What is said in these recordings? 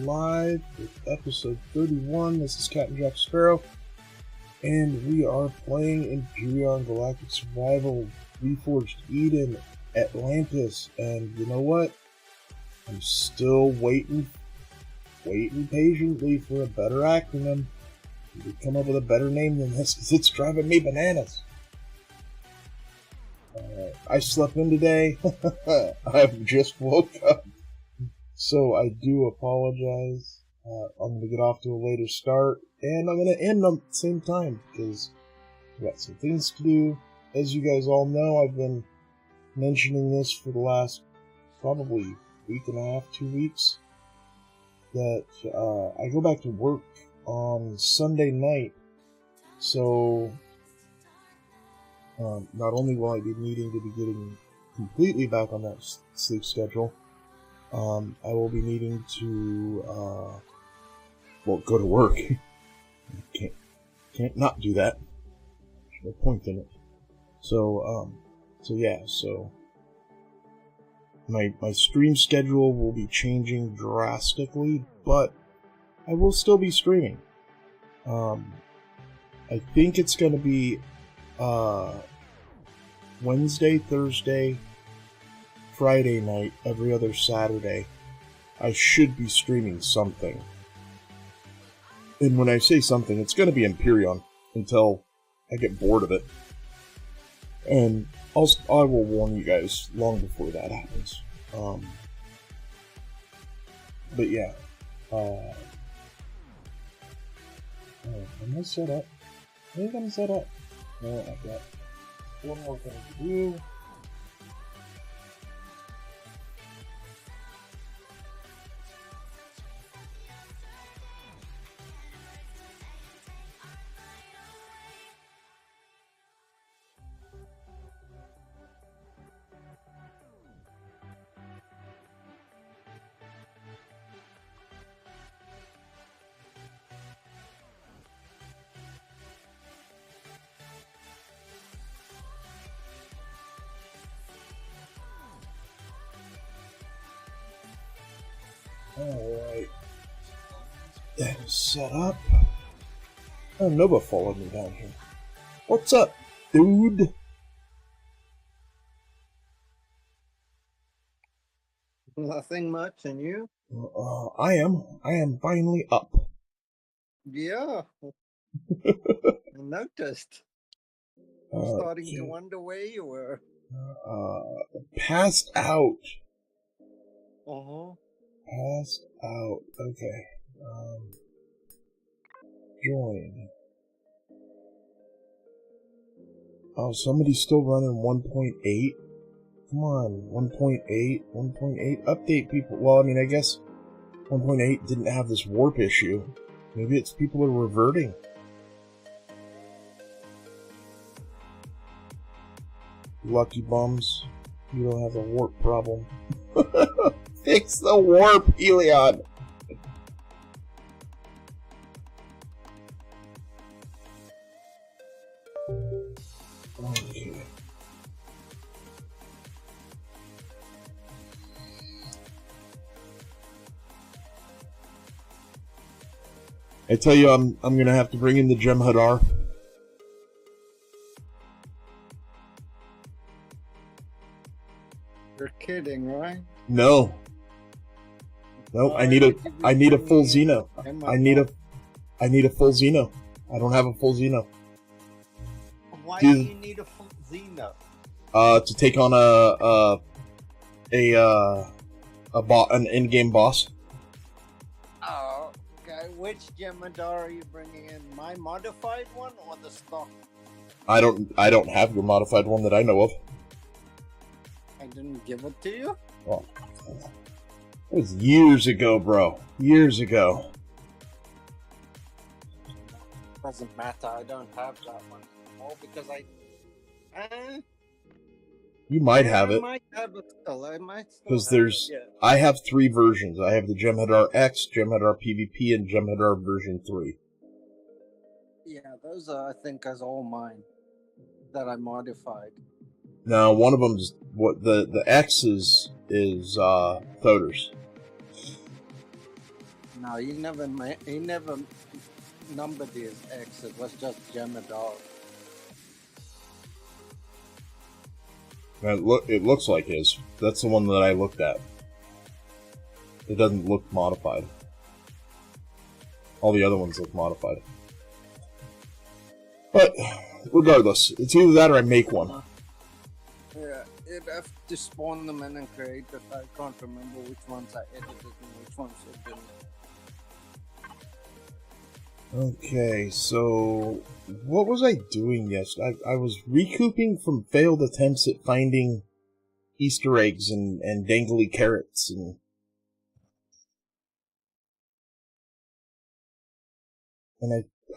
live with episode 31. This is CaptJacSparo, and we are playing Empyrion Galactic Survival Reforged Eden Atlantis. And you know what? I'm still waiting patiently for a better acronym. We could come up with a better name than this because it's driving me bananas. I slept in today. I've just woke up. So I do apologize. I'm going to get off to a later start, and I'm going to end them at the same time, because I've got some things to do. As you guys all know, I've been mentioning this for the last probably week and a half, 2 weeks, that I go back to work on Sunday night. So not only will I be needing to be getting completely back on that sleep schedule, I will be needing to, go to work. Can't not do that. There's no point in it. So my stream schedule will be changing drastically, but I will still be streaming. I think it's going to be, Wednesday, Thursday, Friday night, every other Saturday. I should be streaming something. And when I say something, it's going to be Empyrion until I get bored of it. And I will warn you guys long before that happens. But yeah. Am I set up? I think I'm set up. No, I've got one more thing to do. Alright. That is set up. Oh, Nova followed me down here. What's up, dude? Nothing much, and you? I am finally up. Yeah. I noticed. Starting to wonder where you were. Passed out. Uh-huh. Passed out. Okay. Join. Oh, somebody's still running 1.8? Come on, 1.8, 1.8. Update people. Well, I mean, I guess 1.8 didn't have this warp issue. Maybe it's people are reverting. Lucky bums. You don't have a warp problem. Fix the warp, Helion! Okay. I tell you, I'm gonna have to bring in the Jem'Hadar. You're kidding, right? No. Nope, I need a full Xeno. I need a full Xeno. I don't have a full Xeno. Why do you need a full Xeno? To take on an in-game boss. Oh, okay. Which Jem'Hadar are you bringing in? My modified one or the stock? I don't have your modified one that I know of. I didn't give it to you? Well, it was years ago, bro. Years ago. Doesn't matter. I don't have that one anymore because you might have it. I might have it still. I might still. Because there's, I have 3 versions. I have the Jem'Hadar X, Jem'Hadar PvP, and Jem'Hadar version 3. Yeah, those are, I think, as all mine that I modified. Now, one of them's what the X is Thoders. No, he never numbered his X. It was just Jemadar. It looks like his. That's the one that I looked at. It doesn't look modified. All the other ones look modified. But, regardless, it's either that or I make one. Yeah, you'd have to spawn them in and create it. I can't remember which ones I edited and which ones I didn't. Okay, so what was I doing yesterday? I was recouping from failed attempts at finding Easter eggs and dangly carrots and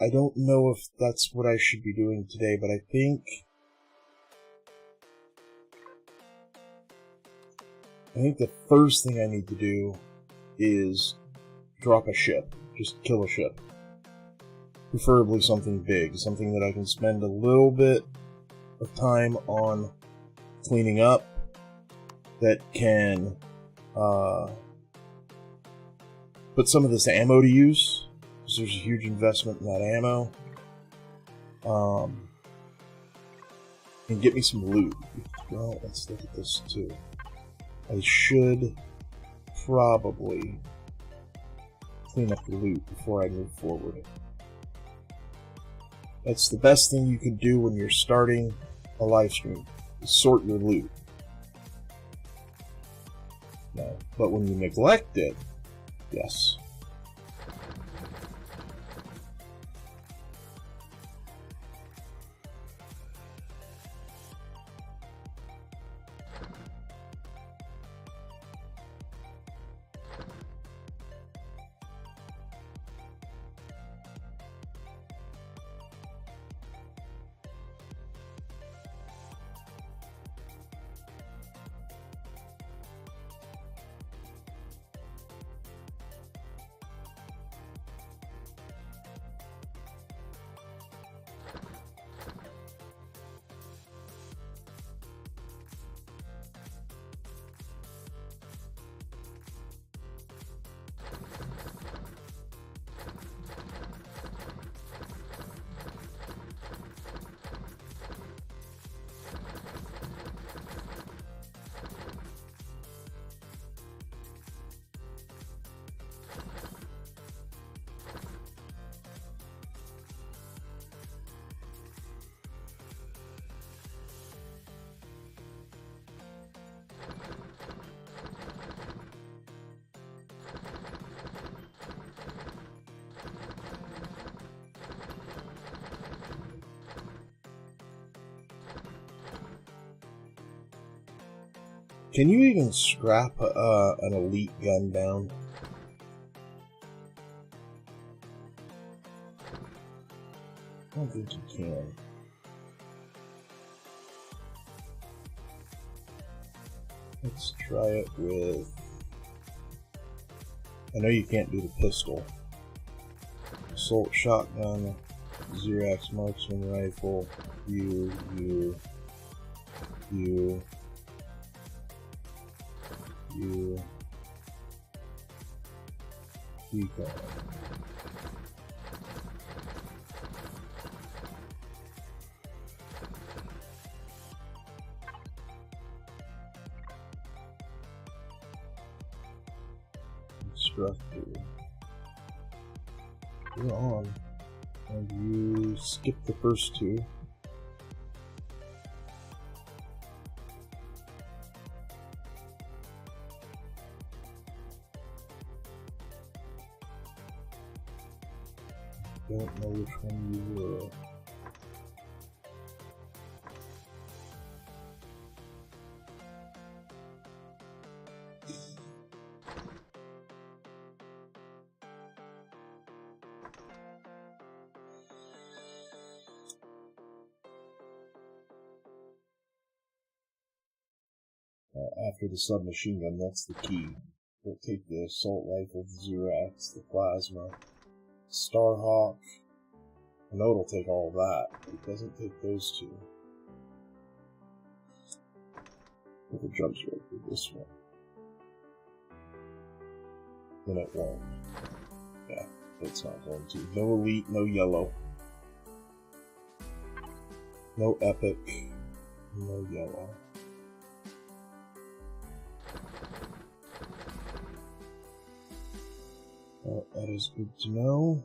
I don't know if that's what I should be doing today, but I think the first thing I need to do is drop a ship. Just kill a ship. Preferably something big, something that I can spend a little bit of time on cleaning up, that can put some of this ammo to use, because there's a huge investment in that ammo, and get me some loot. Well, let's look at this too. I should probably clean up the loot before I move forward. That's the best thing you can do when you're starting a live stream, is sort your loot. No, but when you neglect it, yes. Can you even scrap an elite gun down? I don't think you can. Let's try it with... I know you can't do the pistol. Assault shotgun, Xerax marksman rifle, you. Recon. Instructor. You're on. And you skip the first two. Don't know which one you were. After the submachine gun, that's the key. We'll take the assault rifle, the Xerax, the plasma, Starhawk. I know it'll take all of that, but it doesn't take those two. If it jumps right through this one, then it won't. Yeah, it's not going to. No elite, no yellow. No epic, no yellow. Well, that is good to know.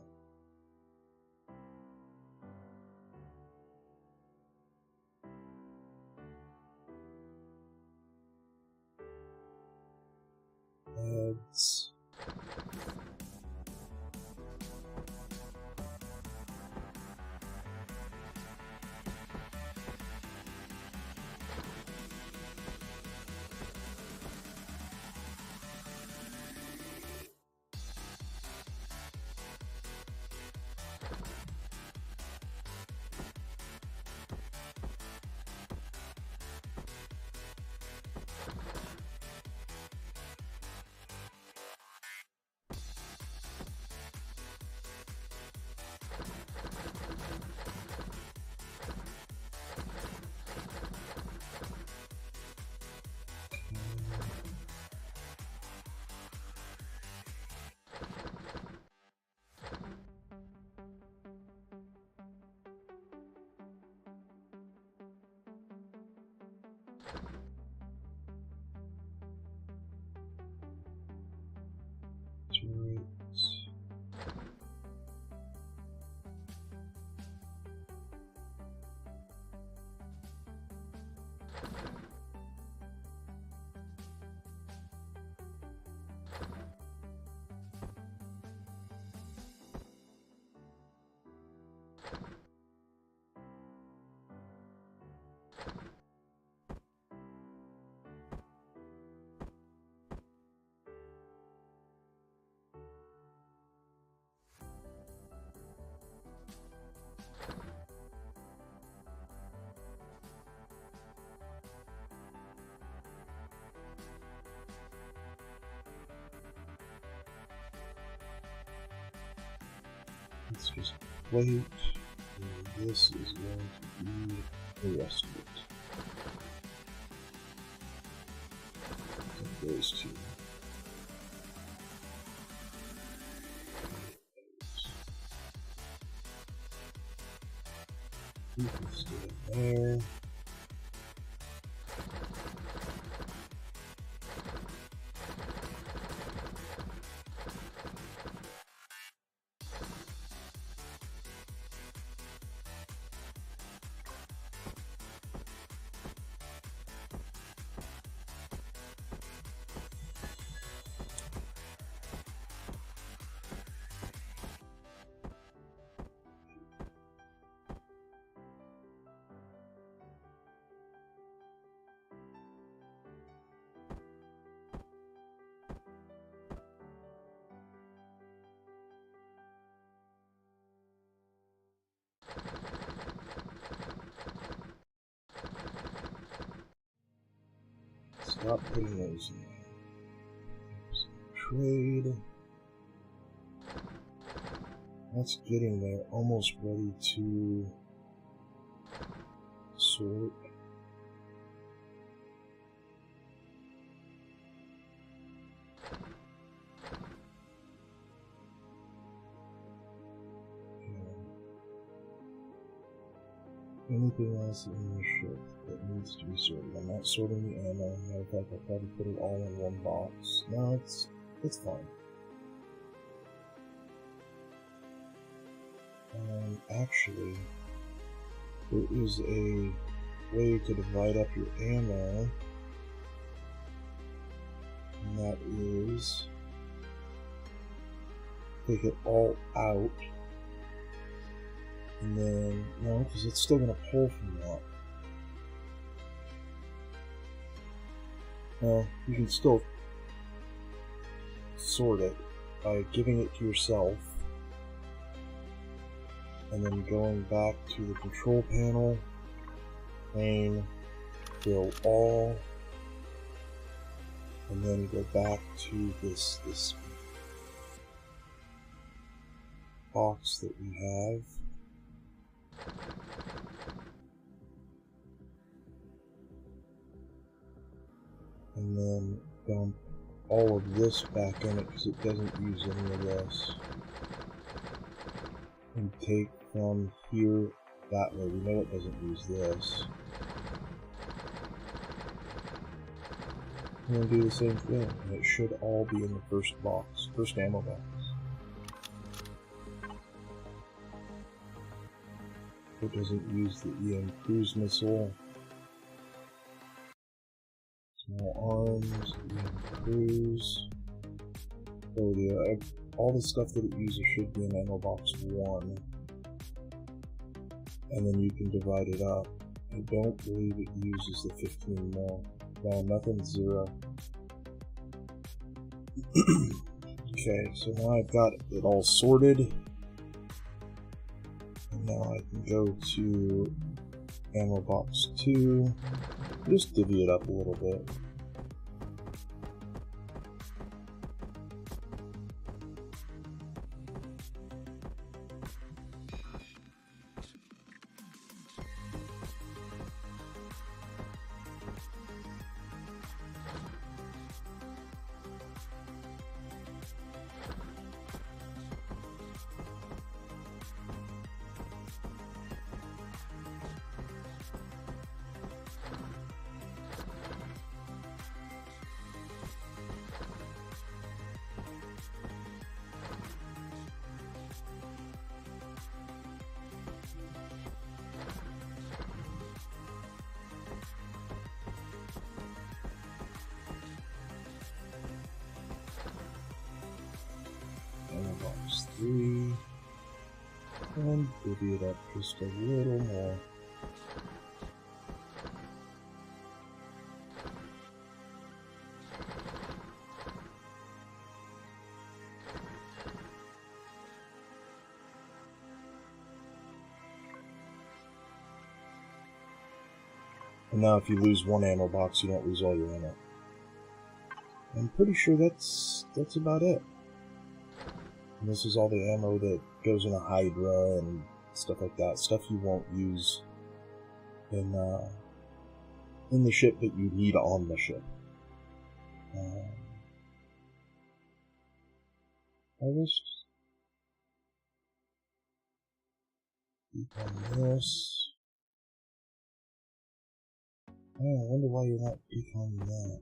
Heads. Let's just wait, and this is going to be the rest of it. And those two. You can stay there. Stop putting those in. Trade. That's getting there. Almost ready to sort. Anything else in the ship that needs to be sorted? I'm not sorting the ammo. Matter of fact, I'll probably put it all in one box. No, it's fine. Actually, there is a way to divide up your ammo, and that is take it all out. And then, no, because it's still going to pull from that. Well, you can still sort it by giving it to yourself. And then going back to the control panel. Main, fill all. And then go back to this box that we have. And then dump all of this back in it because it doesn't use any of this. and take from here that way. We know it doesn't use this. And then do the same thing, and it should all be in the first box, first ammo box. It doesn't use the EM cruise missile. Small arms, EM cruise. Oh yeah, all the stuff that it uses should be in ammo box 1. And then you can divide it up. I don't believe it uses the 15 more. No, nothing's 0. Okay, so now I've got it all sorted. And now I can go to ammo box 2. Just divvy it up a little bit. Ammo box 3. And divvy it up just a little more. And now if you lose one ammo box, you don't lose all your ammo. I'm pretty sure that's about it. And this is all the ammo that goes in a Hydra and stuff like that. Stuff you won't use in the ship that you need on the ship. Harvest. Keep on this. Oh, I wonder why you're not deconing that.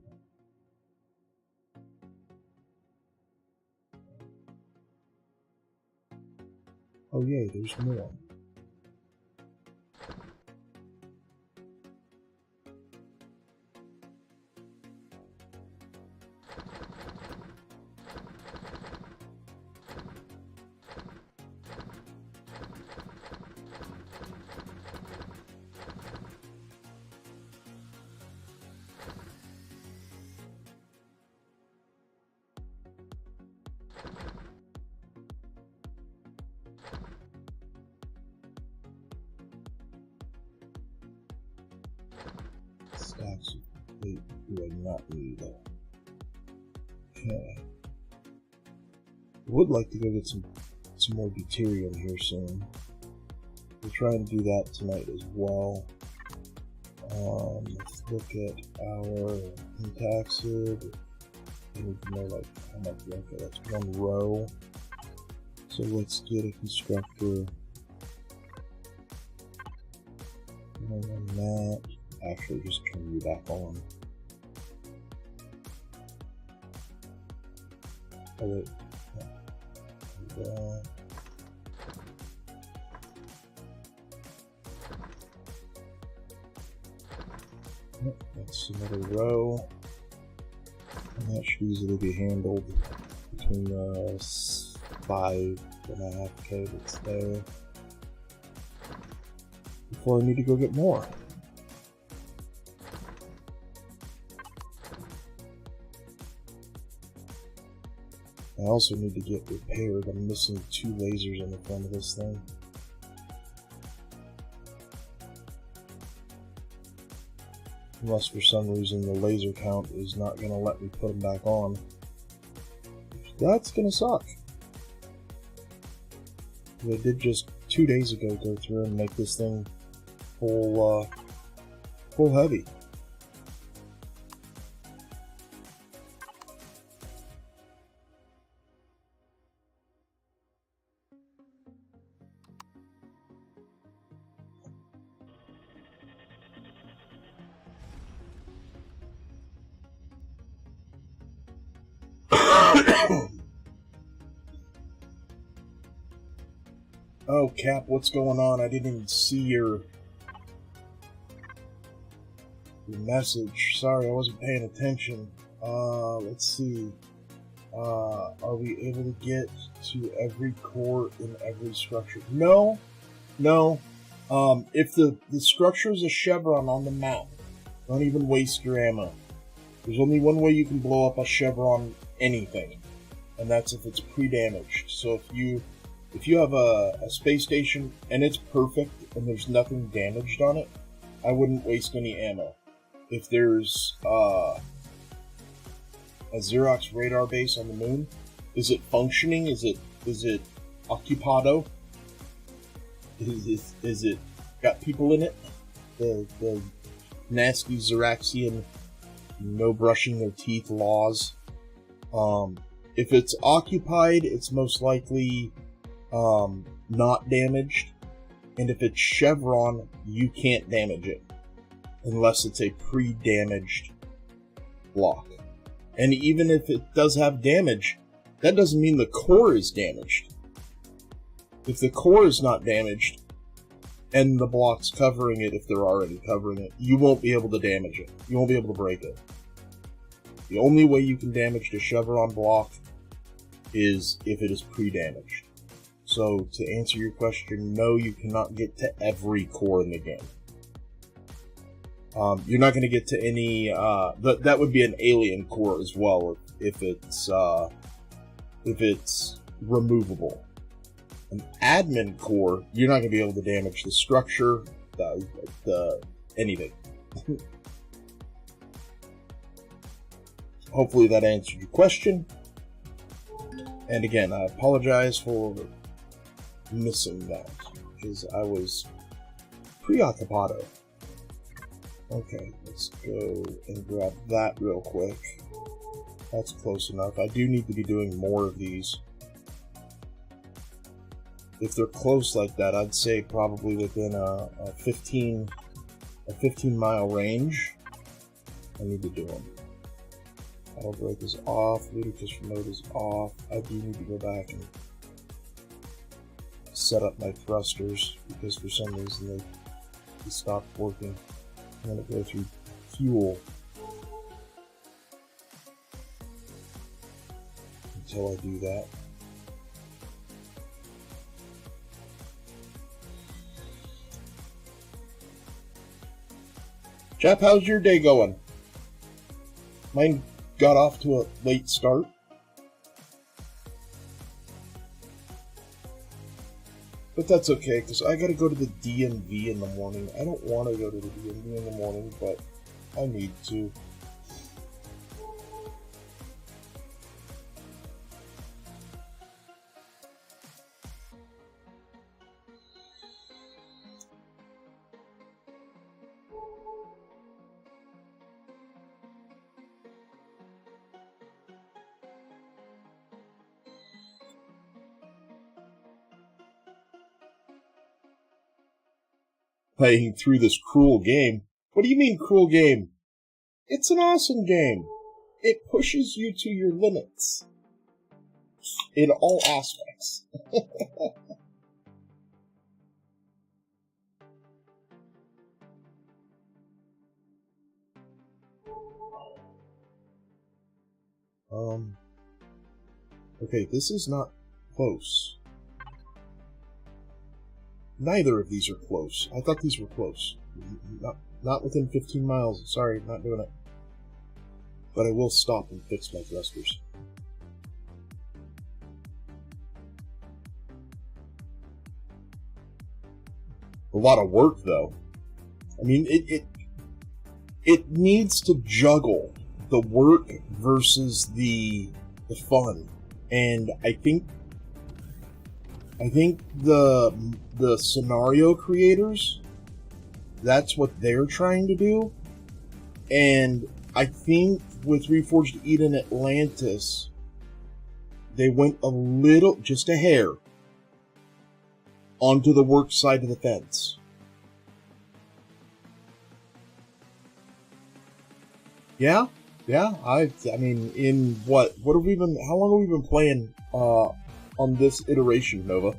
Oh yay, there's more. Stacks of complete do I not need. Okay. I would like to go get some more deuterium here soon. We'll try and do that tonight as well. Let's look at our Pentaxid. I need to know like how much. Okay, that's 1 row. So let's get a constructor. On that. Actually, just turn you back on. Oh wait. That's another row. And that should easily be handled between the 5.5K that's there. Before I need to go get more. I also need to get repaired. I'm missing 2 lasers in the front of this thing. Unless for some reason the laser count is not going to let me put them back on. That's going to suck. I did just 2 days ago go through and make this thing full heavy. Oh, Cap, what's going on? I didn't even see your message. Sorry, I wasn't paying attention. Let's see. Are we able to get to every core in every structure? No. If the structure is a chevron on the map, don't even waste your ammo. There's only one way you can blow up a chevron anything, and that's if it's pre-damaged. So if you have a space station and it's perfect and there's nothing damaged on it, I wouldn't waste any ammo. If there's a Xerox radar base on the moon, is it functioning? Is it occupado? Is it got people in it? The nasty Xeraxian no brushing their teeth laws. If it's occupied, it's most likely not damaged, and if it's chevron, you can't damage it unless it's a pre-damaged block. And even if it does have damage, that doesn't mean the core is damaged. If the core is not damaged, and the block's covering it, if they're already covering it, you won't be able to damage it. You won't be able to break it. The only way you can damage the chevron block is if it is pre-damaged. So, to answer your question, no, you cannot get to every core in the game. You're not going to get to any, that would be an alien core as well, if it's removable. An admin core, you're not going to be able to damage the structure, the anything. Hopefully that answered your question. And again, I apologize for missing that, because I was preoccupado. Okay, let's go and grab that real quick. That's close enough. I do need to be doing more of these. If they're close like that, I'd say probably within a 15 mile range, I need to do them. Auto brake is off, ludicrous mode is off. I do need to go back and set up my thrusters, because for some reason they stopped working. I'm going to go through fuel until I do that. Chap, how's your day going? Mine got off to a late start. But that's okay, because I gotta go to the DMV in the morning. I don't want to go to the DMV in the morning, but I need to. Playing through this cruel game. What do you mean, cruel game? It's an awesome game. It pushes you to your limits. In all aspects. Okay, this is not close. Neither of these are close. I thought these were close. Not within 15 miles. Sorry, not doing it. But I will stop and fix my thrusters. A lot of work, though. I mean, it needs to juggle the work versus the fun. And I think the scenario creators, that's what they're trying to do. And I think with Reforged Eden Atlantis, they went a little, just a hair, onto the work side of the fence. Yeah? Yeah, I mean, in what have we been? How long have we been playing on this iteration, Nova?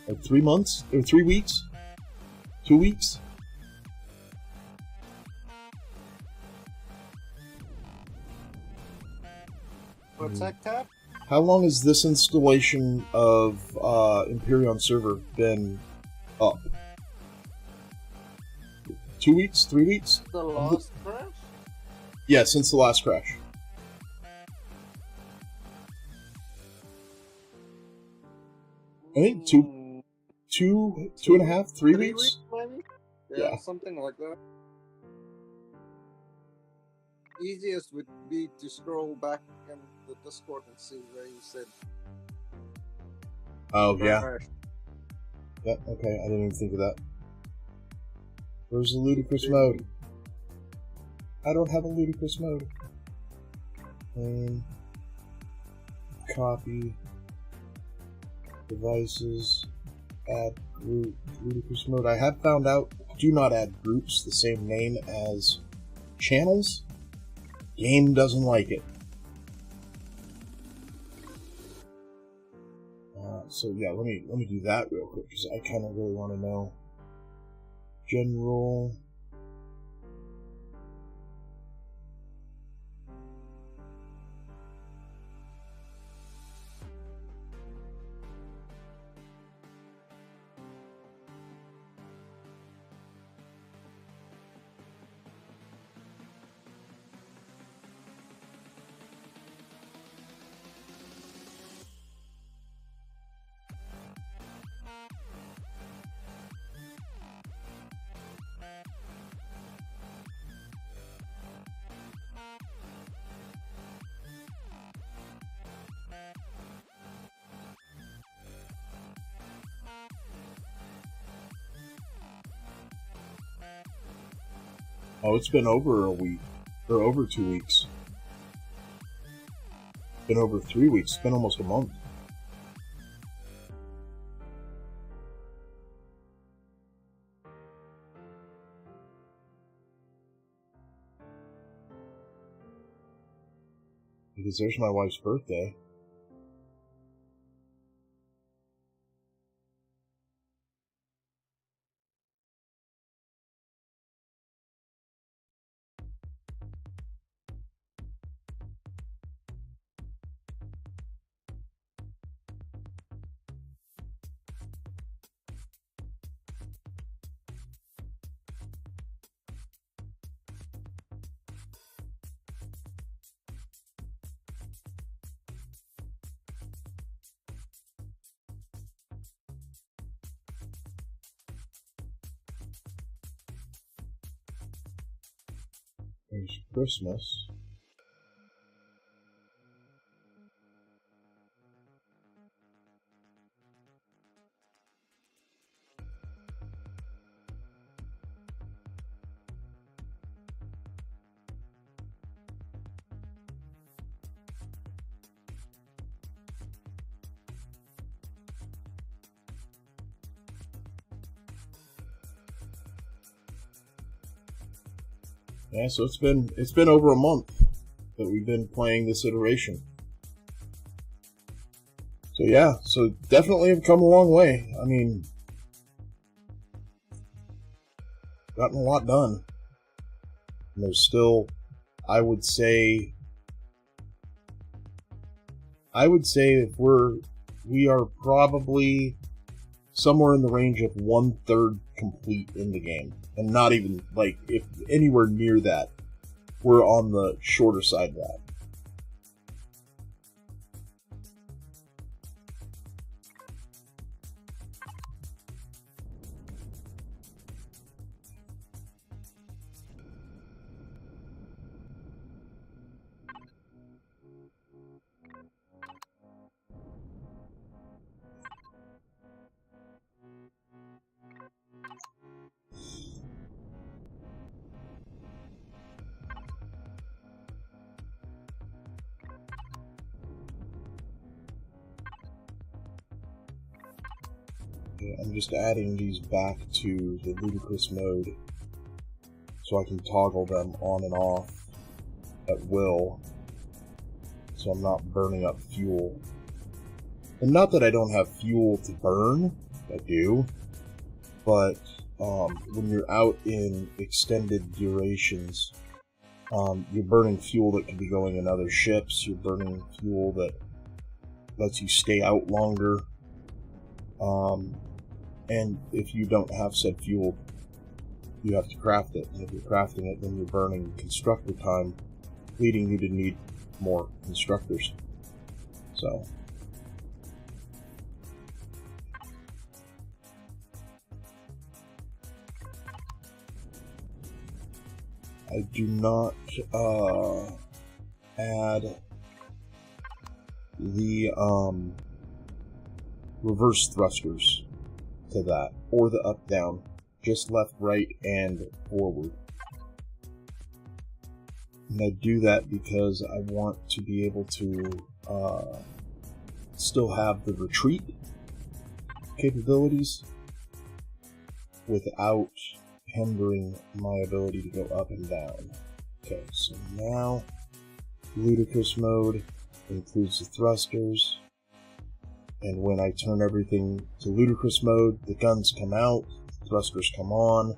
Like 3 months or 3 weeks? 2 weeks? What's that, Cap? How long has this installation of Empyrion server been up? 2 weeks? 3 weeks? The last crash? Yeah, since the last crash. I think two and a half, 3 weeks? Maybe? Yeah. Something like that. Easiest would be to scroll back in the Discord and see where you said. Oh, yeah. crash. Yeah, okay, I didn't even think of that. Where's the ludicrous mode? I don't have a ludicrous mode. Copy. Devices. Add group. Ludicrous mode. I have found out, do not add groups the same name as channels. Game doesn't like it. So yeah, let me do that real quick because I kind of really want to know. General. Oh, it's been over a week. Or over 2 weeks. It's been over 3 weeks. It's been almost a month. Because there's my wife's birthday. There's Christmas. Yeah, so it's been over a month that we've been playing this iteration. So yeah, so definitely have come a long way. I mean, gotten a lot done. And there's still, I would say if we are probably somewhere in the range of 1/3 complete in the game. And not even, like, if anywhere near that, we're on the shorter side of that. I'm just adding these back to the ludicrous mode so I can toggle them on and off. at will, so I'm not burning up fuel. And not that I don't have fuel to burn, I do, but when you're out in extended durations, you're burning fuel that could be going in other ships, you're burning fuel that lets you stay out longer, and if you don't have said fuel, you have to craft it, and if you're crafting it, then you're burning constructor time, leading you to need more constructors. So I do not add the reverse thrusters to that, or the up-down, just left, right, and forward. And I do that because I want to be able to still have the retreat capabilities without hindering my ability to go up and down. Okay, so now ludicrous mode includes the thrusters, and when I turn everything to ludicrous mode, the guns come out, thrusters come on,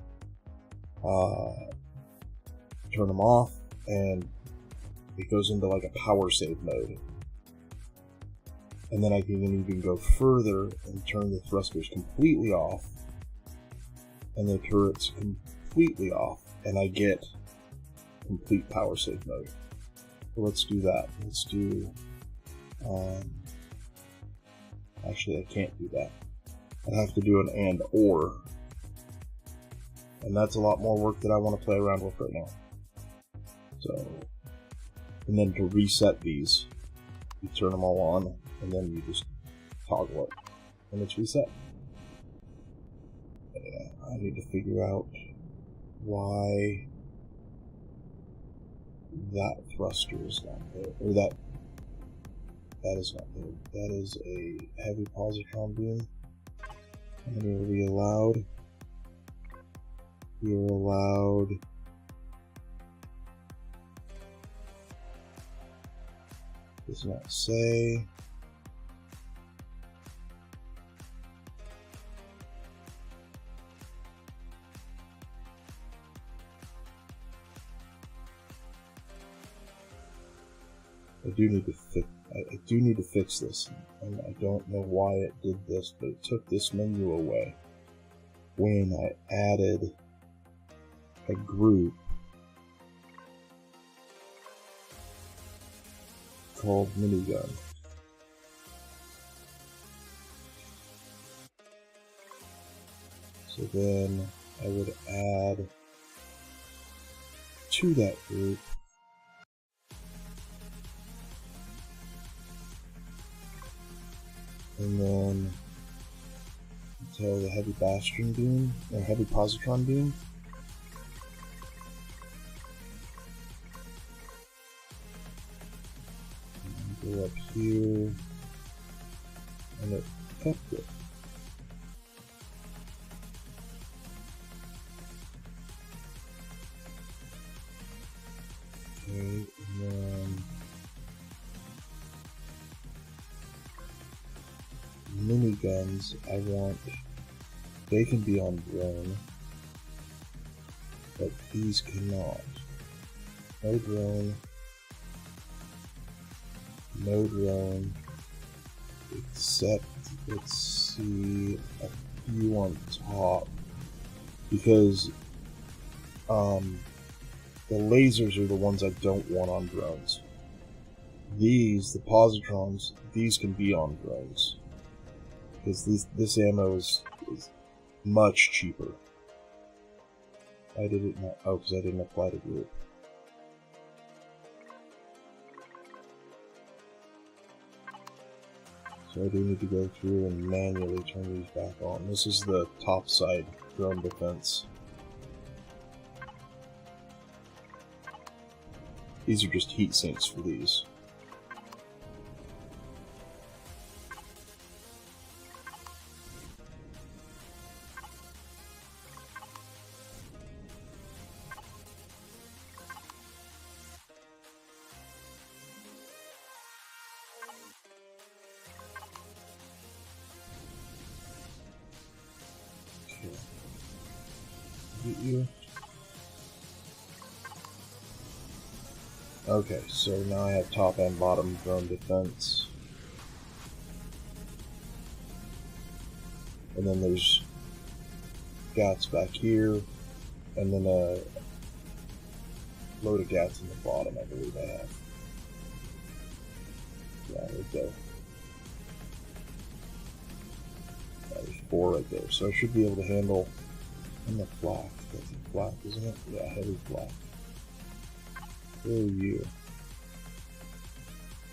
turn them off, and it goes into like a power save mode. And then I can even go further and turn the thrusters completely off, and the turrets completely off, and I get complete power save mode. So let's do that. Let's do... actually, I can't do that. I have to do an and or. And that's a lot more work that I want to play around with right now. So, and then to reset these, you turn them all on, and then you just toggle it, and it's reset. Yeah, I need to figure out why that thruster is not there, or that is not there. That is a heavy positron beam. And then are we allowed? We are allowed does not say. I do need to fix this, and I don't know why it did this, but it took this menu away when I added a group called minigun. So then I would add to that group and then until the heavy bastion beam, or heavy positron beam. And go up here, and it kept it. Okay, and then miniguns, I want, they can be on drone, but these cannot. No drone, no drone, except, let's see, a few on top, because the lasers are the ones I don't want on drones. These, the positrons, these can be on drones. Because this ammo is much cheaper. I didn't know. Oh, because I didn't apply to group. So I do need to go through and manually turn these back on. This is the top side drone defense. These are just heat sinks for these. get you. Okay, so now I have top and bottom drone defense. And then there's gats back here, and then a load of gats in the bottom, I believe I have. Yeah, right there. There's 4 right there, so I should be able to handle. And the flak. That's a flak, isn't it? Yeah, heavy flak. Where are you?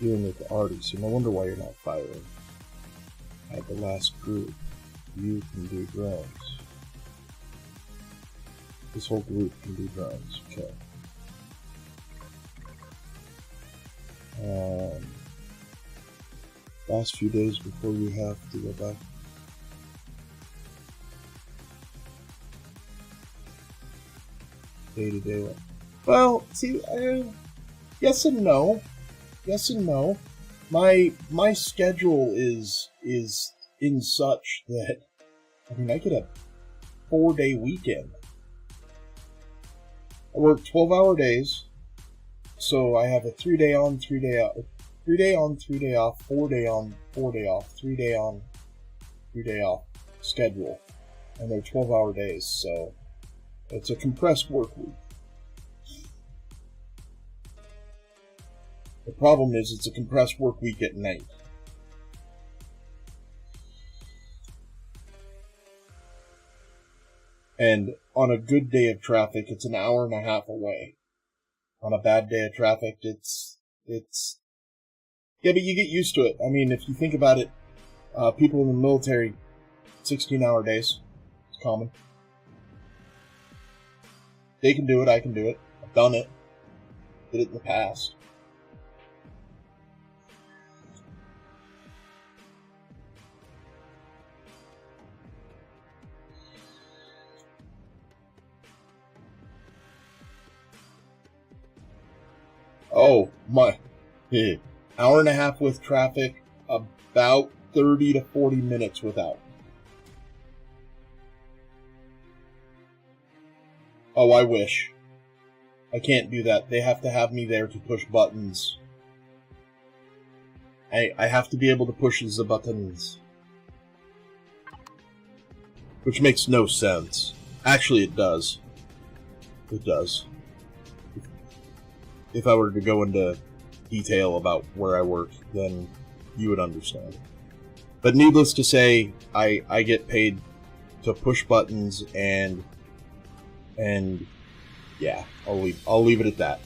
You're in with the Artie, so no wonder why you're not firing. I had the last group. You can do drones. This whole group can do drones. Okay. Last few days before you have to go back. Day-to-day. Well, see, yes and no. Yes and no. My schedule is in such that, I mean, I get a 4-day weekend. I work 12-hour days, so I have a 3-day on, 3-day out, 3-day on, 3-day off, 4-day on, 4-day off, 3-day on, 3-day off schedule, and they're 12-hour days, so it's a compressed work week. The problem is it's a compressed work week at night. And on a good day of traffic, it's an hour and a half away. On a bad day of traffic, it's yeah, but you get used to it. I mean, if you think about it, people in the military, 16-hour days, it's common. They can do it, I can do it. I've done it. Did it in the past. Oh, my. Hour and a half with traffic, about 30 to 40 minutes without. Oh, I wish. I can't do that. They have to have me there to push buttons. I have to be able to push the buttons. Which makes no sense. Actually, it does. It does. If I were to go into detail about where I work, then you would understand. But needless to say, I get paid to push buttons, and yeah, I'll leave it at that.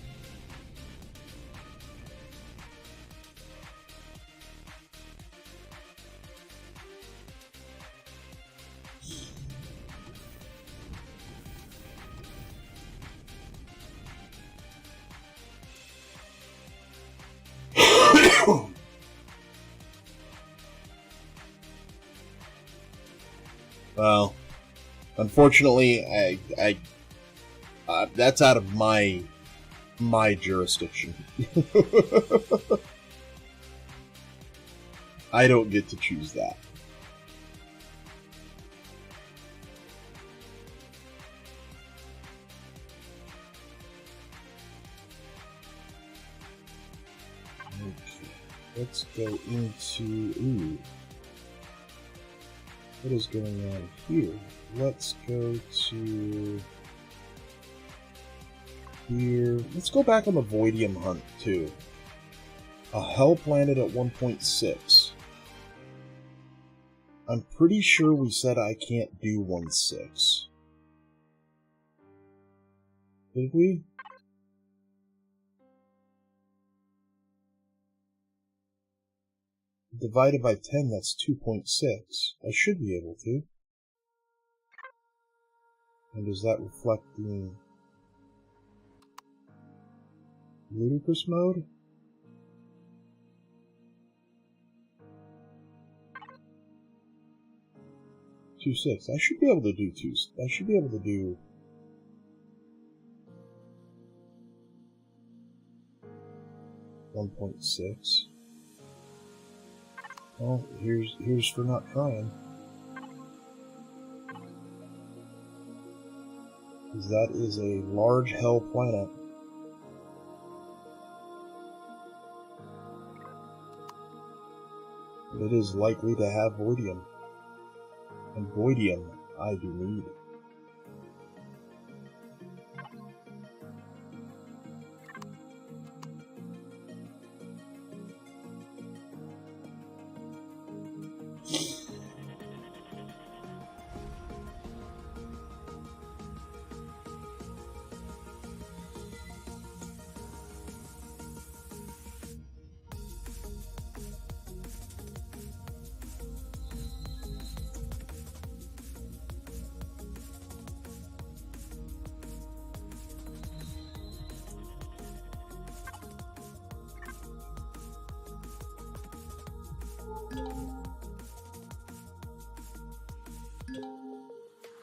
Well, unfortunately, I that's out of my jurisdiction. I don't get to choose that. Okay, let's go into what is going on here? Let's go to here. Let's go back on the Voidium hunt, too. A Hell Planet at 1.6. I'm pretty sure we said I can't do 1.6. Did we? Divided by 10, that's 2.6. I should be able to. And does that reflect the ludicrous mode? 2.6. I should be able to do 2. I should be able to do 1.6. Well, here's for not trying. because that is a large hell planet. It is likely to have voidium. And voidium I do need.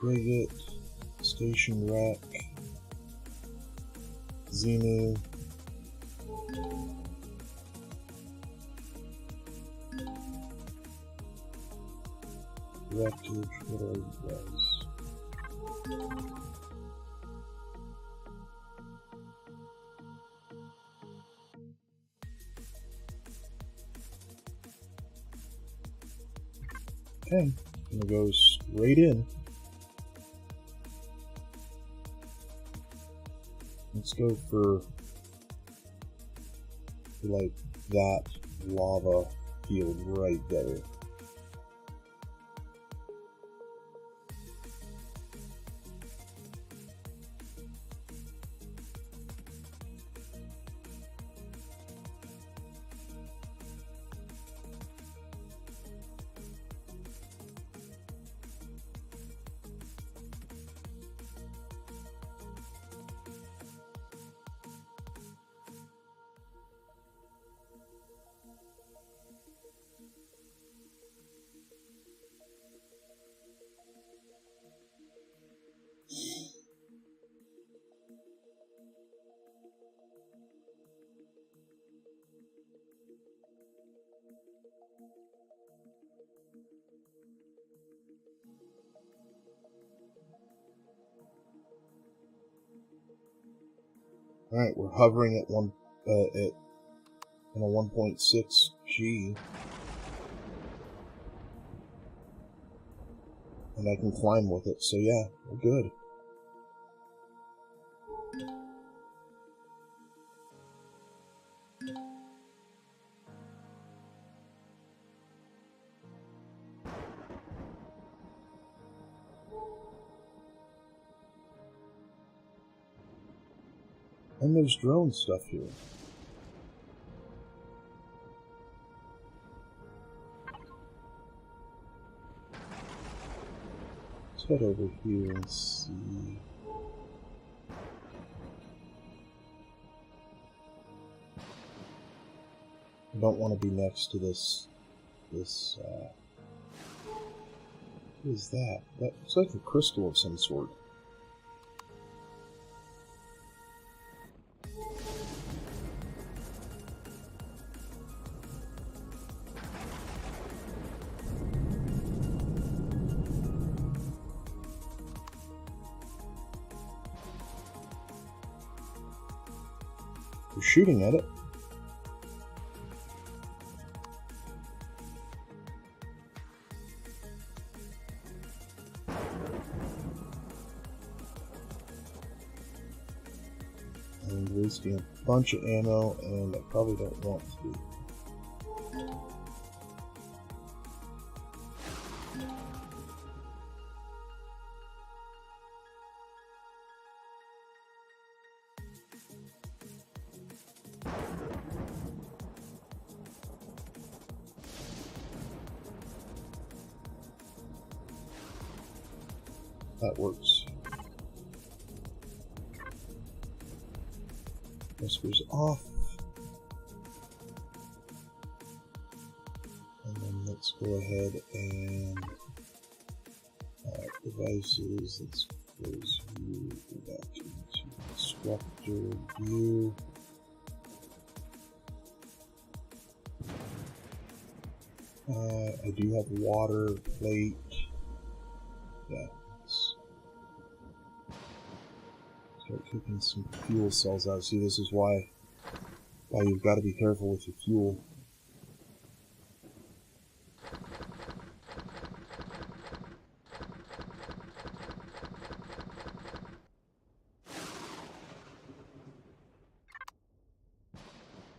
Frigate, Station Wreck, Xenu, Wreckage, what are you guys? Okay, I'm gonna go straight in. Let's go for like that lava field right there. Alright, we're hovering at on a 1.6 G. And I can climb with it, so yeah, we're good. And there's drone stuff here. Let's head over here and see. I don't want to be next to this, what is that? That looks like a crystal of some sort. We're shooting at it. And wasting a bunch of ammo, and I probably don't want to. That works. Whispers off. And then let's go ahead and devices. Let's close view, go back into instructor view. I do have water, plate. Yeah. Start kicking some fuel cells out. See, this is why you've got to be careful with your fuel.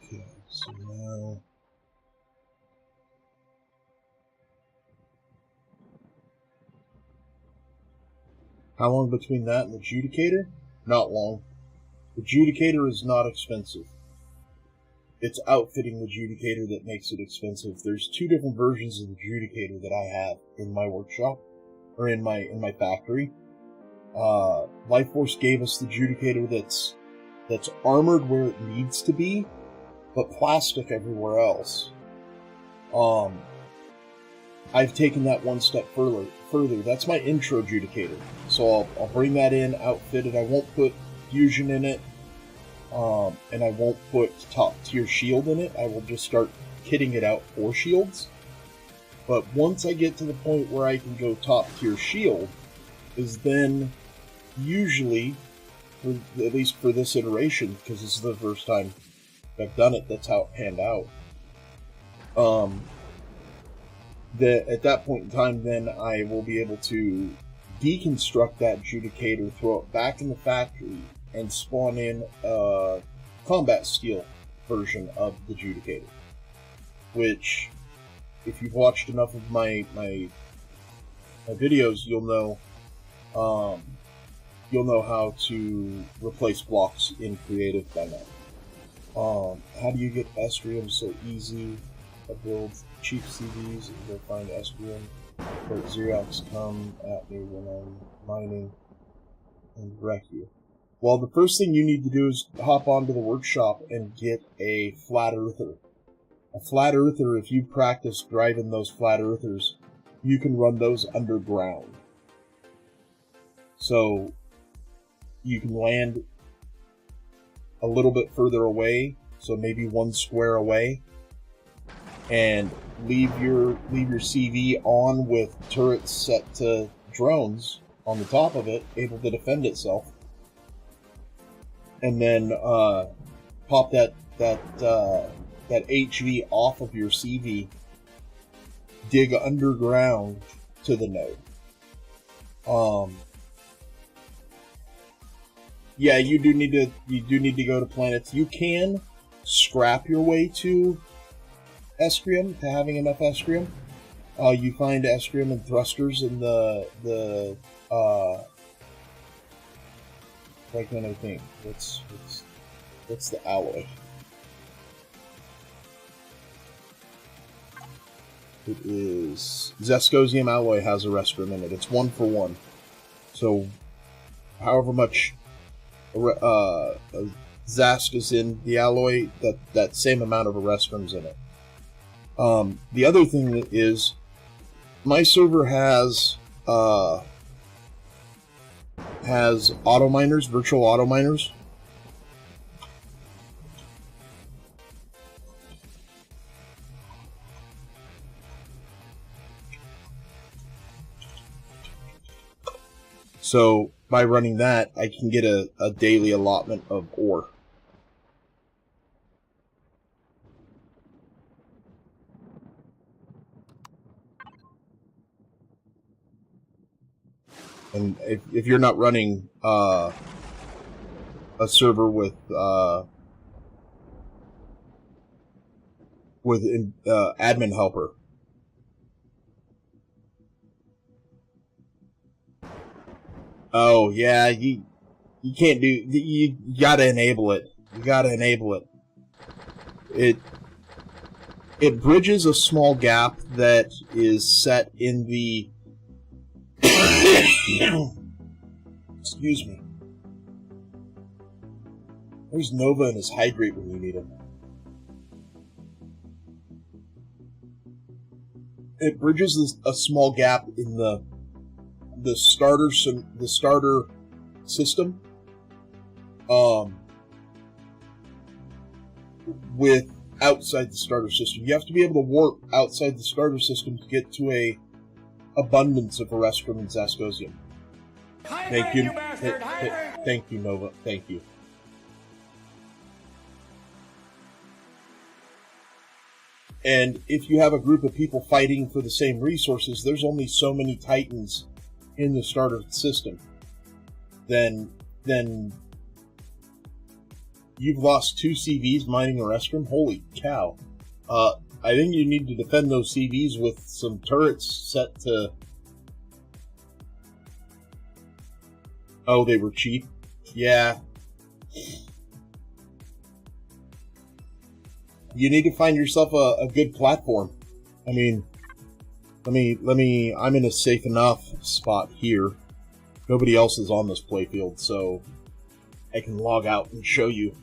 Okay, so now... How long between that and the Adjudicator? Not long. The Adjudicator is not expensive. It's outfitting the Adjudicator that makes it expensive. There's two different versions of the Adjudicator that I have in my workshop, or in my factory. Life Force gave us the Adjudicator that's armored where it needs to be, but plastic everywhere else. I've taken that one step further. That's my intro Adjudicator. So I'll bring that in, outfit it. I won't put fusion in it, and I won't put top tier shield in it. I will just start kitting it out for shields. But once I get to the point where I can go top tier shield, is then usually, at least for this iteration, because this is the first time I've done it, that's how it panned out. At that point in time, then I will be able to deconstruct that Adjudicator, throw it back in the factory, and spawn in a combat steel version of the Adjudicator. Which, if you've watched enough of my videos, you'll know how to replace blocks in creative by now. How do you get Estrium so easy? I build cheap CVs and go find Estrium. But Xerox come at me when I'm mining and wreck you. Well, the first thing you need to do is hop onto the workshop and get a flat earther. A flat earther, if you practice driving those flat earthers, you can run those underground. So you can land a little bit further away, so maybe 1 square away, and leave your CV on with turrets set to drones on the top of it, able to defend itself, and then pop that HV off of your CV, dig underground to the node. Yeah, you do need to go to planets. You can scrap your way to Estrium, to having enough Estrium. You find Estrium and thrusters in the like when I think what's the alloy? It is Zescosium alloy has a Restrum in it. It's 1 for 1. So however much Zask is in the alloy, that same amount of Restrum's in it. The other thing is, my server has auto miners, virtual auto miners. So by running that, I can get a daily allotment of ore. And if you're not running a server with admin helper, oh yeah, you can't do. You gotta enable it. You gotta enable it. It bridges a small gap that is set in the. Excuse me. Where's Nova and his hydrate when you need him? It bridges a small gap in the starter system with outside the starter system. You have to be able to warp outside the starter system to get to a abundance of Erestrum and Zascosium. Thank you. Thank you, Nova. Thank you. And if you have a group of people fighting for the same resources, there's only so many Titans in the starter system. Then you've lost 2 CVs mining a restroom? Holy cow. I think you need to defend those CVs with some turrets set to... Oh, they were cheap? Yeah. You need to find yourself a good platform. I mean, I'm in a safe enough spot here. Nobody else is on this playfield, so I can log out and show you.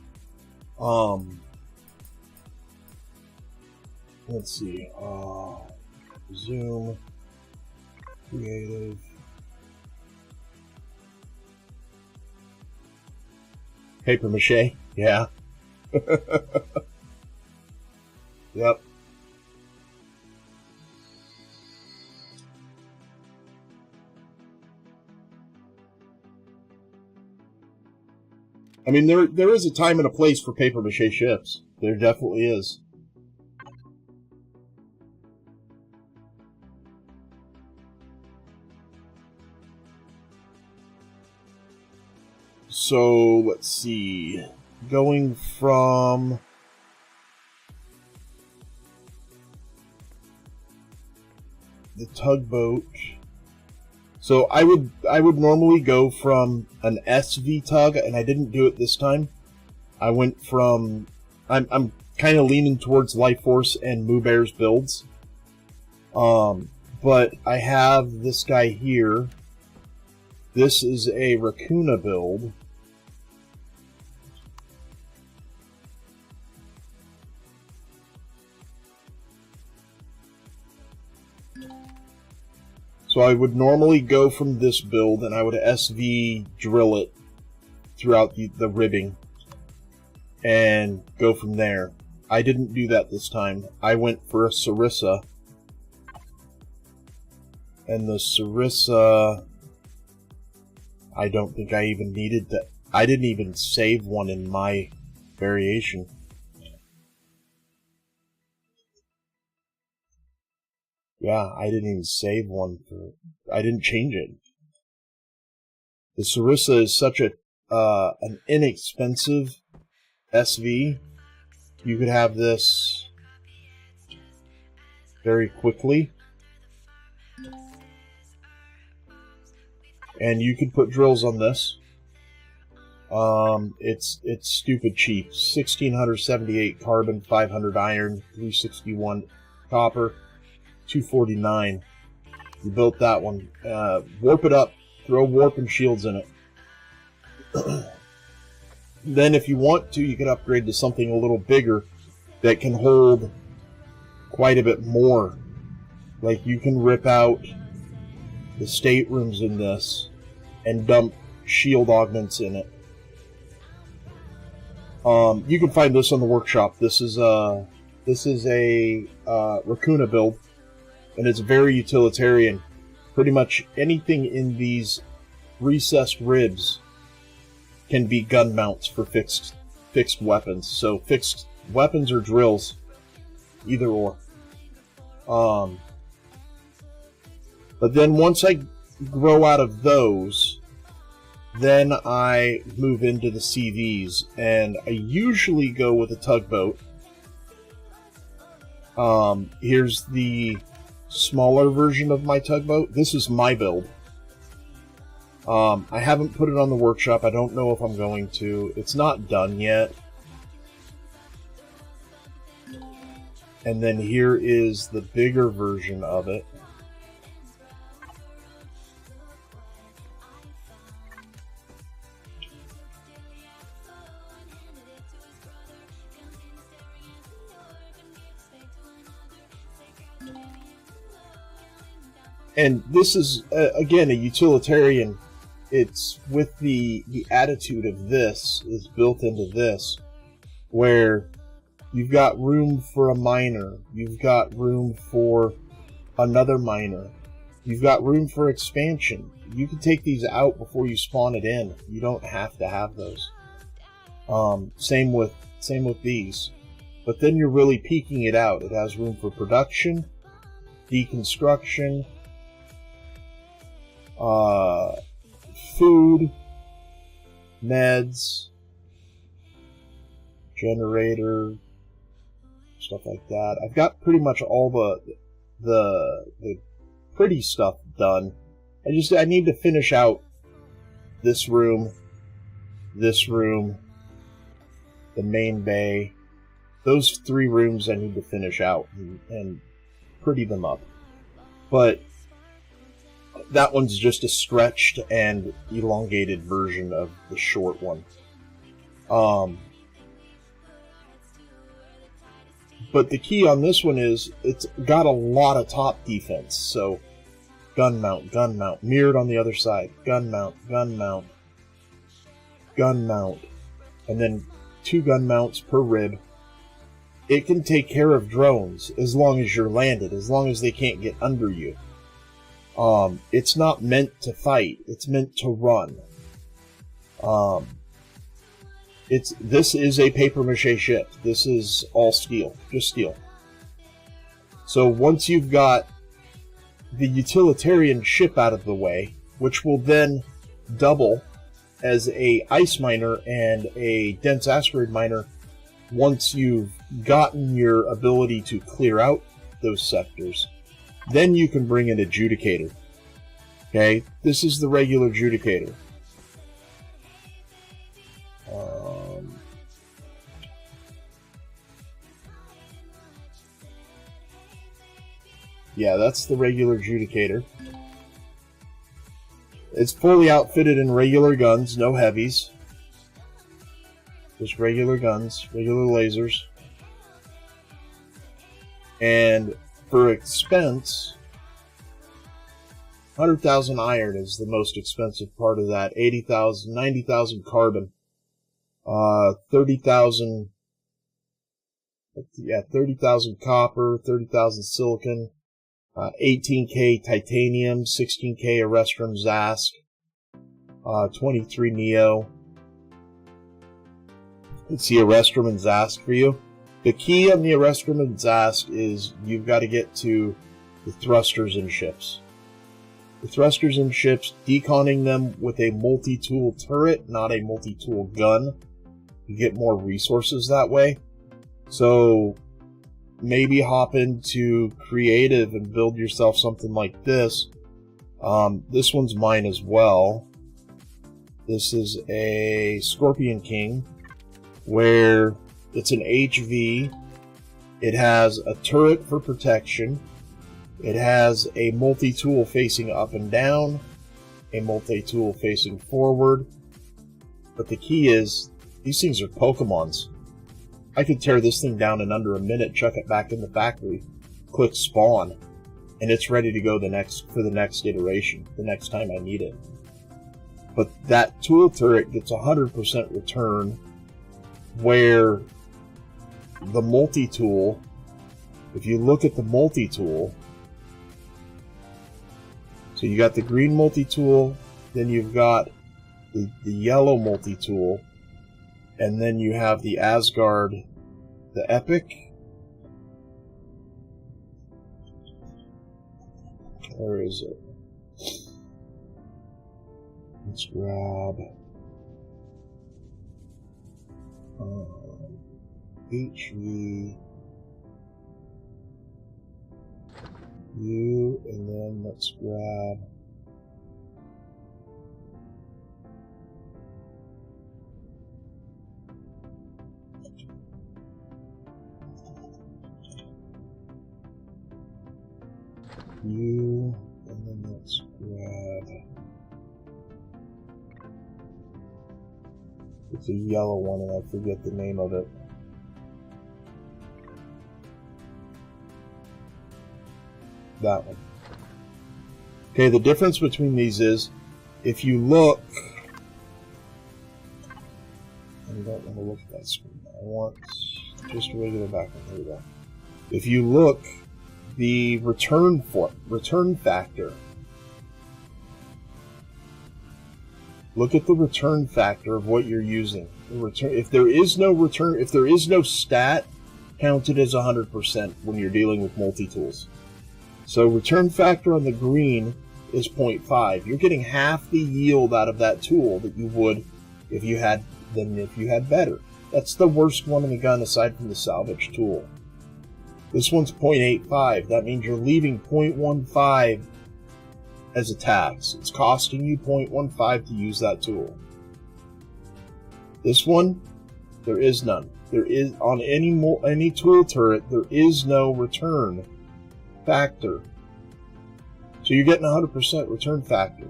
Let's see. Zoom. Creative. Paper mache? Yeah. Yep. I mean, there is a time and a place for paper mache ships. There definitely is. So, let's see. Going from... the tugboat. So I would normally go from an SV tug, and I didn't do it this time. I went from... I'm kind of leaning towards Life Force and Moo Bear's builds. But I have this guy here. This is a Raccoona build. So I would normally go from this build, and I would SV drill it throughout the ribbing, and go from there. I didn't do that this time. I went for a Sarissa, and the Sarissa, I don't think I even needed that. I didn't even save one in my variation. Yeah, I didn't even save one for it. I didn't change it. The Sarissa is such an inexpensive SV. You could have this very quickly. And you could put drills on this. It's stupid cheap. 1,678 carbon, 500 iron, 361 copper. 249. You built that one. Warp it up. Throw warp and shields in it. Then if you want to, you can upgrade to something a little bigger that can hold quite a bit more. Like you can rip out the staterooms in this and dump shield augments in it. You can find this on the workshop. This is a Raccoona build. And it's very utilitarian. Pretty much anything in these recessed ribs can be gun mounts for fixed weapons. So fixed weapons or drills, either or. But then once I grow out of those, then I move into the CVs, and I usually go with a tugboat. Here's the smaller version of my tugboat. This is my build. I haven't put it on the workshop. I don't know if I'm going to. It's not done yet. And then here is the bigger version of it. And this is, again, a utilitarian. It's with the attitude of this is built into this, where you've got room for a miner, you've got room for another miner, you've got room for expansion, you can take these out before you spawn it in. You don't have to have those. Same with these. But then you're really peeking it out. It has room for production, deconstruction, food, meds, generator, stuff like that. I've got pretty much all the pretty stuff done. I need to finish out this room, the main bay. Those 3 rooms I need to finish out and pretty them up. But that one's just a stretched and elongated version of the short one. But the key on this one is it's got a lot of top defense. So gun mount, mirrored on the other side, gun mount, and then 2 gun mounts per rib. It can take care of drones as long as you're landed, as long as they can't get under you. It's not meant to fight, it's meant to run. This is a papier-mâché ship. This is all steel, just steel. So once you've got the utilitarian ship out of the way, which will then double as a ice miner and a dense asteroid miner, once you've gotten your ability to clear out those sectors, then you can bring an adjudicator. Okay, this is the regular adjudicator. Yeah, that's the regular adjudicator. It's fully outfitted in regular guns, no heavies. Just regular guns, regular lasers. And for expense, 100,000 iron is the most expensive part of that. 80,000, 90,000 carbon. 30,000, yeah, 30,000 copper, 30,000 silicon, 18k titanium, 16k Erestrum Zask, 23 Neo. Let's see Erestrum and Zask for you. The key on the Erestrum and Zask is you've got to get to the thrusters in ships. The thrusters in ships, deconning them with a multi-tool turret, not a multi-tool gun. You get more resources that way. So maybe hop into creative and build yourself something like this. This one's mine as well. This is a Scorpion King, where it's an HV. It has a turret for protection. It has a multi-tool facing up and down, a multi-tool facing forward. But the key is, these things are Pokemons. I could tear this thing down in under a minute, chuck it back in the factory, click spawn, and it's ready to go for the next iteration, the next time I need it. But that tool turret gets 100% return, where the multi-tool, if you look at the multi-tool, so you got the green multi-tool, then you've got the yellow multi-tool, and then you have the Asgard, the Epic. Where is it? Let's grab HV U, and then let's grab U, and then let's grab, it's a yellow one and I forget the name of it. That one. Okay, the difference between these is, if you look, I don't want to look at that screen. I want just a regular background. There we go. If you look, the return factor look at the return factor of what you're using. If there is no stat, count it as 100% when you're dealing with multi-tools. So return factor on the green is 0.5. You're getting half the yield out of that tool that you would if you had better. That's the worst one in the gun aside from the salvage tool. This one's 0.85. That means you're leaving 0.15 as a tax. It's costing you 0.15 to use that tool. This one, there is none. There is on any tool turret, there is no return factor. So you're getting 100% return factor.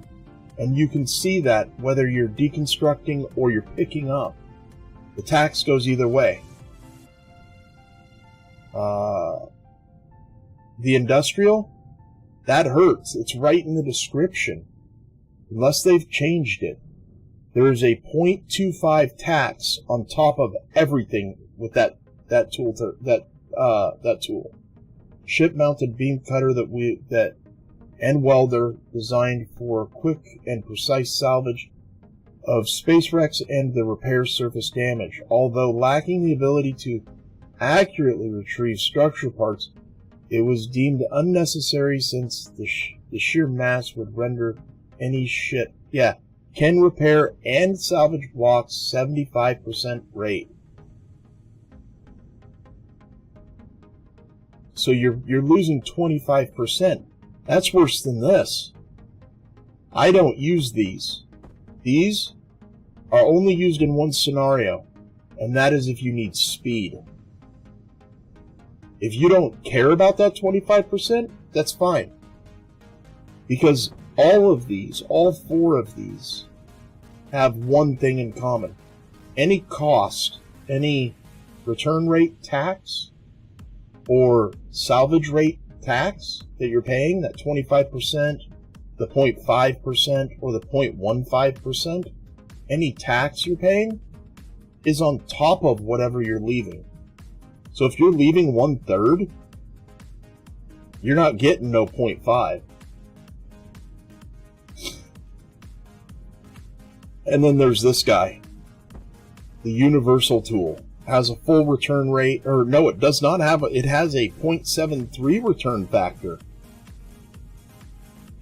And you can see that whether you're deconstructing or you're picking up. The tax goes either way. The industrial, that hurts. It's right in the description. Unless they've changed it. There is a 0.25 tax on top of everything with that tool. That tool. Ship-mounted beam cutter and welder designed for quick and precise salvage of space wrecks and the repair surface damage. Although lacking the ability to accurately retrieve structure parts, it was deemed unnecessary since the sheer mass would render any ship. Yeah, can repair and salvage blocks 75% rate. So you're losing 25%. That's worse than this. I don't use these. These are only used in one scenario, and that is if you need speed. If you don't care about that 25%, that's fine. Because all four of these, have one thing in common. Any cost, any return rate tax, or salvage rate tax that you're paying, that 25%, the 0.5%, or the 0.15%, any tax you're paying is on top of whatever you're leaving. So if you're leaving 1/3, you're not getting no 0.5. And then there's this guy. The universal tool has a full return rate, or no, it does not have it has a 0.73 return factor.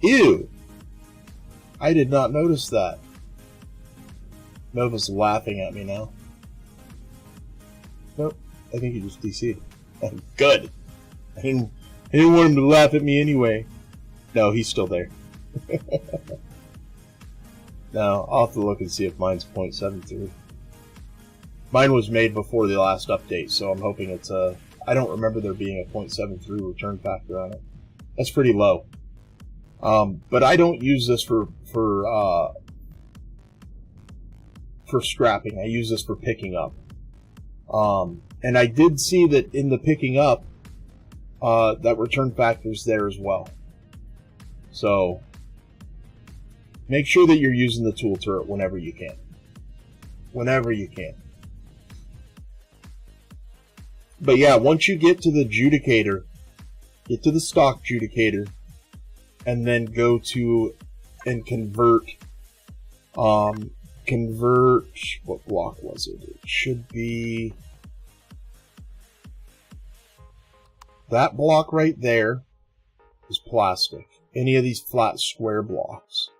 Ew. I did not notice that. Nova's laughing at me now. Nope. I think he just DC'd. Good. I didn't want him to laugh at me anyway. No, he's still there. Now, I'll have to look and see if mine's 0.73. Mine was made before the last update, so I'm hoping it's a... I don't remember there being a 0.73 return factor on it. That's pretty low. But I don't use this for scrapping. I use this for picking up. And I did see that in the picking up, that return factor's there as well. So, make sure that you're using the tool turret whenever you can. Whenever you can. But yeah, once you get to the judicator, get to the stock judicator, and then go to and convert, what block was it? It should be that block right there is plastic. Any of these flat square blocks.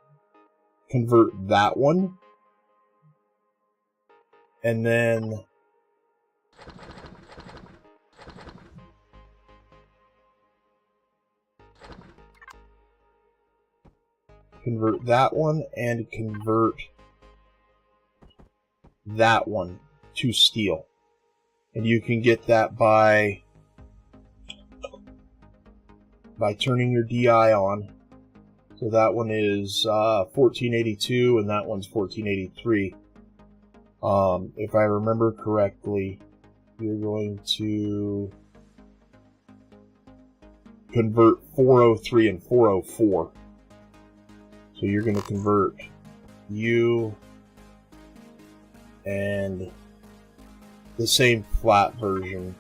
Convert that one, and then convert that one and convert that one to steel. And you can get that by turning your DI on. So that one is 1482 and that one's 1483. If I remember correctly, you're going to convert 403 and 404. So you're going to convert you and the same flat version.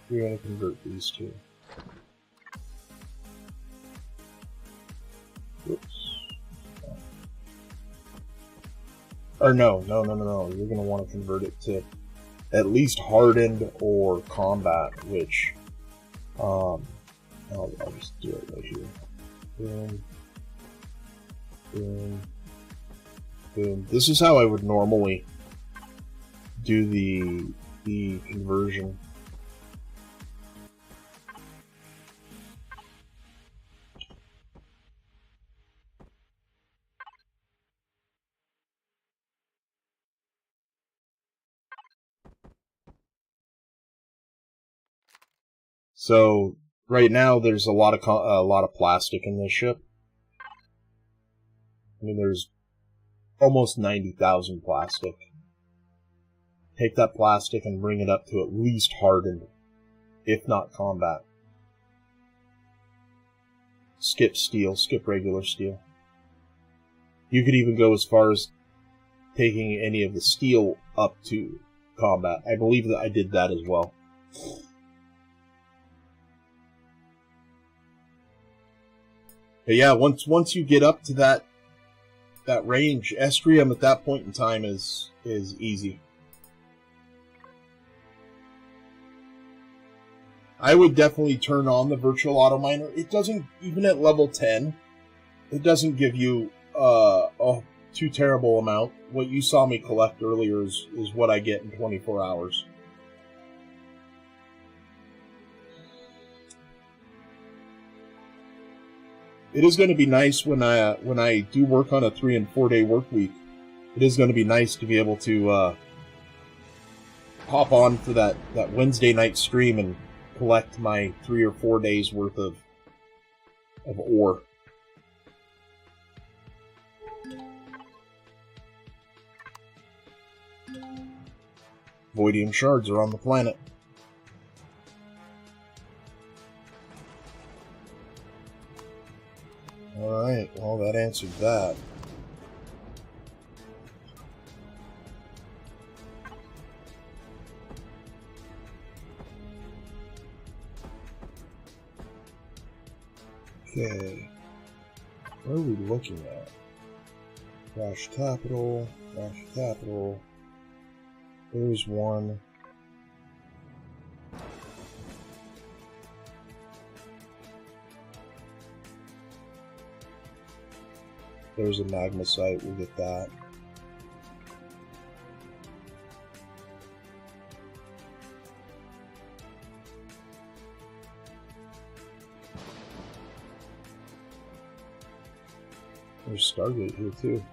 You're going to convert these two. Oops. Or no. You're going to want to convert it to at least hardened or combat, which, I'll just do it right here. Boom. Boom. Boom. This is how I would normally do the conversion. So right now there's a lot of plastic in this ship. I mean, there's almost 90,000 plastic. Take that plastic and bring it up to at least hardened, if not combat. Skip steel, skip regular steel. You could even go as far as taking any of the steel up to combat. I believe that I did that as well. But yeah, once you get up to that range, Estrium at that point in time is easy. I would definitely turn on the virtual auto miner. It doesn't, even at level 10, it doesn't give you a too terrible amount. What you saw me collect earlier is what I get in 24 hours. It is going to be nice when I do work on a 3 and 4 day work week. It is going to be nice to be able to hop on for that Wednesday night stream and collect my 3 or 4 days worth of ore. Voidium shards are on the planet. Alright, well that answered that. Okay. What are we looking at? Crash capital, crash capital. There's one. There's a magma site, we'll get that. There's Stargate here too.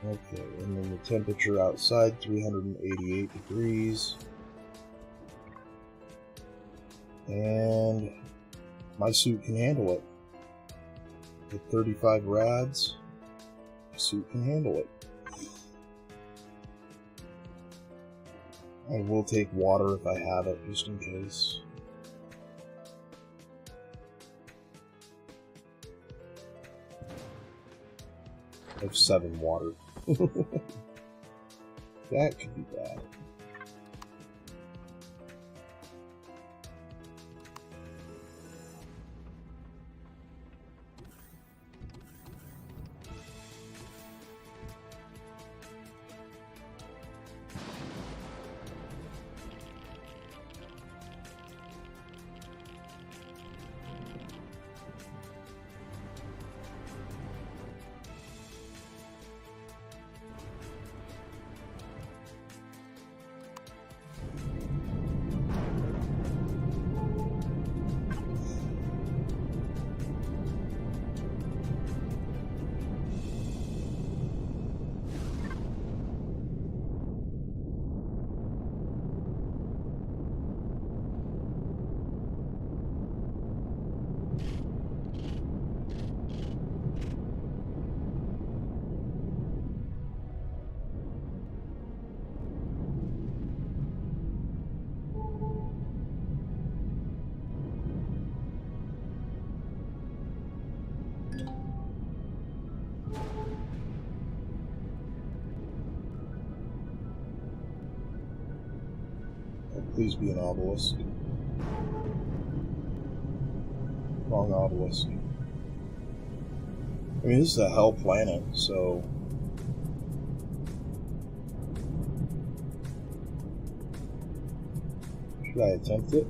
Okay, and then the temperature outside, 388 degrees. And my suit can handle it. With 35 rads, my suit can handle it. I will take water if I have it, just in case. I have 7 water. That could be bad. Please be an obelisk. Wrong obelisk. I mean, this is a hell planet, so... Should I attempt it?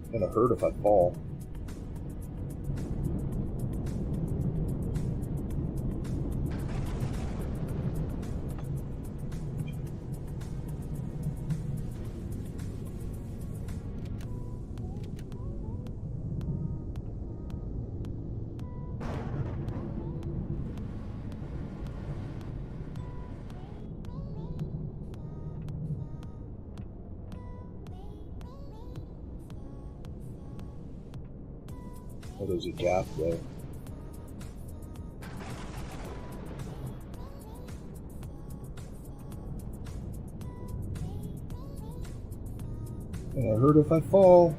It's gonna hurt if I fall. Oh, there's a gap there. Gonna hurt if I fall.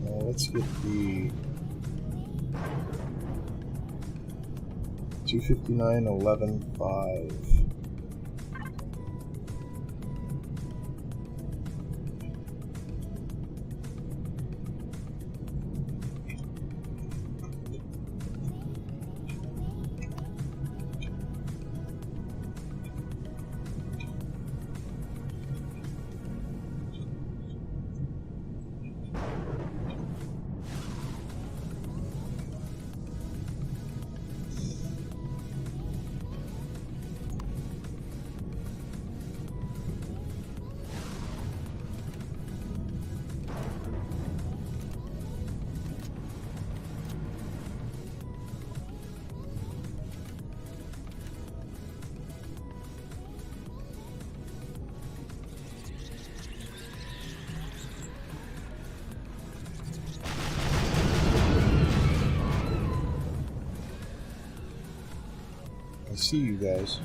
Now let's get the 259.11.5. I see you guys.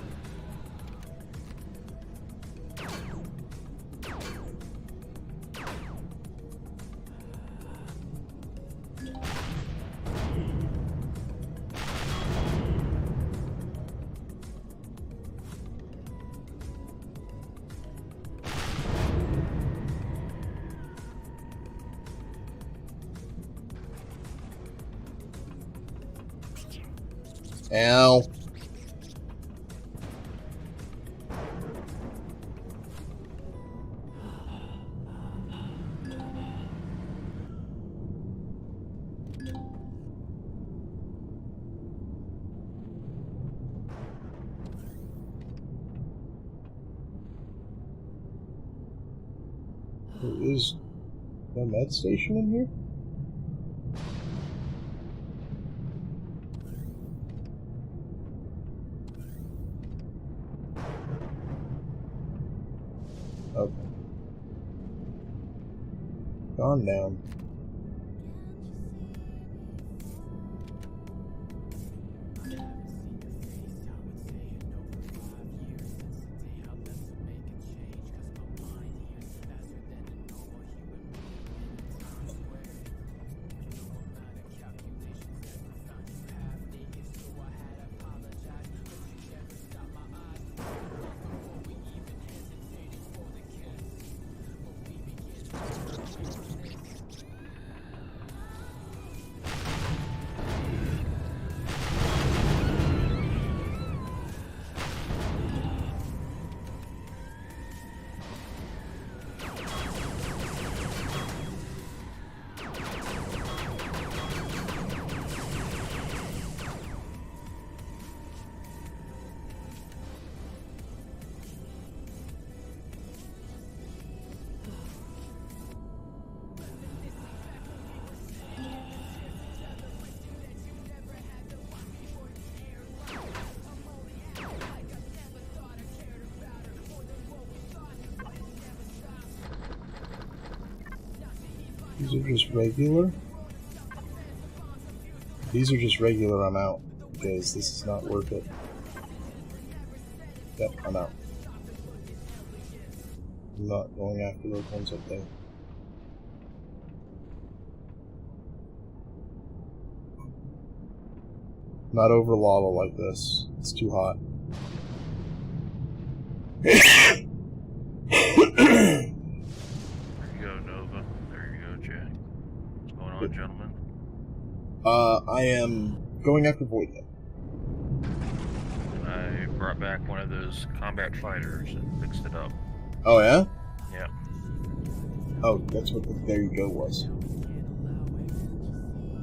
Ow. Is the med station in here? Okay. Gone down. These are just regular. These are just regular, I'm out. Because this is not worth it. Yep, I'm out. I'm not going after those ones up there. Not over lava like this. It's too hot. There you go, Nova. There you go, Jack. What's going on, gentlemen? I am going after Void. I brought back one of those combat fighters and fixed it up. Oh, yeah? Yeah. Oh, that's what the there you go was.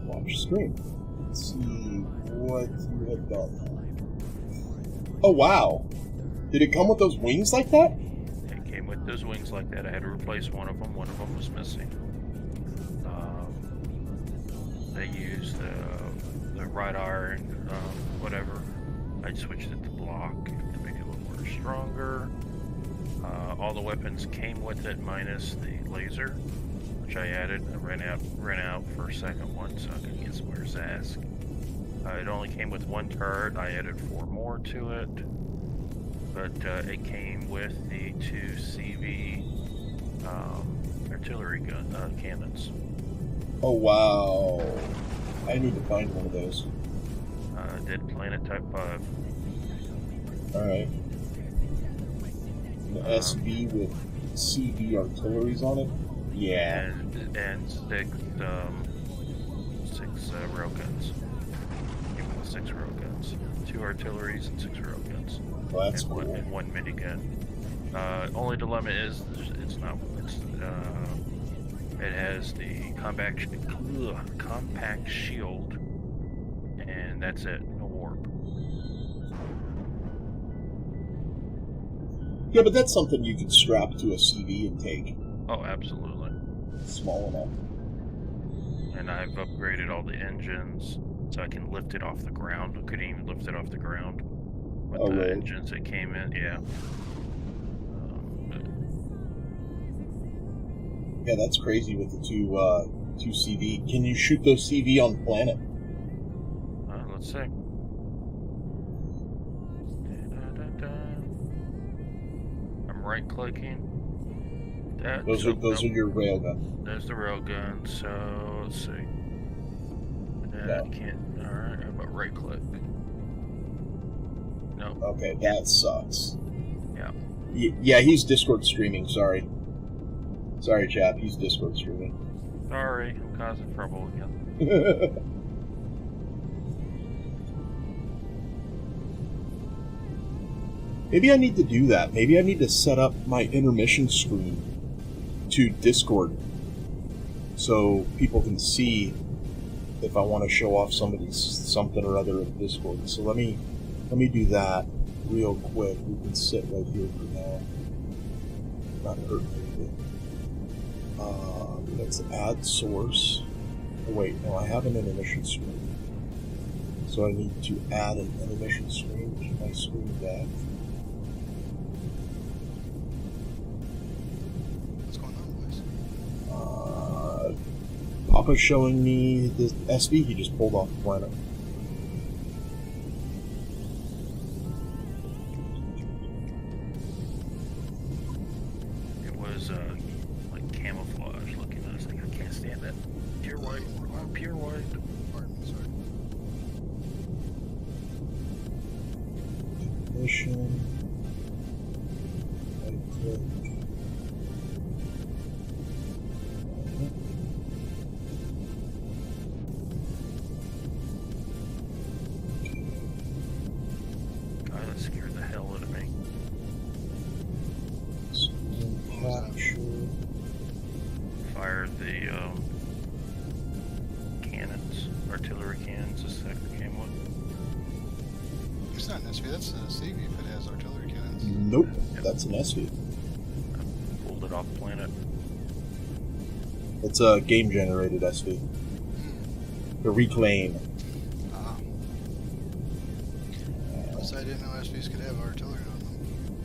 Watch screen. Let's see what you have done. Oh, wow. Did it come with those wings like that? It came with those wings like that. I had to replace one of them. One of them was missing. They used the right iron, whatever. I switched it to block to make it a little more stronger. All the weapons came with it minus the laser, which I added. I ran out for a second one so I could get Square's ass. It only came with one turret. I added 4 more to it, but it came with the 2 CV artillery cannons. Oh, wow. I need to find one of those. Did Planet Type 5. Alright. An SV with CV artilleries on it? Yeah. And 6 railguns. Even with 6 railguns. 2 artilleries and 6 railguns. Well, that's and cool. And 1 minigun. Only dilemma is it has the compact shield, and that's it. No warp. Yeah, but that's something you could strap to a CV and take. Oh, absolutely. It's small enough. And I've upgraded all the engines so I can lift it off the ground. I couldn't even lift it off the ground with the really? engines that came in. Yeah. Yeah, that's crazy with the two CV. Can you shoot those CV on planet? Let's see. I'm right-clicking. Those are your railgun. There's the railgun. So let's see. No. Can't. All right. How about right-click? No. Okay, that sucks. Yeah. Yeah, he's Discord streaming. Sorry, chap. He's Discord streaming. Sorry, I'm causing trouble again. Maybe I need to do that. Maybe I need to set up my intermission screen to Discord so people can see if I want to show off somebody's something or other in Discord. So let me do that real quick. We can sit right here for now. Not hurt anything. Let's add source. Oh, wait, no, I have an intermission screen. So I need to add an intermission screen to my screen deck. What's going on, boys? Papa's showing me the SV he just pulled off the planet. It was like camouflage looking. I was like, I can't stand that. Pure white. Pure white. Pardon me, sorry. Mission. Right click. God, that scared the hell out of me. Screen capture. Fired the cannons, artillery cannons. This sector came with. It's not an SV, that's a CV if it has artillery cannons. Nope, Yep. that's an SV. I pulled it off planet. It's a game-generated SV. The Reclaim. Plus, I didn't know SVs could have artillery on them.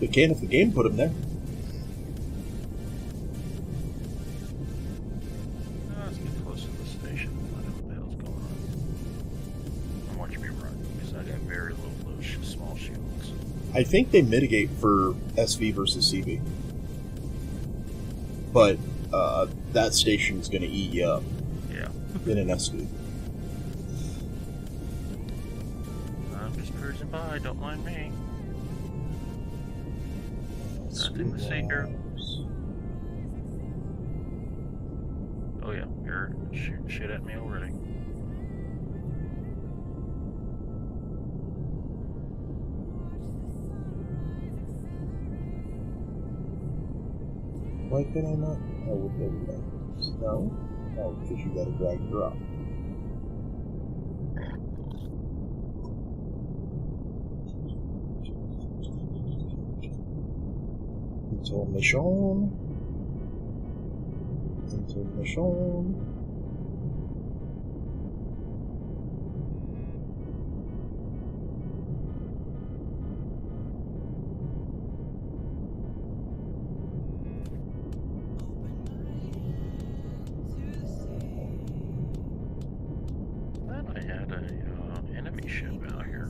They can if the game put them there. Let's get close to the station and find out what the hell's going on. I want you to be right, because I got very little small shields. I think they mitigate for SV versus CV. but that station's going to eat you up. Yeah. In an SV. I'm just cruising by, don't mind me. Nothing to see here. Oh yeah, you're shooting shit at me already. Why can I not? Oh, with everybody. No? Oh, because you gotta drag her up. Information. Thought I had a enemy ship out here.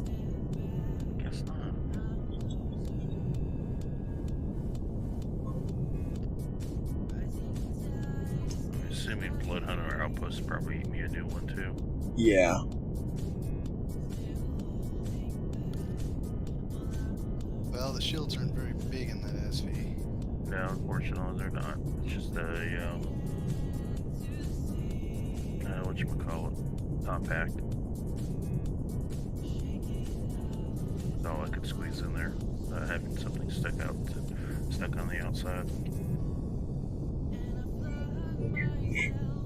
Guess not. I'm assuming Bloodhunter Outpost probably eat me a new one too. Yeah. Well, the shields aren't very big in that SV. No, unfortunately they're not. It's just a whatchamacallit, compact. That's all I could squeeze in there. Having something stuck on the outside.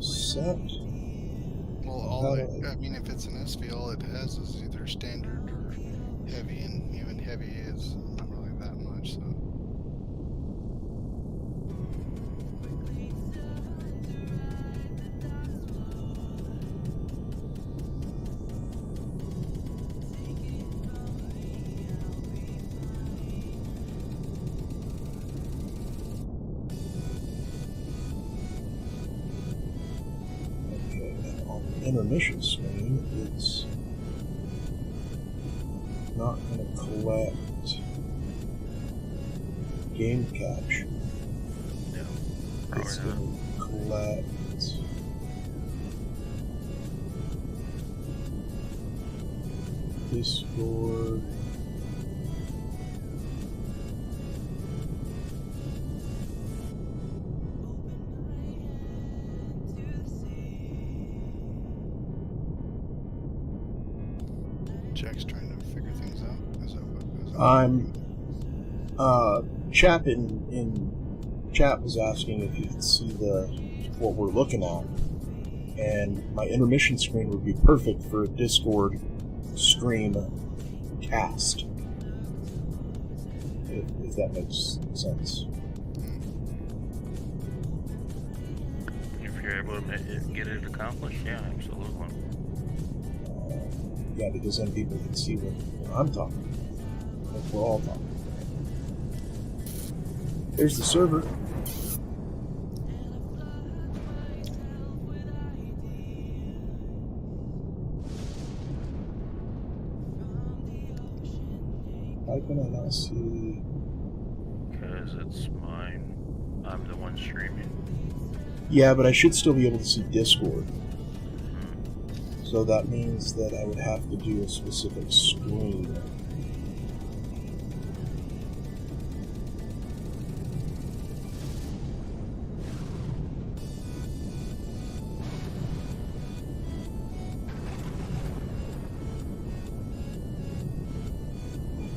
Set. Well, I mean, if it's an SV, all it has is either standard or heavy, and even heavy is not really that much, so. Intermission screen, it's not going to collect game capture. No, It's probably going to collect Discord. Jack's trying to figure things out. I'm chap in chat was asking if you could see what we're looking at, and my intermission screen would be perfect for a Discord stream cast, if that makes sense. If you're able to get it accomplished, yeah, absolutely. Yeah, because then people can see what I'm talking about. Like we're all talking. There's the server. Why can I not see? Because it's mine. I'm the one streaming. Yeah, but I should still be able to see Discord. So that means that I would have to do a specific screen.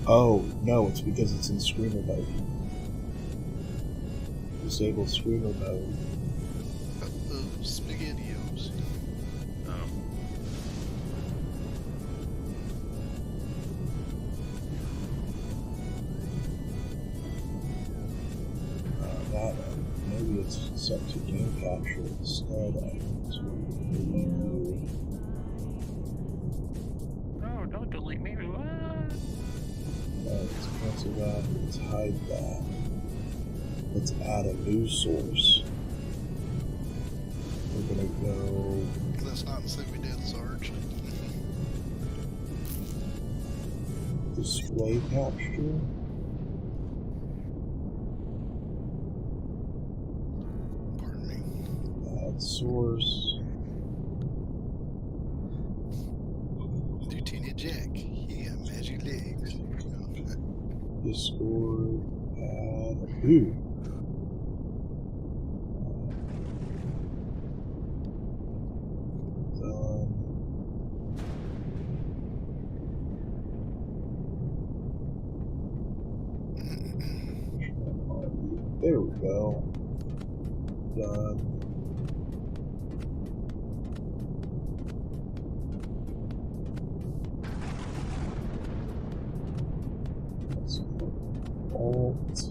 Oh, no, it's because it's in screamer mode. Disable screamer mode. SpaghettiOs. Maybe it's set to game capture instead. No, don't delete me. What? Let's cancel that. Let's hide that. Let's add a new source. We're gonna go. Let's not say we did, Sarge. Display capture. Find source. Lieutenant Jack, he got magic legs. Discord. Add. Ooh. There we go. Done. Let's put Alt.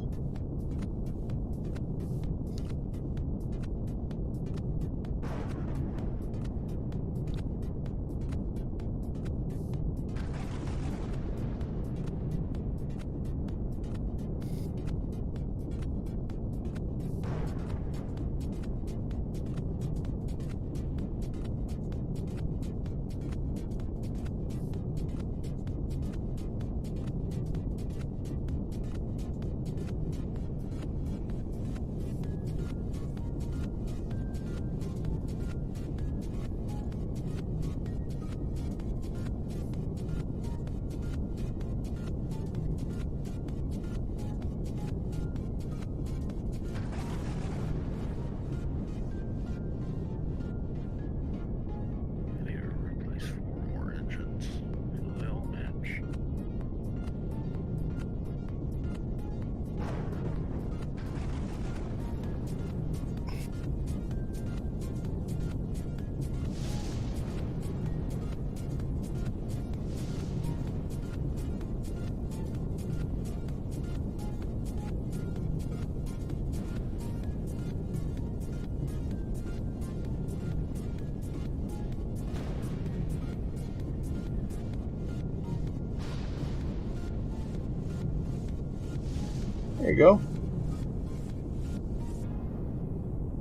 There you go.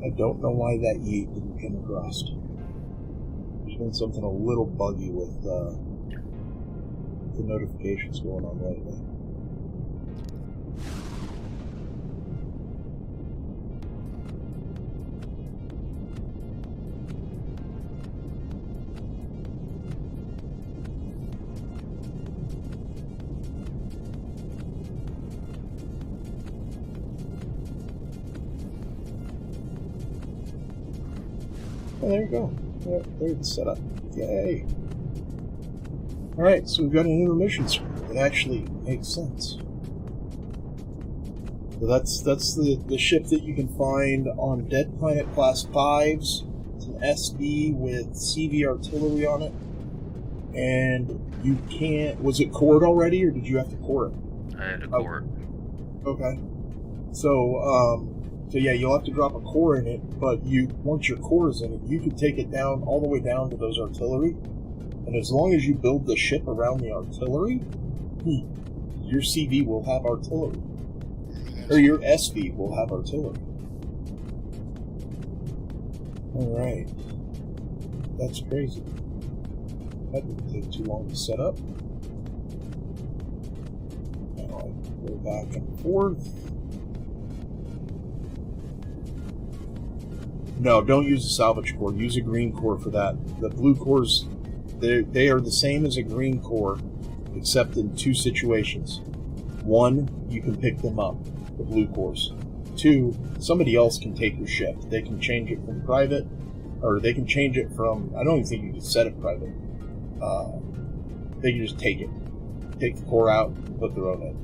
I don't know why that yeet didn't come across. There's been something a little buggy with the notifications going on lately. Oh, there you go. There's the setup. Yay. Alright, so we've got an intermission screen. It actually makes sense. So that's the ship that you can find on Dead Planet Class 5s. It's an SD with CV artillery on it. And you can't... Was it cored already, or did you have to core it? I had to core it. Okay. So yeah, you'll have to drop a core in it, but once your core is in it, you can take it down, all the way down to those artillery, and as long as you build the ship around the artillery, your CV will have artillery. Or your SV will have artillery. Alright. That's crazy. That didn't take too long to set up. Now I go back and forth. No, don't use a salvage core. Use a green core for that. The blue cores, they are the same as a green core, except in two situations. One, you can pick them up, the blue cores. Two, somebody else can take your ship. They can change it from private, or they can change it from, I don't even think you can set it private. They can just take it. Take the core out, and put their own in.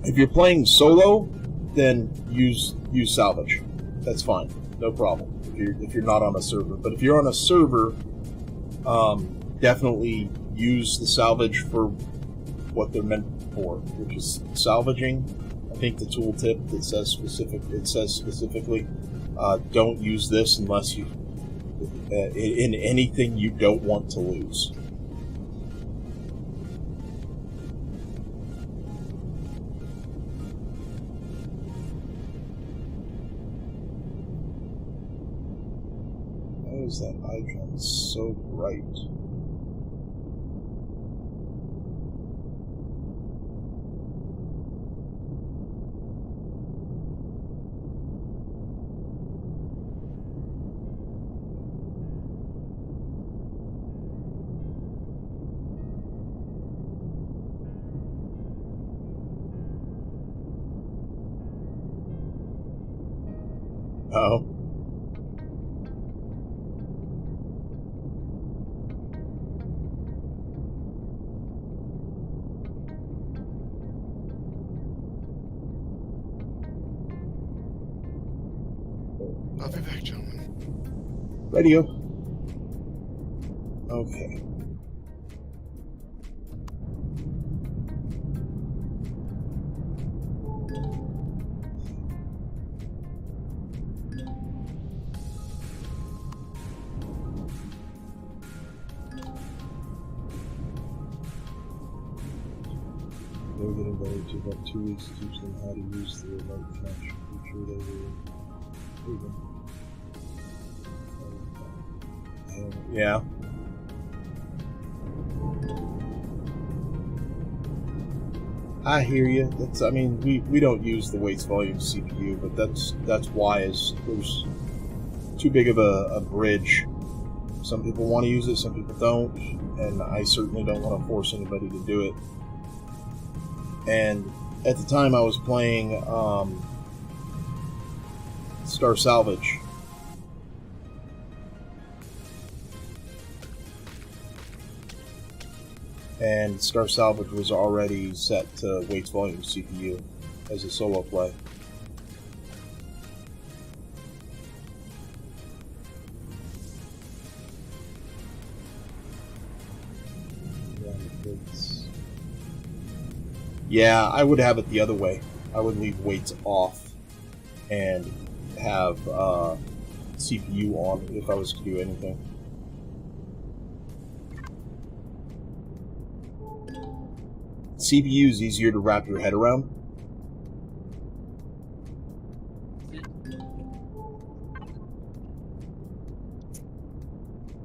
If you're playing solo, then use salvage. That's fine, no problem. If you're not on a server, but if you're on a server, definitely use the salvage for what they're meant for, which is salvaging. I think the tooltip that says specifically, don't use this unless you in anything you don't want to lose. Why is that icon so bright? Oh. I'll be back, gentlemen. Radio. Okay. They're getting better. It took about 2 weeks to teach them how to use the remote connection feature. They were proven. Yeah. I hear you. That's. I mean, we don't use the weights volume CPU, but that's why is there's too big of a bridge. Some people want to use it, some people don't, and I certainly don't want to force anybody to do it. And at the time I was playing Star Salvage. And Star Salvage was already set to weights volume CPU as a solo play. Yeah, I would have it the other way. I would leave weights off and have CPU on if I was to do anything. CPU is easier to wrap your head around.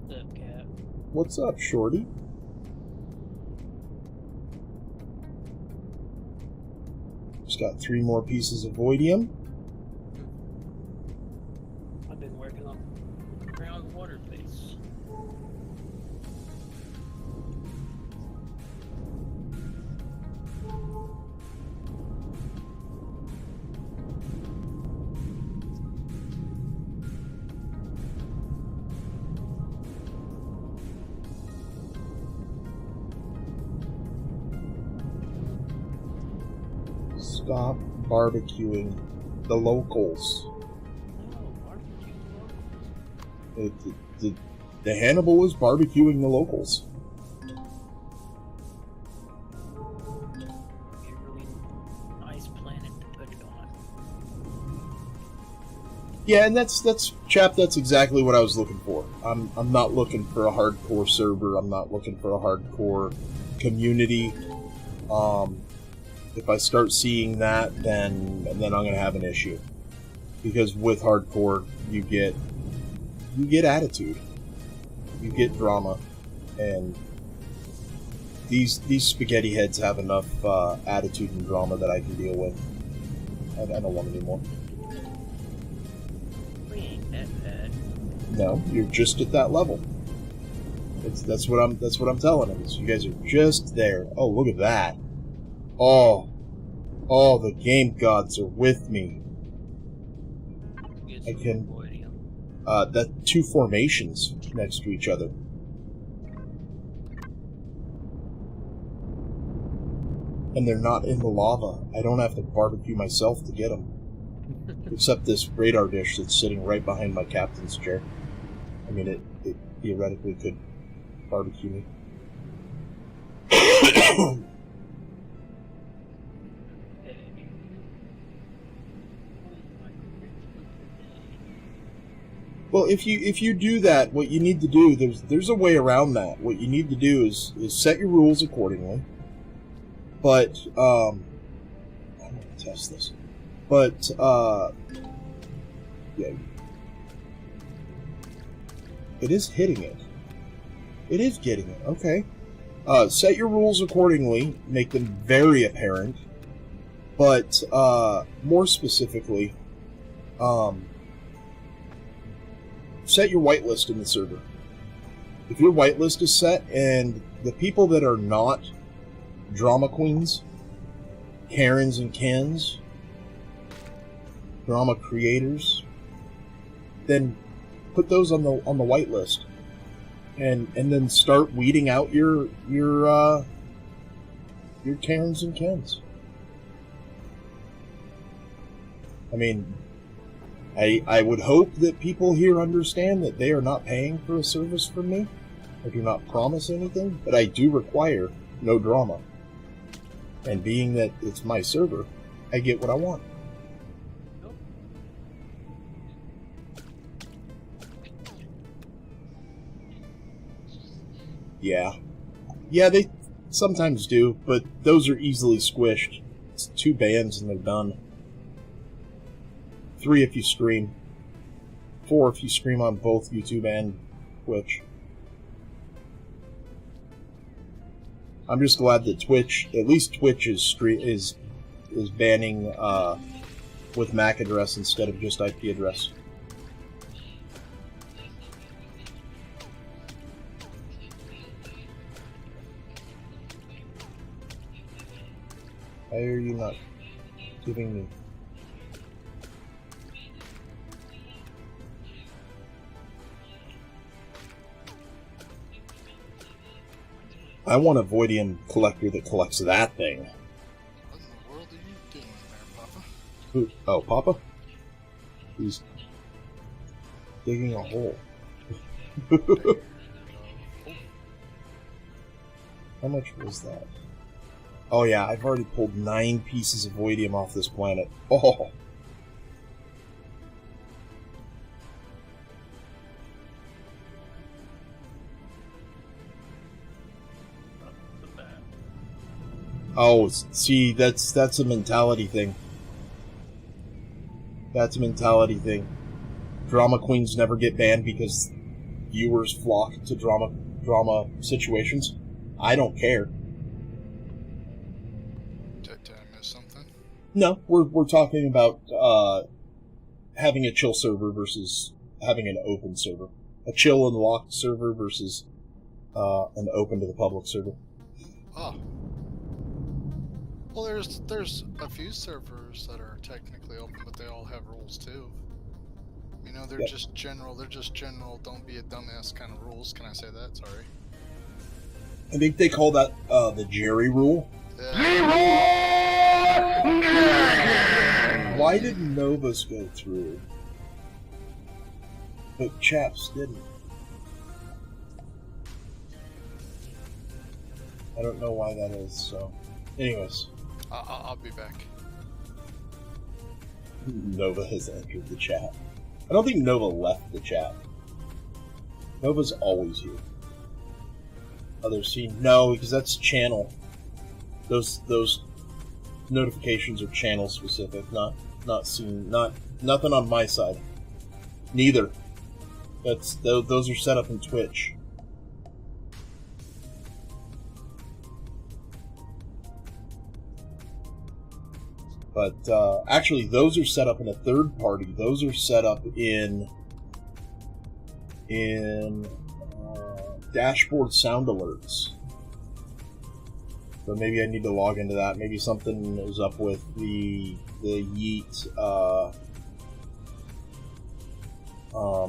What's up, Cap? What's up, Shorty? Just got 3 more pieces of voidium. I've been working on groundwater base. Stop barbecuing the locals. Oh, barbecue locals. The Hannibal was barbecuing the locals. Be a really nice planet to put it on. Yeah, and that's exactly what I was looking for. I'm not looking for a hardcore server. I'm not looking for a hardcore community. If I start seeing that, then I'm gonna have an issue. Because with hardcore, you get attitude, you get drama, and these spaghetti heads have enough attitude and drama that I can deal with. I don't want any more. We ain't that bad. No, you're just at that level. That's what I'm telling them. You guys are just there. Oh, look at that. Oh, the game gods are with me. I can. That 2 formations next to each other. And they're not in the lava. I don't have to barbecue myself to get them. Except this radar dish that's sitting right behind my captain's chair. I mean, it theoretically could barbecue me. Well, if you do that, what you need to do, there's a way around that. What you need to do is set your rules accordingly. But I'm gonna test this. But yeah, it is hitting it. It is getting it. Okay. Set your rules accordingly. Make them very apparent. But more specifically, set your whitelist in the server. If your whitelist is set and the people that are not drama queens, Karens and Kens, drama creators, then put those on the whitelist, and then start weeding out your Karens and Kens. I mean, I would hope that people here understand that they are not paying for a service from me. I do not promise anything, but I do require no drama. And being that it's my server, I get what I want. Yeah. Yeah, they sometimes do, but those are easily squished. It's 2 bans and they're done. 3 if you stream. 4 if you stream on both YouTube and Twitch. I'm just glad that Twitch, at least Twitch is banning with MAC address instead of just IP address. Why are you not giving me? I want a Voidium collector that collects that thing. What in the world are you doing there, Papa? Who? Oh, Papa? He's digging a hole. How much was that? Oh yeah, I've already pulled 9 pieces of Voidium off this planet. Oh! Oh, see, that's a mentality thing. That's a mentality thing. Drama queens never get banned because viewers flock to drama situations. I don't care. Did I miss something? No, we're talking about having a chill server versus having an open server. A chill and locked server versus an open to the public server. Oh. Well, there's a few servers that are technically open, but they all have rules too. You know, they're just general. They're just general. Don't be a dumbass kind of rules. Can I say that? Sorry. I think they call that the Jerry rule. Why did Novus go through, but Chaps didn't? I don't know why that is. So, anyways. I'll be back. Nova has entered the chat. I don't think Nova left the chat. Nova's always here. Other scene? No, because that's channel. Those notifications are channel specific, not scene. Nothing on my side. Neither. Those are set up in Twitch. But actually, those are set up in a third party. Those are set up in dashboard sound alerts. So maybe I need to log into that. Maybe something is up with the Yeet.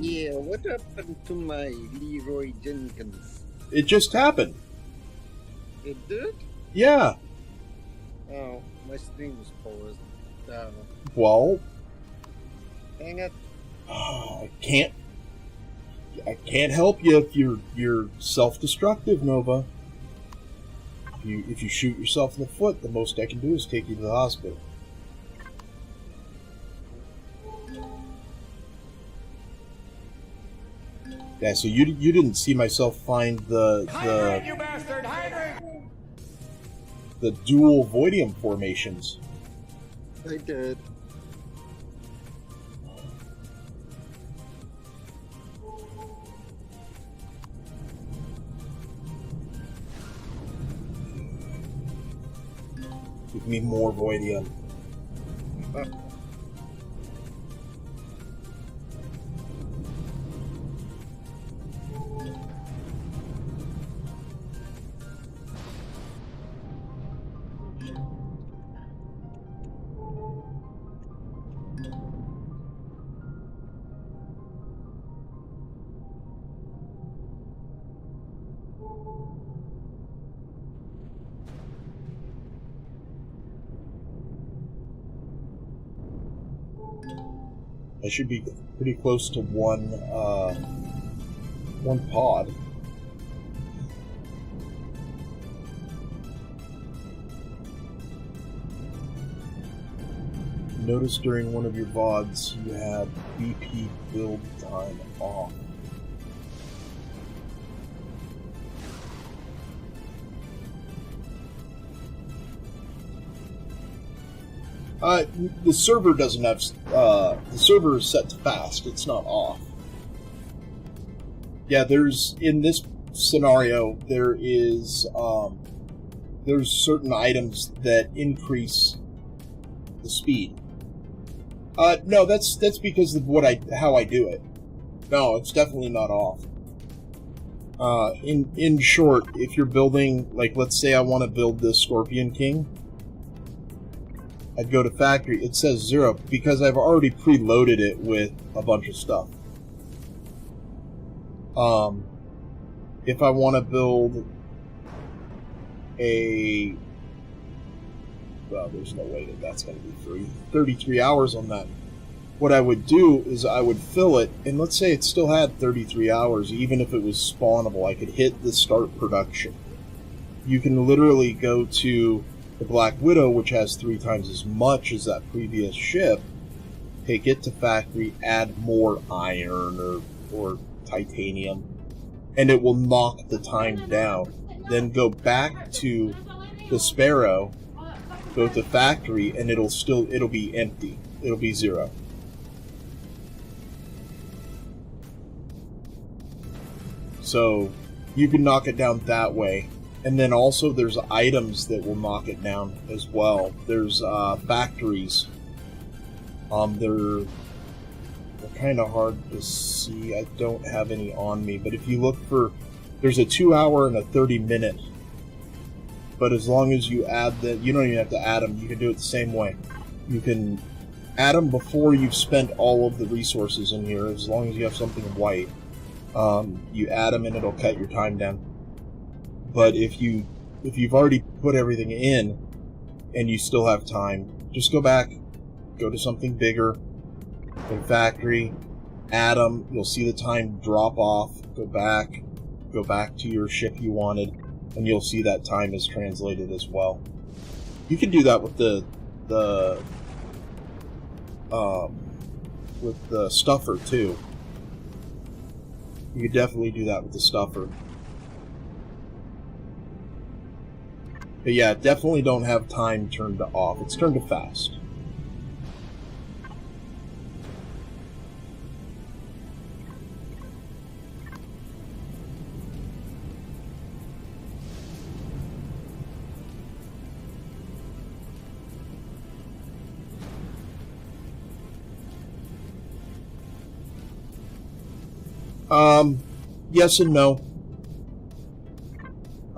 Yeah, what happened to my Leroy Jenkins? It just happened. It did? Yeah. Oh, my stream was paused. Well, Dang it. I can't help you if you're self-destructive, Nova. If you shoot yourself in the foot, the most I can do is take you to the hospital. Yeah, so you didn't see myself find the Hydrate, you bastard! Hydrate! the dual Voidium formations. I did. Give me more Voidium. I should be pretty close to one pod. Notice during one of your VODs you had BP build time off. The server doesn't have, the server is set to fast, it's not off. Yeah, in this scenario, there's certain items that increase the speed. No, that's because of how I do it. No, it's definitely not off. In short, if you're building, like, let's say I want to build this Scorpion King, I'd go to factory. It says 0 because I've already preloaded it with a bunch of stuff. If I want to build well, there's no way that's going to be free. 33 hours on that. What I would do is I would fill it, and let's say it still had 33 hours, even if it was spawnable, I could hit the start production. You can literally go to the Black Widow, which has 3 times as much as that previous ship, take it to factory, add more iron or titanium, and it will knock the time down. Then go back to the Sparrow, go to factory, and it'll be empty. It'll be 0. So you can knock it down that way. And then also there's items that will knock it down as well. There's factories. They're kind of hard to see. I don't have any on me, but if you look for, there's a 2-hour and a 30-minute. But as long as you add you don't even have to add them. You can do it the same way. You can add them before you've spent all of the resources in here, as long as you have something white. You add them and it'll cut your time down. But if you've already put everything in and you still have time, just go back, go to something bigger, in factory, add them, you'll see the time drop off, go back to your ship you wanted, and you'll see that time is translated as well. You can do that with the stuffer too. You could definitely do that with the stuffer. But yeah, definitely don't have time turned to off. It's turned to fast. Yes and no.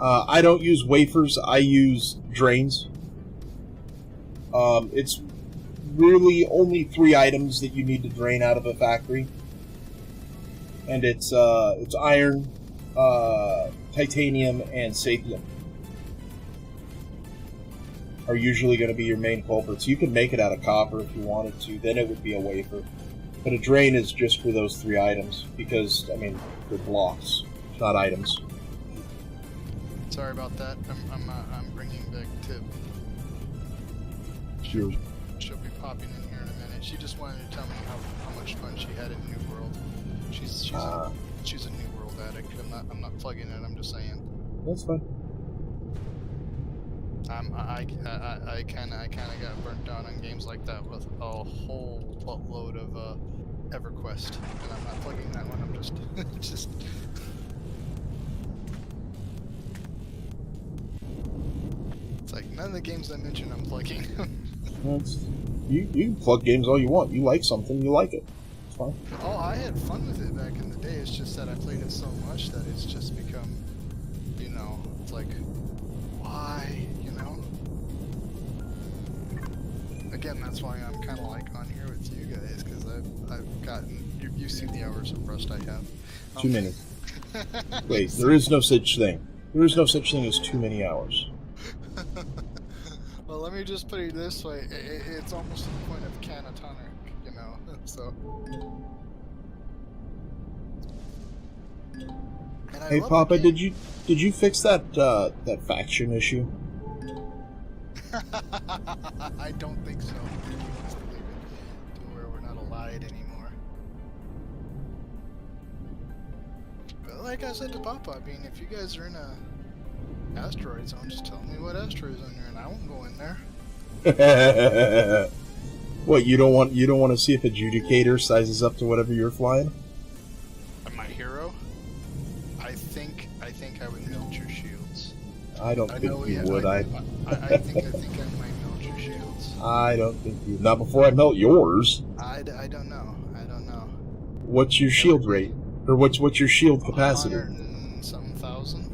I don't use wafers, I use drains. It's really only 3 items that you need to drain out of a factory. And it's iron, titanium, and saphium are usually going to be your main culprits. You can make it out of copper if you wanted to, then it would be a wafer. But a drain is just for those 3 items, because, I mean, they're blocks, not items. Sorry about that. I'm bringing back Tib. Sure. She'll be popping in here in a minute. She just wanted to tell me how much fun she had in New World. She's a New World addict. I'm not plugging it. I'm just saying. That's fine. I kind of got burnt down on games like that with a whole buttload of EverQuest, and I'm not plugging that one. I'm just It's like none of the games I mentioned I'm plugging. You can plug games all you want. You like something, you like it. It's fine. Oh, I had fun with it back in the day. It's just that I played it so much that it's just become, it's like, why, Again, that's why I'm kind of like on here with you guys, because I've gotten, you see the hours of Rust I have. Too many. Wait, there is no such thing. There is no such thing as too many hours. Well, let me just put it this way. It's almost to the point of catatonic, So. And I Hey, love Papa, the game. did you fix that that faction issue? I don't think so. Let's leave it to where we're not allied anymore. But like I said to Papa, I mean, if you guys are in a asteroid zone, just tell me what asteroid zone you're in. I won't go in there. What, you don't want to see if Adjudicator sizes up to whatever you're flying? My hero. I think I would melt your shields. I don't think you would. I think I might melt your shields. I don't think you. Not before I melt yours. I don't know. What's your shield rate, or what's your shield capacity? 100 and some thousand.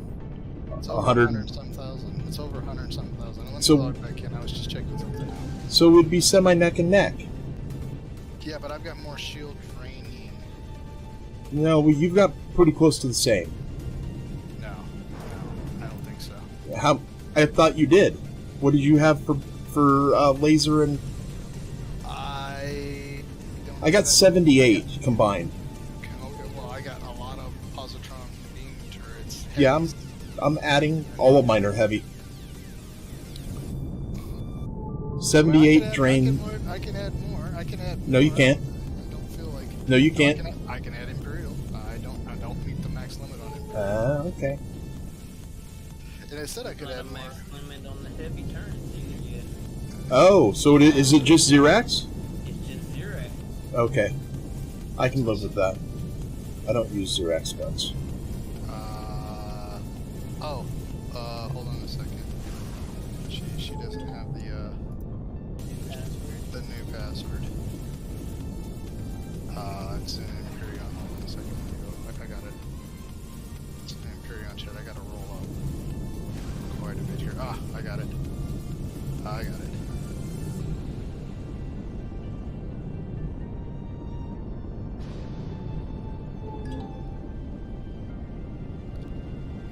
It's 100 and some thousand. It's over 100 and some thousand. Let me So- log back in. I was just checking something out. So it would be semi neck and neck. Yeah, but I've got more shield draining. No, well, you've got pretty close to the same. No, I don't think so. How? I thought you did. What did you have for laser and? I don't. I got know that- 78 combined. Okay, well, I got a lot of positron beam turrets. Yeah, I'm adding. All of mine are heavy. 78 drain. I can add more. No, you can't. I don't feel like. No, you can't. I can add Imperial. I don't meet the max limit on Imperial. Okay. And I said I could Not a add more. max limit on the heavy turns either yet. Oh, so is it just Xerax? It's just zero. Okay. I can live with that. I don't use Xerax guns. Hold on a second. She doesn't have the new password. It's in Empyrion. Hold on a second. I got it. It's in Empyrion chat. I gotta roll up quite a bit here. I got it. I got it.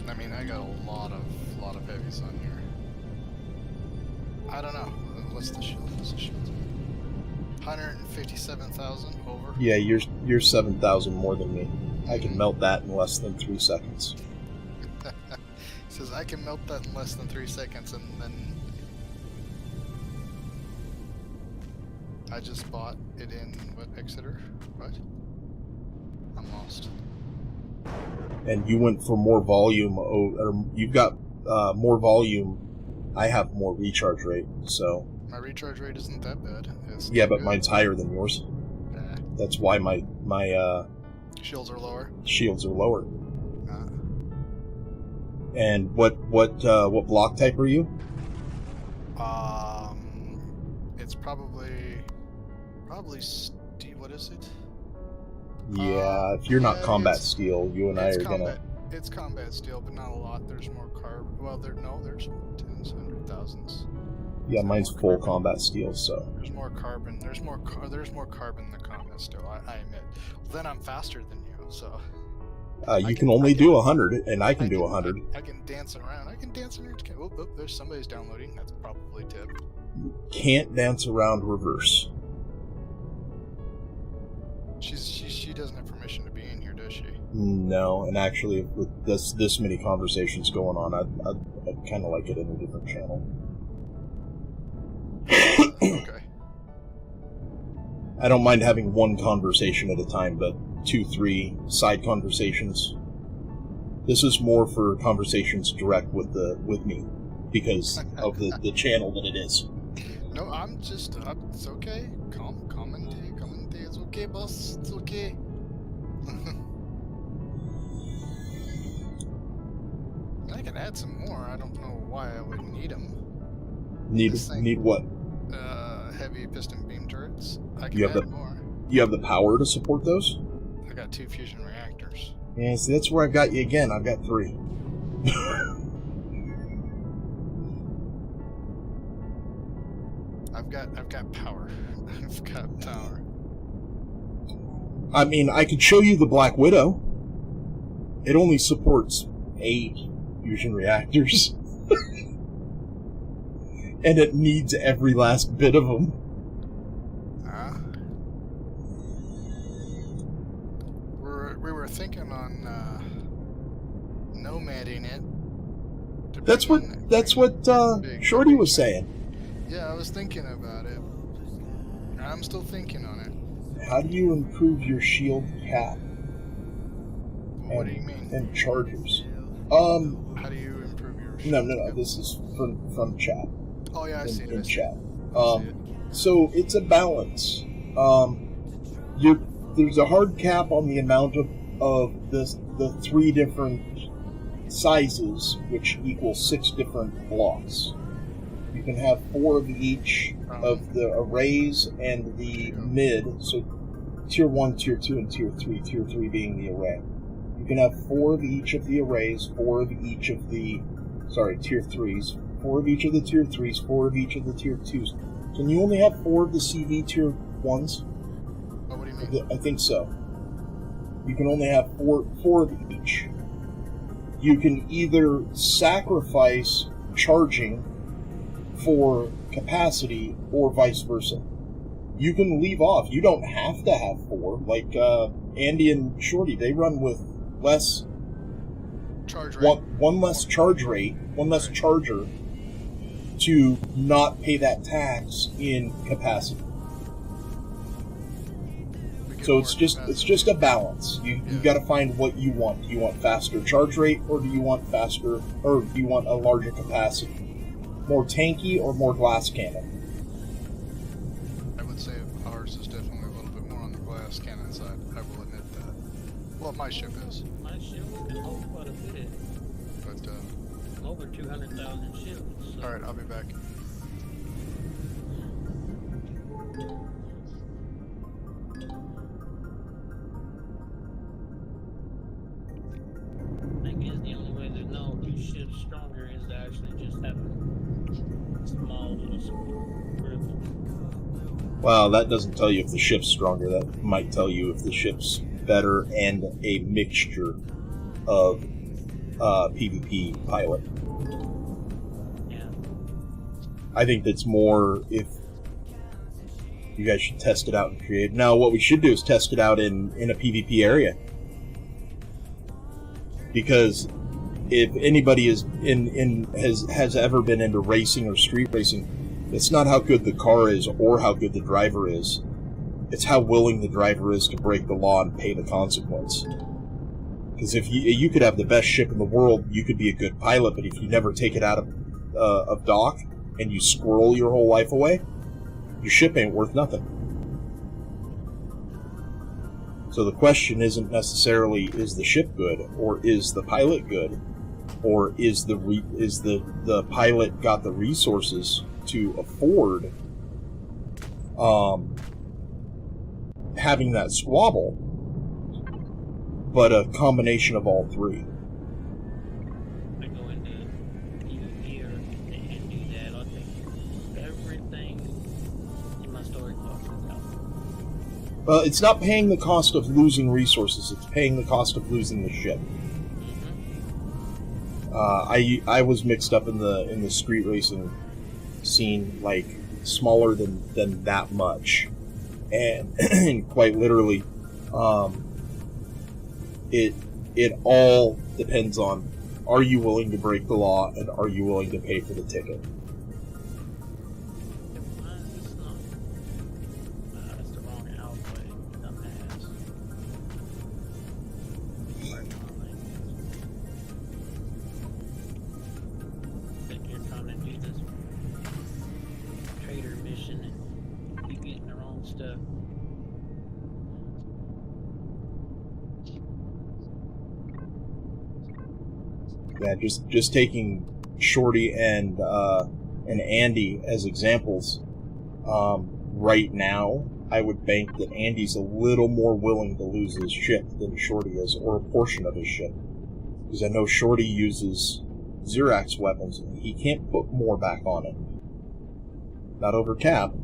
I mean, I got a lot of heavies on here. I don't know. What's the shield? 157,000 over. Yeah, you're 7,000 more than me. I can melt that in less than 3 seconds. Says I can melt that in less than 3 seconds, and then I just bought it in Exeter. What? I'm lost. And you went for more volume, or you've got more volume. I have more recharge rate, so. My recharge rate isn't that bad. It's Yeah, not but good. mine's higher than yours. Nah. That's why my Shields are lower. shields are lower. Nah. And what block type are you? It's probably what is it? Yeah, if you're not yeah, combat it's- steel, you and I It's are combat. It's combat steel, but not a lot. There's more carb. Well, there's tens, hundred thousands. Yeah, There's mine's more full carbon. combat steel, so. There's more carbon. There's more carbon than combat steel. I admit. Well, then I'm faster than you, so. You can only do 100, and I can do 100. I can dance around. I can dance around. Oh, there's somebody's downloading. That's probably Tib. Can't dance around reverse. She doesn't have permission to be in here, does she? No, and actually, with this many conversations going on, I'd kind of like it in a different channel. Okay. I don't mind having one conversation at a time, but 2, 3 side conversations. This is more for conversations direct with me, because of the channel that it is. No, it's okay. Commentate. It's okay, boss. It's okay. I can add some more. I don't know why I would need them. Need what? Heavy piston beam turrets. I can You have add more. You have the power to support those? I got 2 fusion reactors. Yeah, see, that's where I got you again. I've got 3. I've got power. I've got power. I mean, I could show you the Black Widow. It only supports 8 fusion reactors. And it needs every last bit of them. thinking on nomading it. That's what Shorty was saying. Yeah, I was thinking about it. I'm still thinking on it. How do you improve your shield cap? What do you mean? And chargers. How do you improve your shield? No. This is from chat. Oh yeah, I see it. Chat. So it's a balance. There's a hard cap on the amount of the 3 different sizes, which equals 6 different blocks. You can have 4 of each of the arrays and the mid, so tier 1, tier 2, and tier 3, tier 3 being the array. You can have 4 of each of the arrays, 4 of each of the, tier 3s, 4 of each of the tier 3s, 4 of each of the tier 2s. Can you only have 4 of the CV tier 1s? Oh, what do you mean? I think so. You can only have 4 of each. You can either sacrifice charging for capacity or vice versa. You can leave off. You don't have to have 4. Like Andy and Shorty, they run with less charge rate. One less charge rate, one less charger to not pay that tax in capacity. So it's just a balance. You got to find what you want. Do you want faster charge rate, or do you want a larger capacity? More tanky or more glass cannon? I would say ours is definitely a little bit more on the glass cannon side. I will admit that. Well, my ship is. My ship can hold quite a bit. But over 200,000 ships. So. All right, I'll be back. I guess the only way to know whose ship's stronger is to actually just have a small little scribble. Well, that doesn't tell you if the ship's stronger. That might tell you if the ship's better and a mixture of PvP pilot. Yeah. I think that's more if you guys should test it out and create. Now, what we should do is test it out in a PvP area. Because if anybody has ever been into racing or street racing, it's not how good the car is or how good the driver is. It's how willing the driver is to break the law and pay the consequence. Because if you could have the best ship in the world, you could be a good pilot, but if you never take it out of dock and you squirrel your whole life away, your ship ain't worth nothing. So the question isn't necessarily is the ship good, or is the pilot good, or is the pilot got the resources to afford having that squabble, but a combination of all 3. I go into PvP and do that. I'll take everything in my story box out. Well, it's not paying the cost of losing resources, it's paying the cost of losing the ship. Mm-hmm. I was mixed up in the street racing scene, like smaller than that much, and quite literally, it all depends on, are you willing to break the law and are you willing to pay for the ticket? That's the wrong output, dumbass. Think you're trying to do this trader mission and you getting the wrong stuff. Yeah, just taking Shorty and Andy as examples. Right now, I would bank that Andy's a little more willing to lose his ship than Shorty is, or a portion of his ship. Because I know Shorty uses Xerax weapons, and he can't put more back on it. Not over Cap.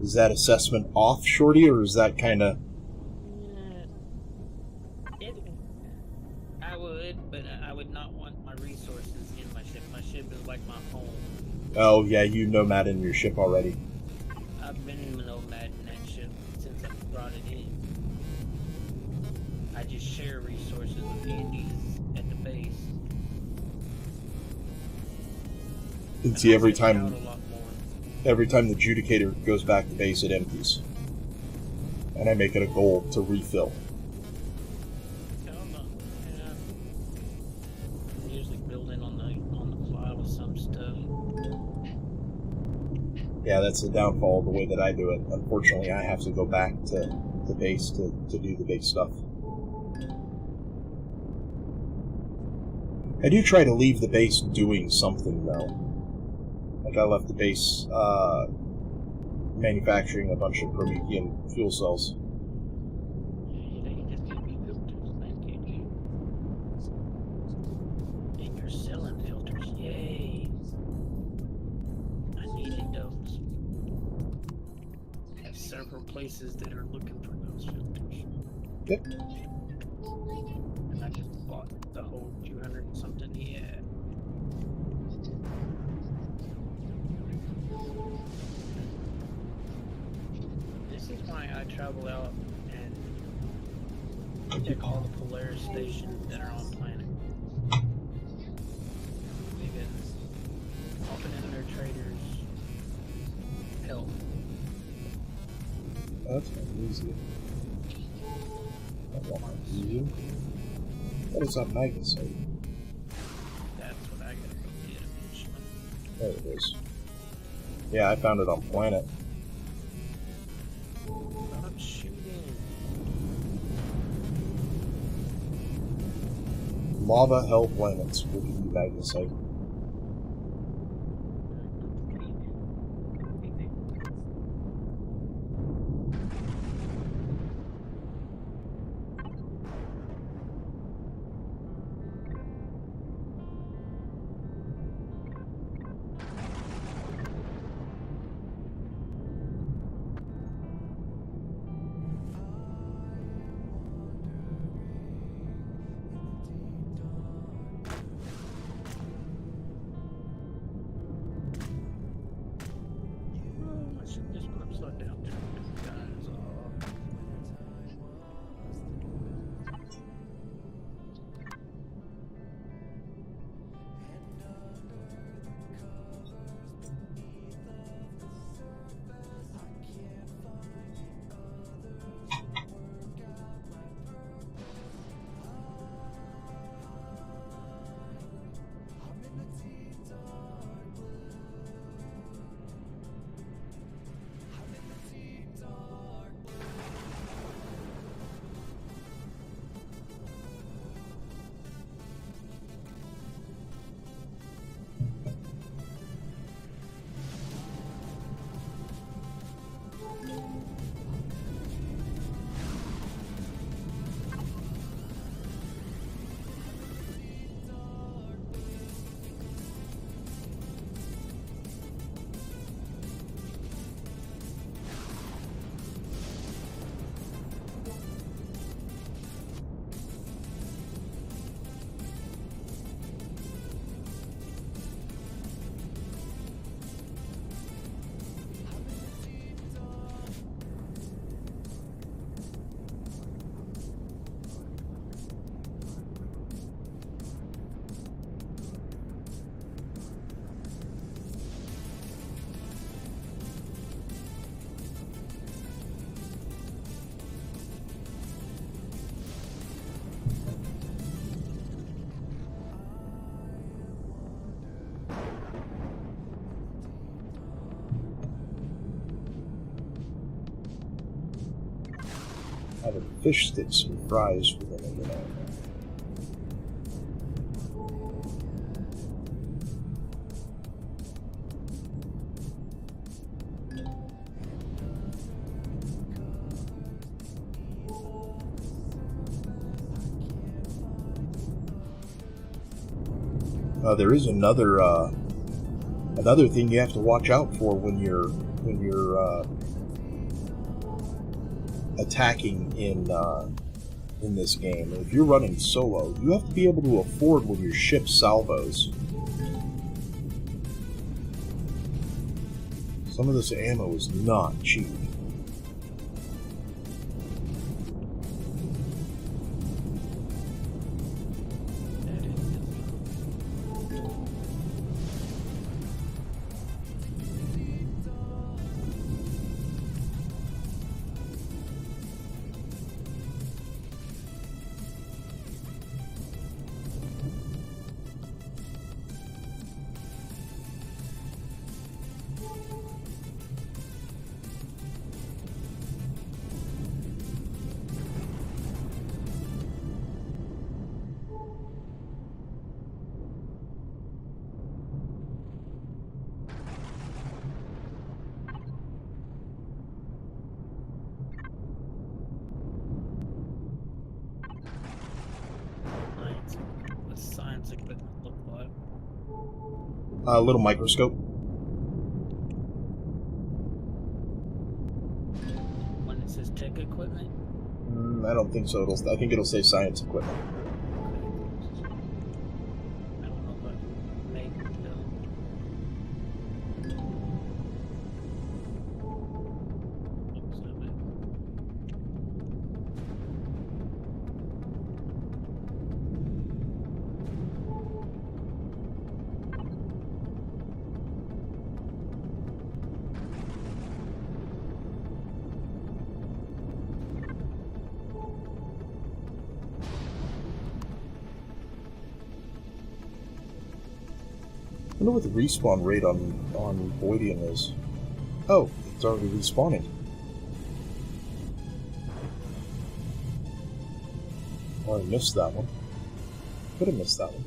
Is that assessment off, Shorty, or is that kind of... I would, but I would not want my resources in my ship. My ship is like my home. Oh, yeah, you nomad in your ship already. I've been nomad in that ship since I brought it just share resources with Andy at the base. And see, every Out a time lot more. the adjudicator goes back to base, it empties. And I make it a goal to refill. I don't know. Yeah. I'm usually building on the fly with some stuff. Yeah, that's the downfall of the way that I do it. Unfortunately, I have to go back to the base to do the big stuff. I do try to leave the base doing something, though. Like, I left the base manufacturing a bunch of Promethean fuel cells. You know, you just need to be filters, man, can't you? And you're selling filters, yay! I needed those. I have several places that are looking for those filters. Yep. And I just bought the whole 200 and something he had. This is why I travel out and check all the Polaris stations that are on planet. Because opening their traders help. That's magnesium. I want magnesium. What is that magnesite? That's what I gotta go get eventually. There it is. Yeah, I found it on planet. Stop shooting. Lava Hell planets will give you magnesite. I should just put upside down there. Guys, Having fish sticks and fries for them every now and then. There is another thing you have to watch out for when you're attacking in this game. If you're running solo, you have to be able to afford when your ship salvos. Some of this ammo is not cheap. A little microscope. When it says tech equipment? I don't think so. I think it'll say science equipment. I don't know if I can make it though. Looks of it. I wonder what the respawn rate on Voidian is. Oh, it's already respawning. Oh, I missed that one. Could have missed that one.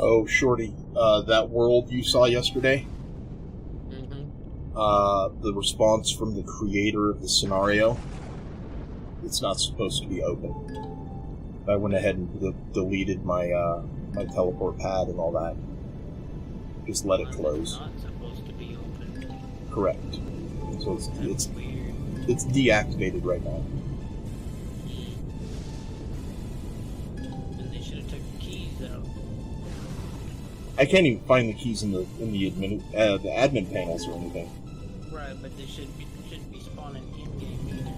Oh, Shorty, that world you saw yesterday? The response from the creator of the scenario, it's not supposed to be open. I went ahead and deleted my my teleport pad and all that. Just let it close. It's not supposed to be open. Correct. So That's weird. it's deactivated right now. And they should have took the keys out. I can't even find the keys in the admin panels or anything. Right, but they shouldn't be spawning in game either.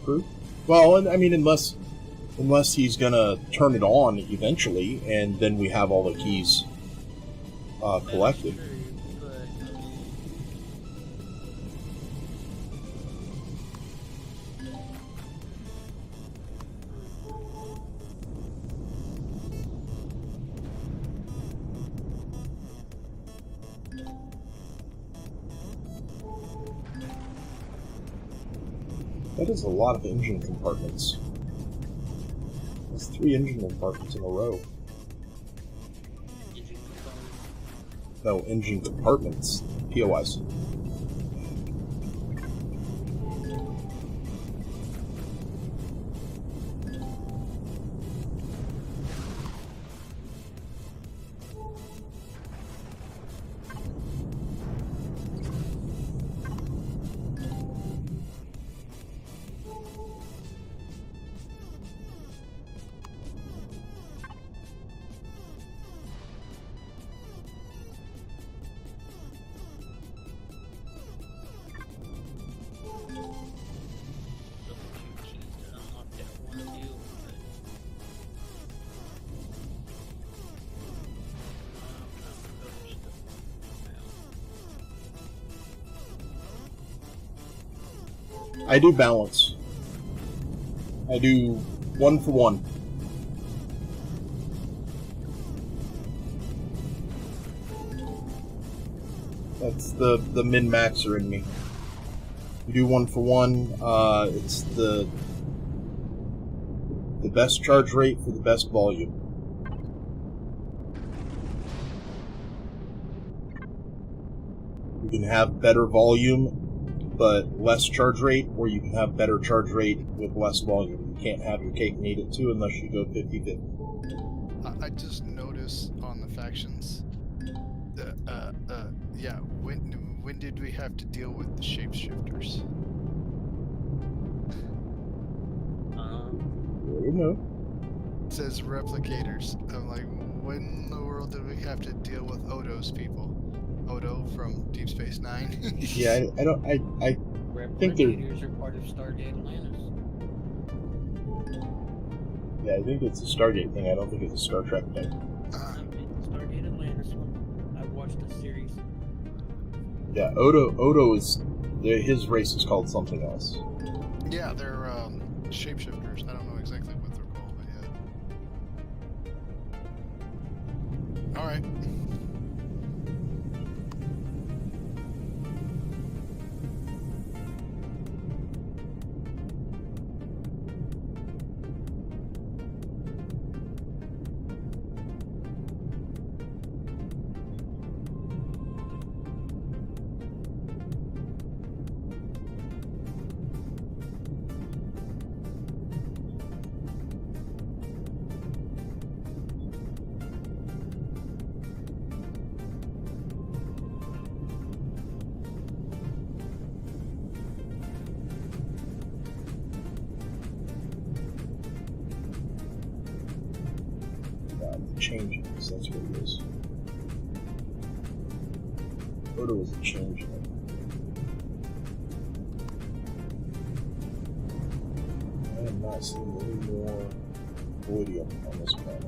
True. Well, I mean, unless he's gonna turn it on eventually, and then we have all the keys collected. That's true, but That is a lot of engine compartments. That's 3 engine compartments in a row. engine components. No, engine compartments. POIs. I do balance. I do 1 for 1. That's the min-maxer in me. You do 1 for 1. It's the best charge rate for the best volume. You can have better volume, but less charge rate, or you can have better charge rate with less volume. You can't have your cake and eat it too unless you go 50-50. I just noticed on the factions. Yeah. When did we have to deal with the shapeshifters? I don't know. It says replicators. I'm like, when in the world did we have to deal with Odo's people? Odo from Deep Space Nine. Yeah, I think they're. Replicators are part of Stargate Atlantis. Yeah, I think it's a Stargate thing. I don't think it's a Star Trek thing. Stargate Atlantis one. I watched the series. Yeah, Odo is. His race is called something else. Yeah, they're shapeshifters. I don't know exactly what they're called, but yeah. Alright. Changes, that's what it is. Odo is a changeling. I am not seeing any more Voidium on this planet.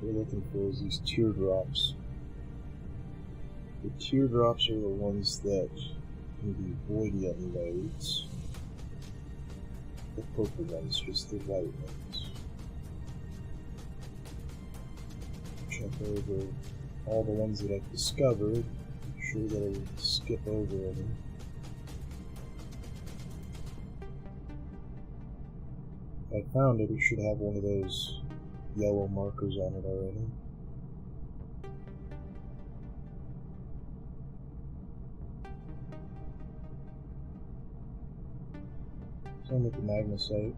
What we're looking for is these teardrops. The teardrops are the ones that can be Voidium nodes. The purple ones, just the white ones. Check over all the ones that I've discovered. Make sure that I would skip over any. If I found it, it should have one of those yellow markers on it already. Same with the magnesite.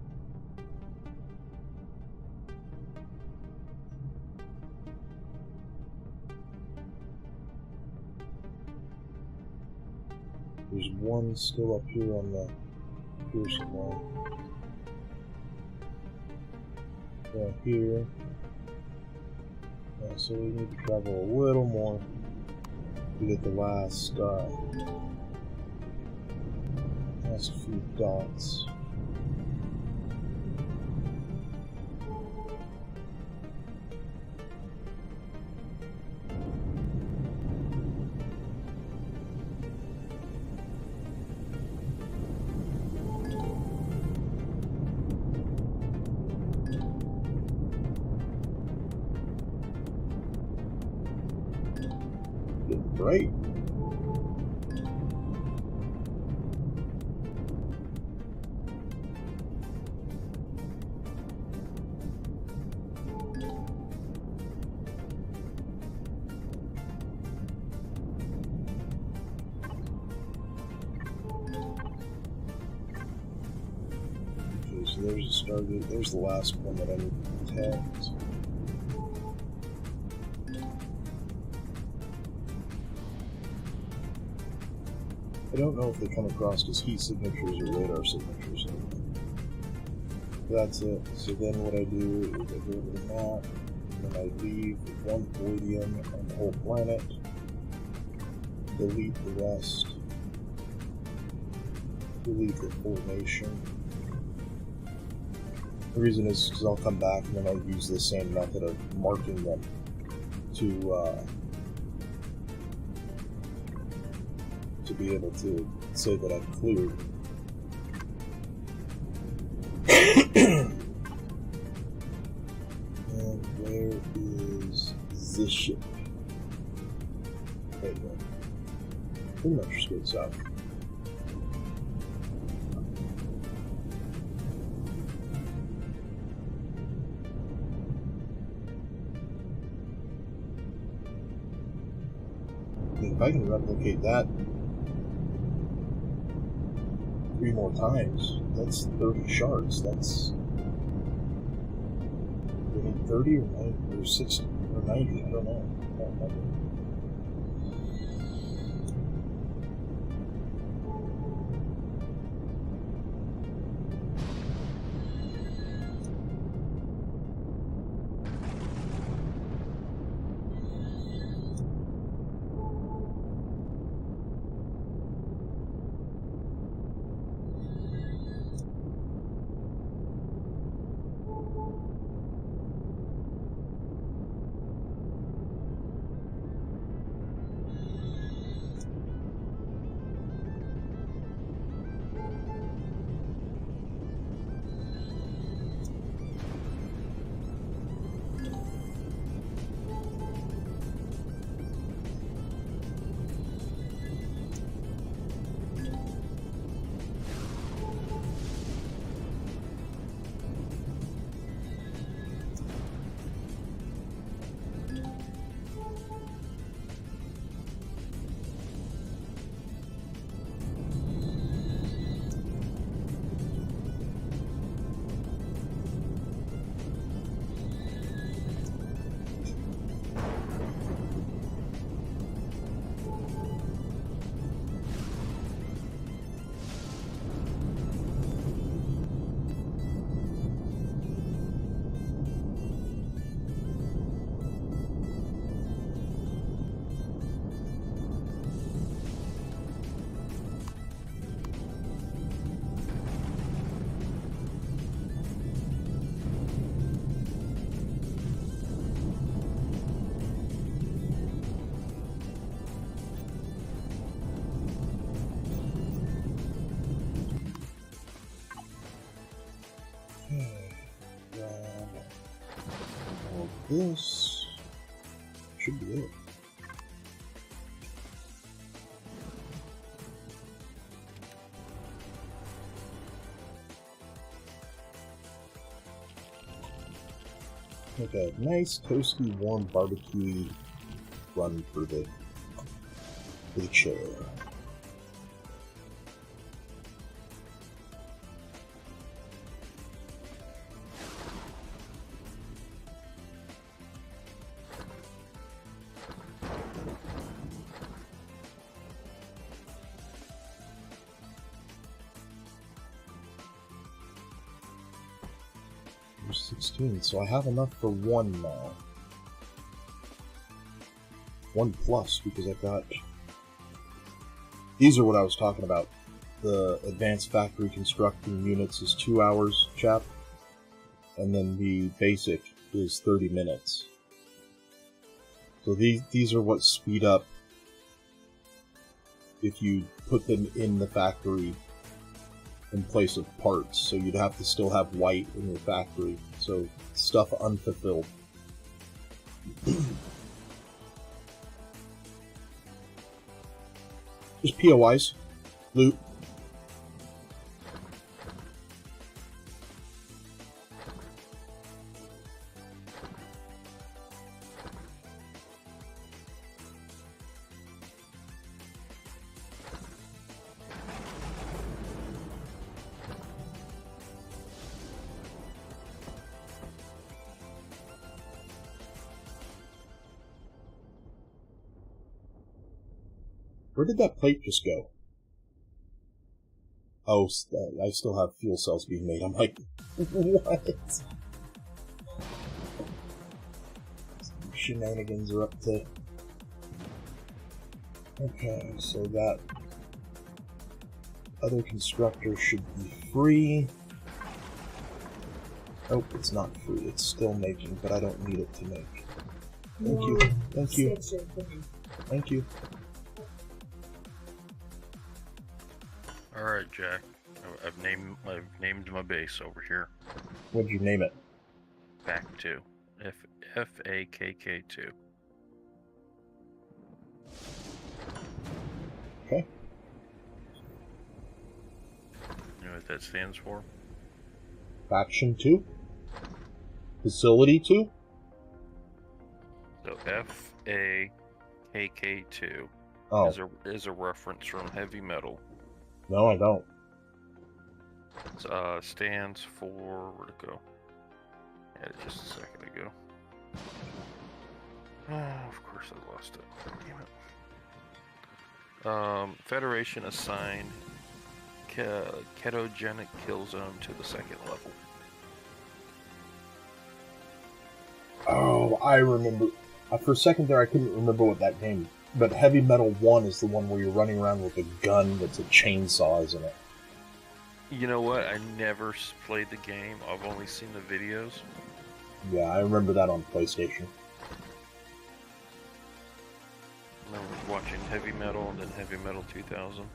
There's one still up here on the piercing line. Down here. Yeah, so we need to travel a little more to get the last few dots. Right. So there's a Stargate. There's the last one that I need to protect. I don't know if they come across as heat signatures or radar signatures. That's it. So then what I do is I go to the map, and I leave one palladium on the whole planet, delete the rest, delete the full nation. The reason is because I'll come back and then I'll use the same method of marking them to be able to say that I've cleared. And where is this ship? There you go. Pretty much straight south. If I can replicate that 3 more times, that's 30 shards. That's 30 or 90 or 60 or 90, I don't know. I can't remember. This should be it. Like a nice, toasty, warm barbecue run for the chair. There's 16, so I have enough for 1 now. 1 plus, because I've got... These are what I was talking about. The advanced factory constructing units is 2 hours, chap. And then the basic is 30 minutes. So these are what speed up if you put them in the factory in place of parts. So you'd have to still have white in your factory. So stuff unfulfilled. Just POIs. Loot. Where did that plate just go? Oh, I still have fuel cells being made. I'm like, what? Some shenanigans are up to... Okay, so that other constructor should be free. Oh, it's not free. It's still making, but I don't need it to make. Thank you. Thank you. Thank you. Alright, Jack. I've named my base over here. What'd you name it? Back 2. FAKK2. Okay. You know what that stands for? Faction 2? Facility 2? So FAKK2 Oh. is a reference from heavy metal. No, I don't. Stands for... Where'd it go? I had it just a second ago. Oh, of course I lost it. Damn it. Federation assigned ketogenic kill zone to the 2nd level. Oh, I remember. For a second there, I couldn't remember what that game. But Heavy Metal 1 is the one where you're running around with a gun that's a chainsaw, isn't it? You know what? I never played the game. I've only seen the videos. Yeah, I remember that on PlayStation. I remember watching Heavy Metal and then Heavy Metal 2000.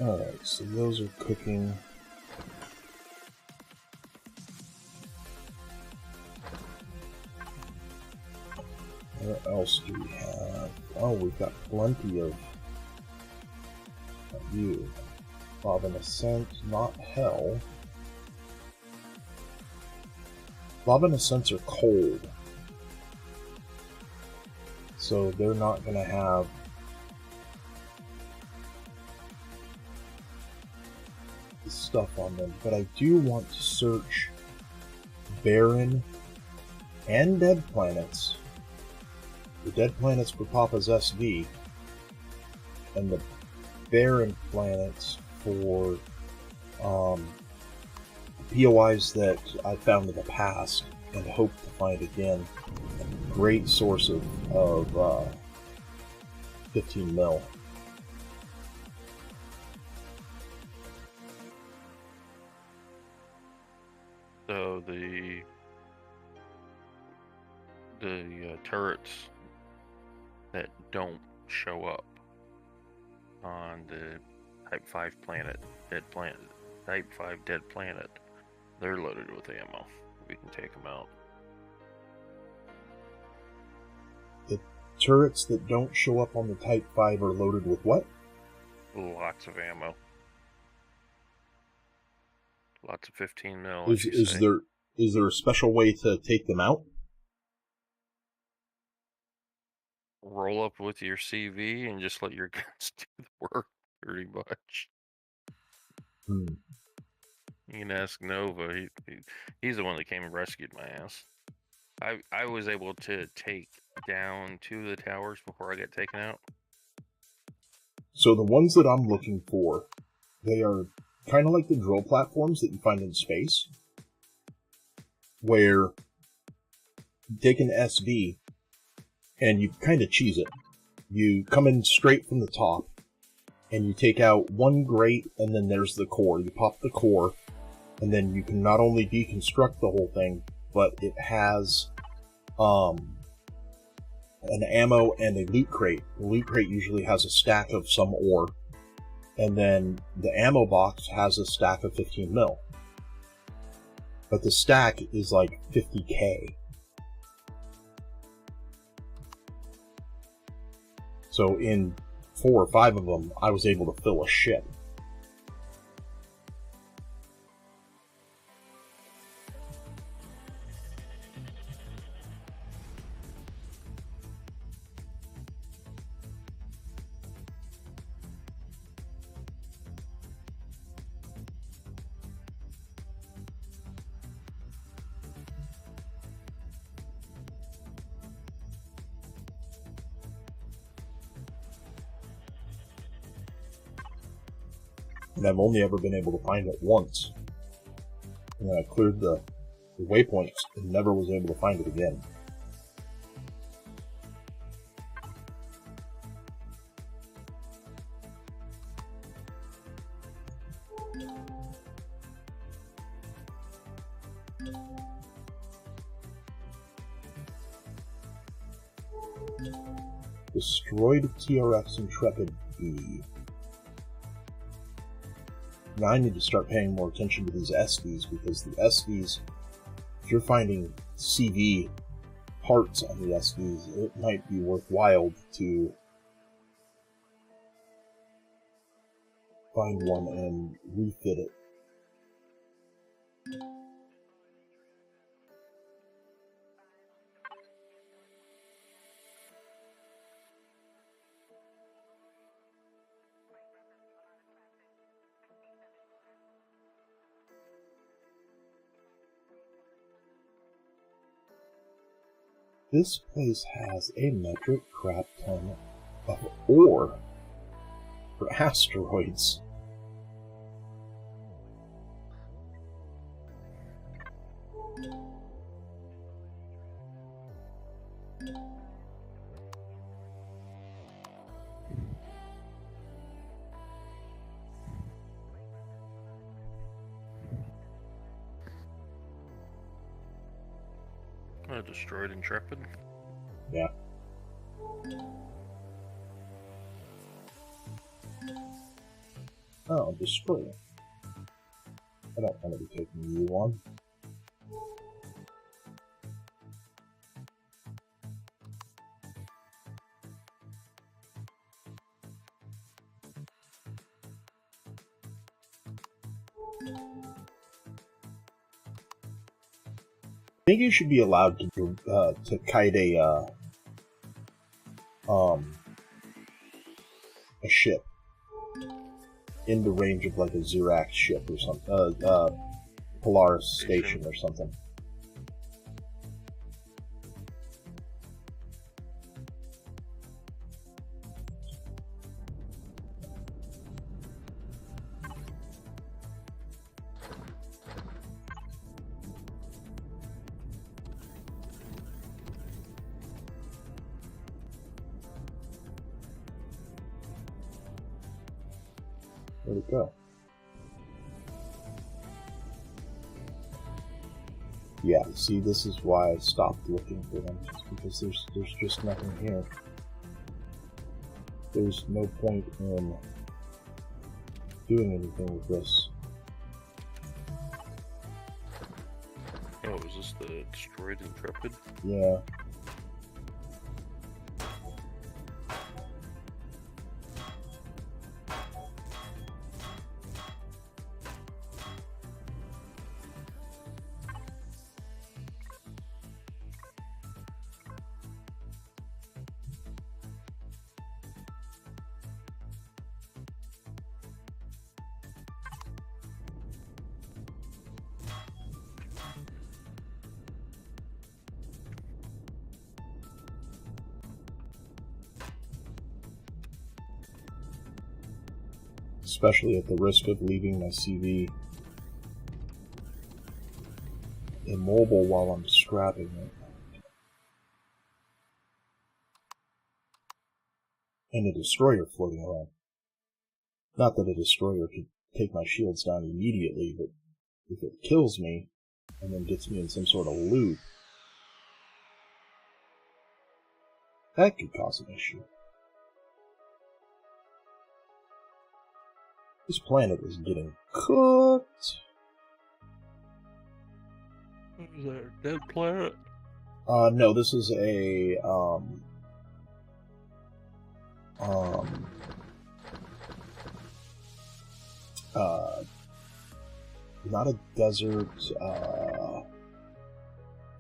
Alright, so those are cooking. What else do we have? Oh, we've got plenty of you. Bob and Ascent, not Hell. Bob and Ascents are cold. So they're not going to have stuff on them, but I do want to search Barren and Dead Planets. The Dead Planets for Papa's SV, and the Barren Planets for POIs that I found in the past and hope to find again. A great source of 15 mil. So the turrets that don't show up on the Type 5 planet, Type 5 dead planet, they're loaded with ammo. We can take them out. The turrets that don't show up on the Type 5 are loaded with what? Lots of ammo. Lots of 15 mil. Is there a special way to take them out? Roll up with your CV and just let your guns do the work, pretty much. Hmm. You can ask Nova. He's the one that came and rescued my ass. I was able to take down 2 of the towers before I got taken out. So the ones that I'm looking for, they are kind of like the drill platforms that you find in space, where you take an SV and you kind of cheese it. You come in straight from the top, and you take out one grate, and then there's the core. You pop the core, and then you can not only deconstruct the whole thing, but it has an ammo and a loot crate. The loot crate usually has a stack of some ore, and then the ammo box has a stack of 15 mil. But the stack is like 50k. So in 4 or 5 of them, I was able to fill a ship. And I've only ever been able to find it once. And then I cleared the waypoints and never was able to find it again. Destroyed TRX Intrepid B. Now I need to start paying more attention to these SVs, because the SVs, if you're finding CV parts on the SVs, it might be worthwhile to find one and refit it. This place has a metric crap ton of ore for asteroids. Destroyed Intrepid. Yeah. Oh, destroy it. I don't want to be taking you on. I think you should be allowed to kite a ship in the range of like a Xerax ship or something, Polaris station or something. Where'd it go? Yeah, see, this is why I stopped looking for them, just because there's just nothing here. There's no point in doing anything with this. Oh, is this the Destroyed Intrepid? Yeah. Especially at the risk of leaving my CV immobile while I'm scrapping it. And a destroyer floating around. Not that a destroyer could take my shields down immediately, but if it kills me and then gets me in some sort of loop, that could cause an issue. This planet is getting cooked. Is that a dead planet? No, this is a, not a desert,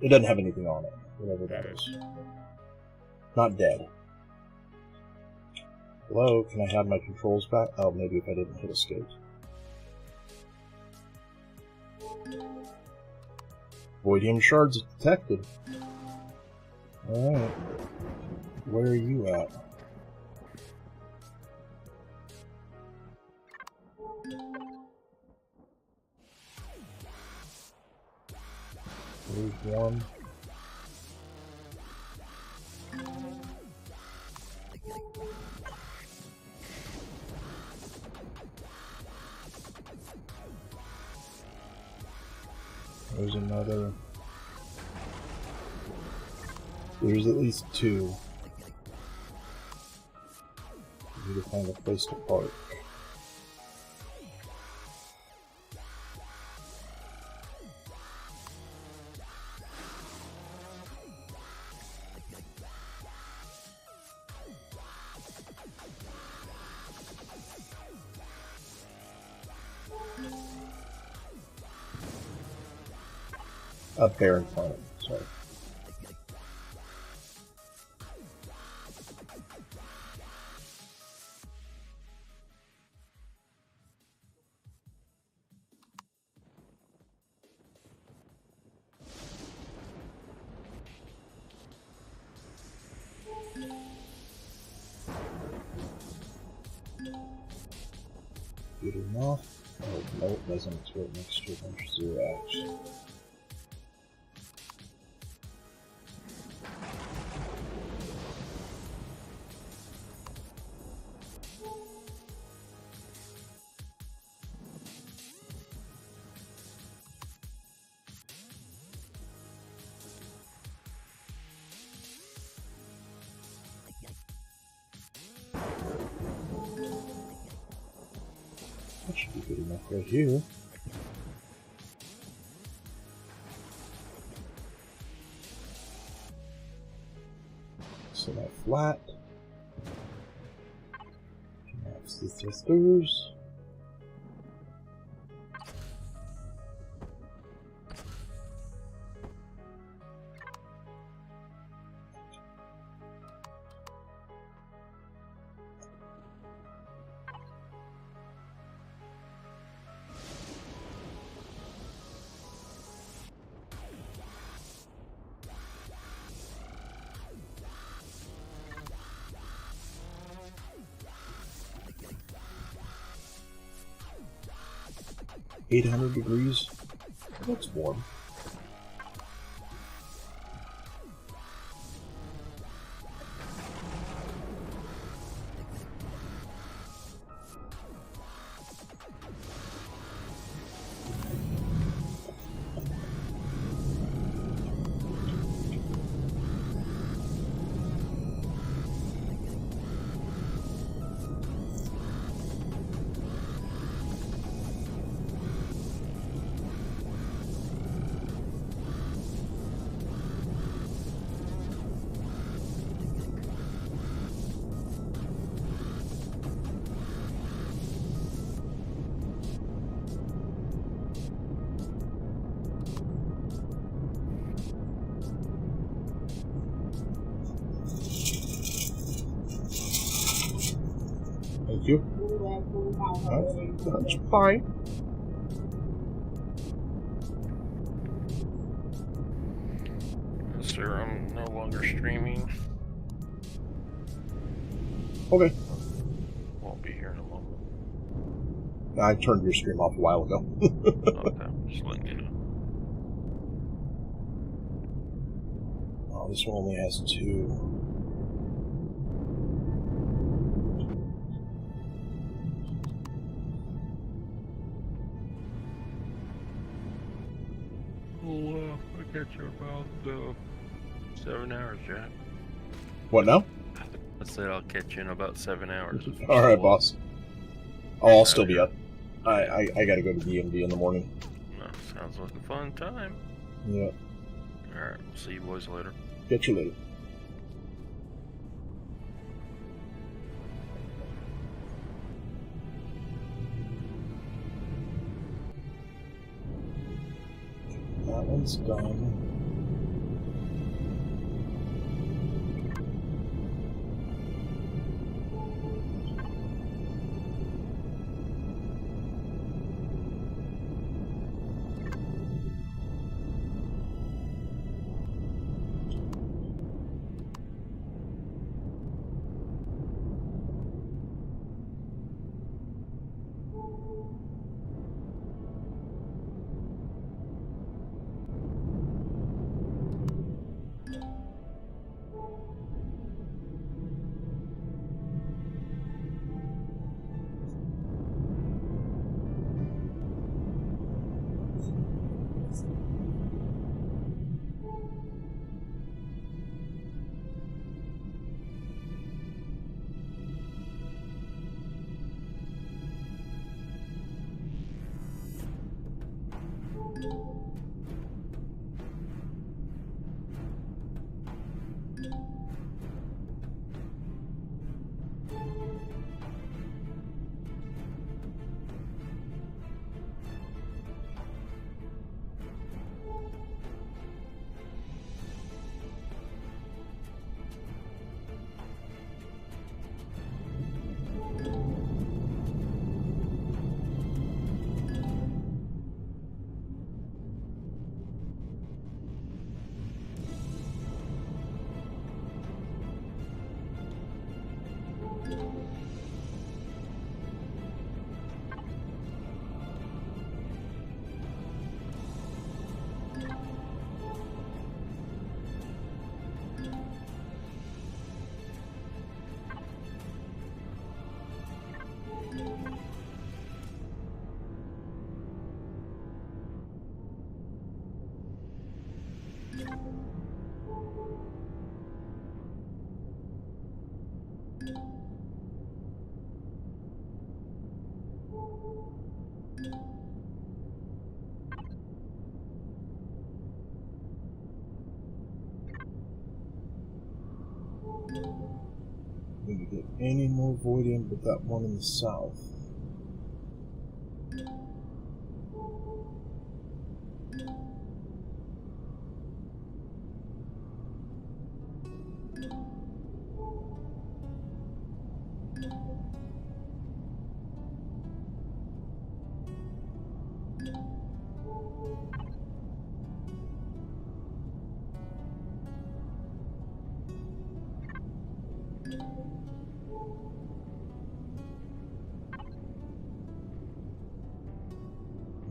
it doesn't have anything on it, whatever that is. Not dead. Hello, can I have my controls back? Oh, maybe if I didn't hit escape. Voidium shards detected. Alright. Where are you at? warm. There's another. There's at least two. We need to find a place to park. Up there in front of me, sorry. Good enough. Oh, no, it doesn't. It's right next to Adventure Zero Action. That should be good enough right here. So that flat. That's the sisters. $800. That's warm. Thank you. That's fine. Sir, I'm no longer streaming. Okay. Won't be here in a moment. I turned your stream off a while ago. Okay, just letting you know. Oh, this one only has 2. Well, I'll catch you about 7 hours, Jack. What now? I said I'll catch you in about 7 hours. Alright, boss. Oh, I'll still be up. I gotta go to DMV in the morning. No, sounds like a fun time. Yeah. Alright, we'll see you boys later. Catch you later. That one's done. Didn't get any more Voidium but that one in the south.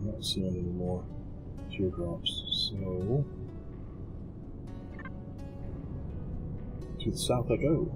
I'm not seeing any more teardrops, so to the south I go.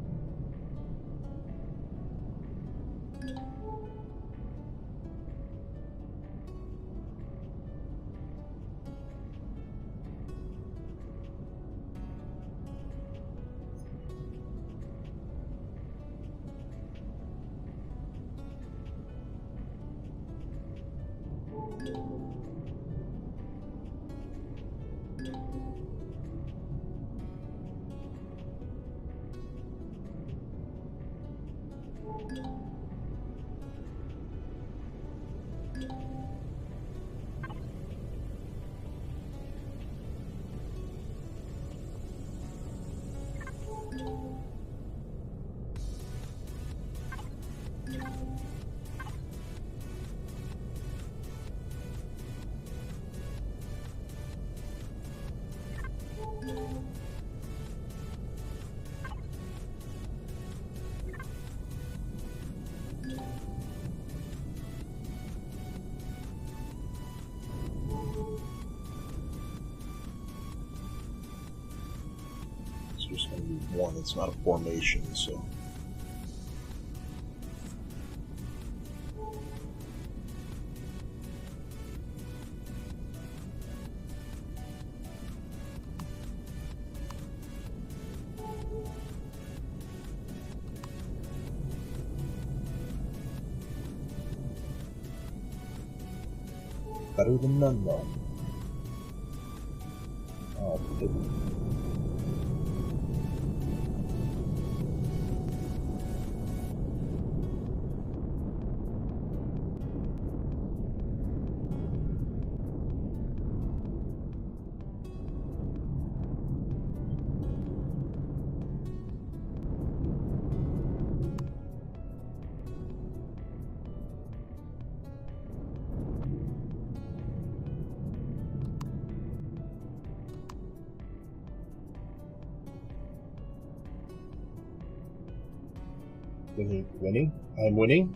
It's just going to be one, it's not a formation, so. Better than none, though. Oh, winning? I'm winning?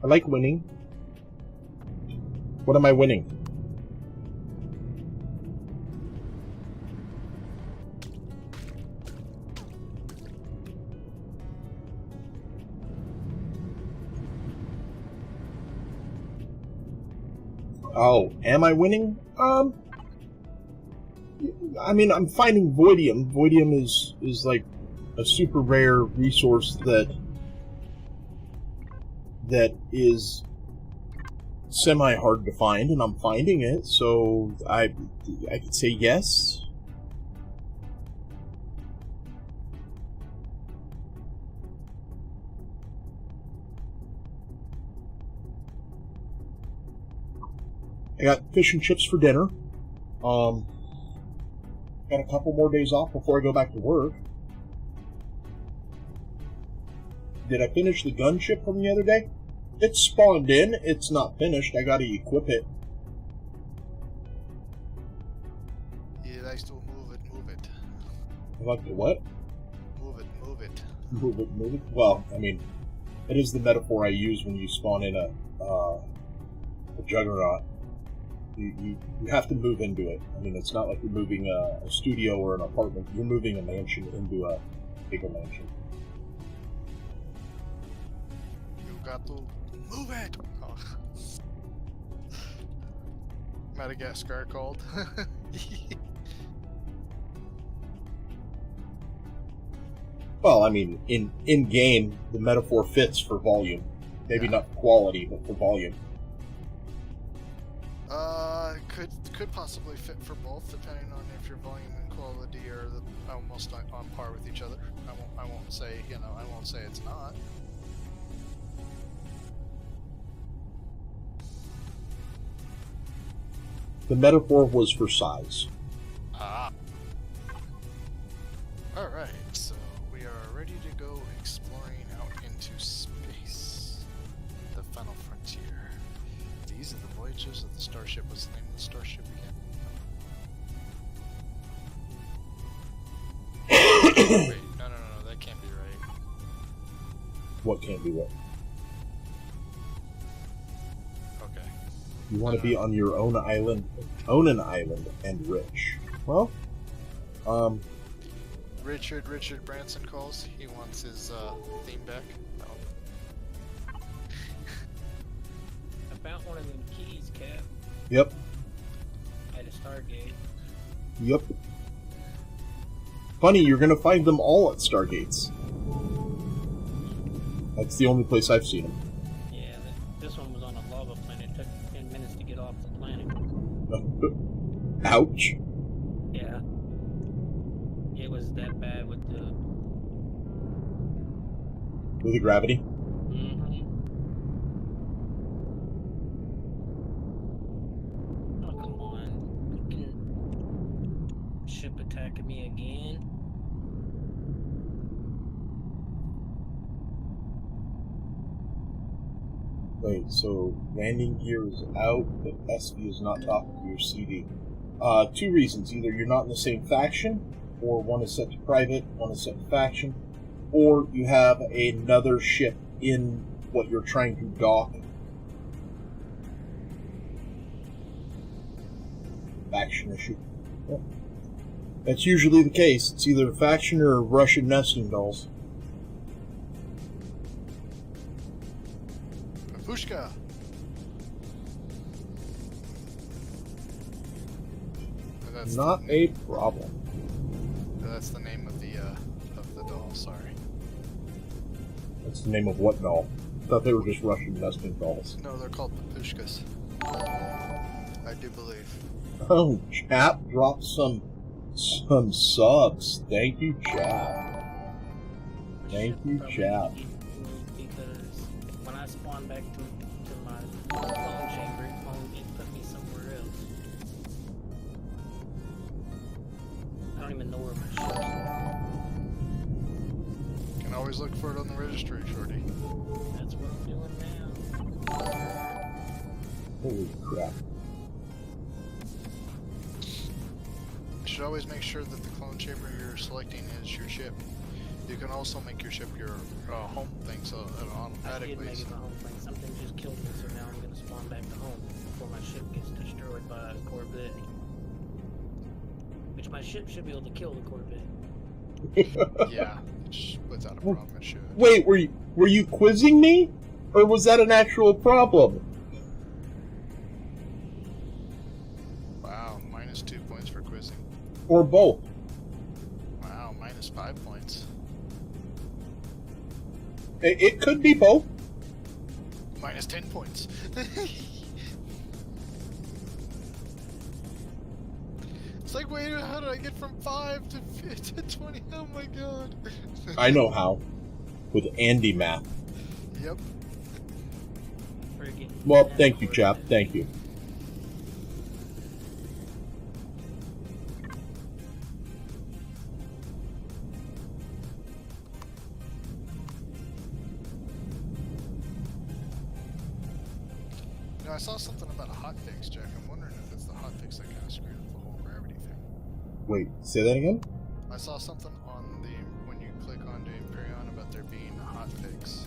I like winning. What am I winning? Oh, am I winning? I mean, I'm finding Voidium. Voidium is like a super rare resource that is semi hard to find, and I'm finding it, so I could say yes. I got fish and chips for dinner. Got a couple more days off before I go back to work. Did I finish the gunship from the other day? It's spawned in. It's not finished. I gotta equip it. He likes to move it. I like to what? Move it. Move it. Well, I mean, it is the metaphor I use when you spawn in a juggernaut. You have to move into it. I mean, it's not like you're moving a studio or an apartment. You're moving a mansion into a bigger mansion. You got to move it! Oh. Madagascar called. Well, I mean, in game, the metaphor fits for volume. Maybe not quality, but for volume. Could possibly fit for both, depending on if your volume and quality are almost on par with each other. I won't say it's not. The metaphor was for size. Alright, so we are ready to go exploring out into space. The final frontier. These are the voyages of the starship. What's the name of the starship again? Wait, no, that can't be right. What can't be what? Okay. You want to be on your own island, own an island, and rich. Well, Richard Branson calls. He wants his theme back. I found one of them keys, Cap, Yep. at a Stargate. Yep. Funny, you're gonna find them all at Stargates. That's the only place I've seen them. Yeah, this one was on a lava planet. It took 10 minutes to get off the planet. Ouch. Yeah. It was that bad with the... With the gravity? Mm-hmm. Oh, come on. Fucking ship attacking me again. Wait, so landing gear is out, but SV is not talking to your CD. Two reasons. Either you're not in the same faction, or one is set to private, one is set to faction, or you have another ship in what you're trying to dock. Faction issue. Yeah. That's usually the case. It's either a faction or Russian nesting dolls. Pushka. That's Not a problem. That's the name of the doll. Sorry. That's the name of what doll? I thought they were just Russian nesting dolls. No, they're called papushkas. I do believe. Oh, Chap dropped some subs. Thank you, Chap. Thank you, Chap. Because when I spawned back to my clone chamber, it put me somewhere else. I don't even know where my ship is. Can always look for it on the registry, Shorty. That's what I'm doing now. Holy crap. You should always make sure that the clone chamber you're selecting is your ship. You can also make your ship your home thing, so it I did automatically. make it my home thing. Something just killed me, so now I'm gonna spawn back to home before my ship gets destroyed by a Corvette. Which my ship should be able to kill the Corvette. Yeah, without a problem, it should. Wait, were you quizzing me? Or was that an actual problem? Wow, -2 points for quizzing. Or both? Wow, -5 points. It could be both. -10 points. It's like, wait, how did I get from 5 to 20? Oh my god. I know how. With Andy math. Yep. Friggin' Well, thank you, Chap. Thank you. You know, I saw something about a hotfix, Jack. I'm wondering if it's the hotfix that kind of screwed up the whole gravity thing. Wait, say that again? I saw something on when you click onto Empyrion about there being a hotfix.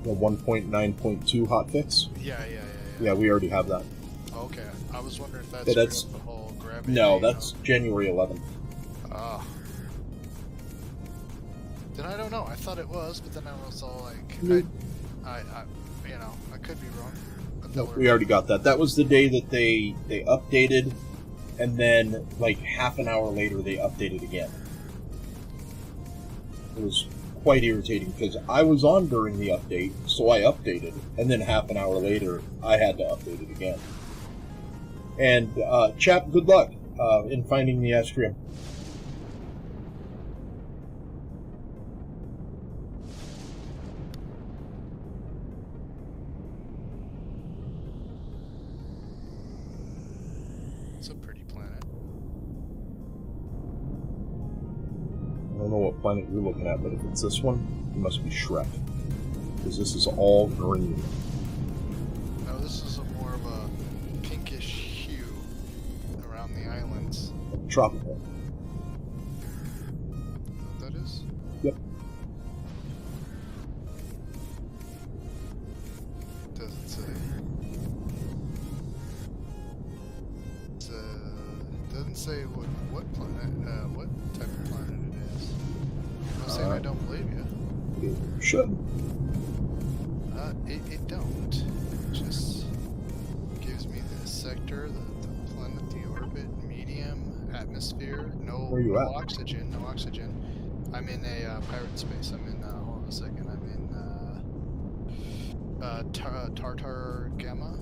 The 1.9.2 hotfix? Yeah. Yeah, we already have that. Okay, I was wondering if that Yeah, screwed that's- up the whole gravity No, thing. that's January 11th. Ah. Then I don't know. I thought it was, but then I was all like, I could be wrong. But No, we already got that. That was the day that they updated, and then like half an hour later they updated again. It was quite irritating because I was on during the update, so I updated, and then half an hour later, I had to update it again. And, chap, good luck in finding the Astrium. It's a pretty planet. I don't know what planet you're looking at, but if it's this one, it must be Shrek. Because this is all green. No, this is a more of a pinkish hue around the islands. Tropical. What that is? Yep. Doesn't say. Doesn't say what planet, what type of planet it is. I'm not saying I don't believe you. It should. It don't. It just gives me the sector, the planet, the orbit, medium, atmosphere, no, Where you no at? oxygen, no oxygen. I'm in a pirate space. I'm in, hold on a second, I'm in, Tartar Gamma,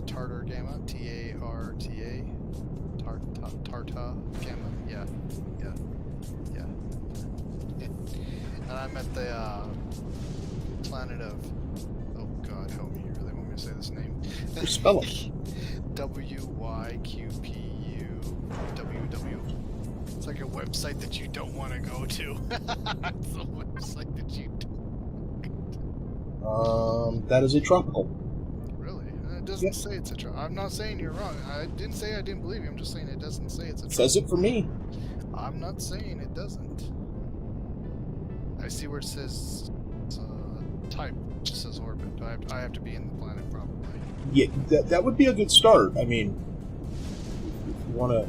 Tartar Gamma, T-A-R-T-A, Tartar Gamma, yeah. And I'm at the, planet of, oh god, help me, you really want me to say this name? Spell it. WYQPUWW. It's like a website that you don't want to go to. It's a website that you don't. That is a tropical. Really? It doesn't say it's a I'm not saying you're wrong. I didn't say I didn't believe you. I'm just saying it doesn't say it's a It says it for me. I'm not saying it doesn't. I see where it says type. It just says orbit. I have to be in the planet probably. Yeah, that would be a good start. I mean, if you want to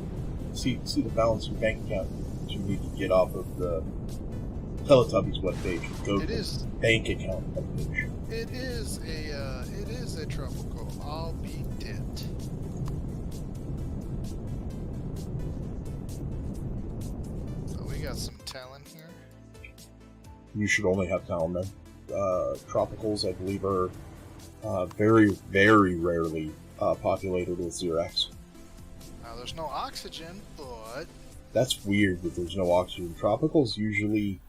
see the balance of your bank account, you need to get off of the Teletubbies webpage and go to the bank account webpage. It is a tropical. I'll be dead. So we got some talent here. You should only have Talon then. Tropicals, I believe, are very, very rarely populated with Xerax. Now there's no oxygen, but That's weird that there's no oxygen. Tropicals usually.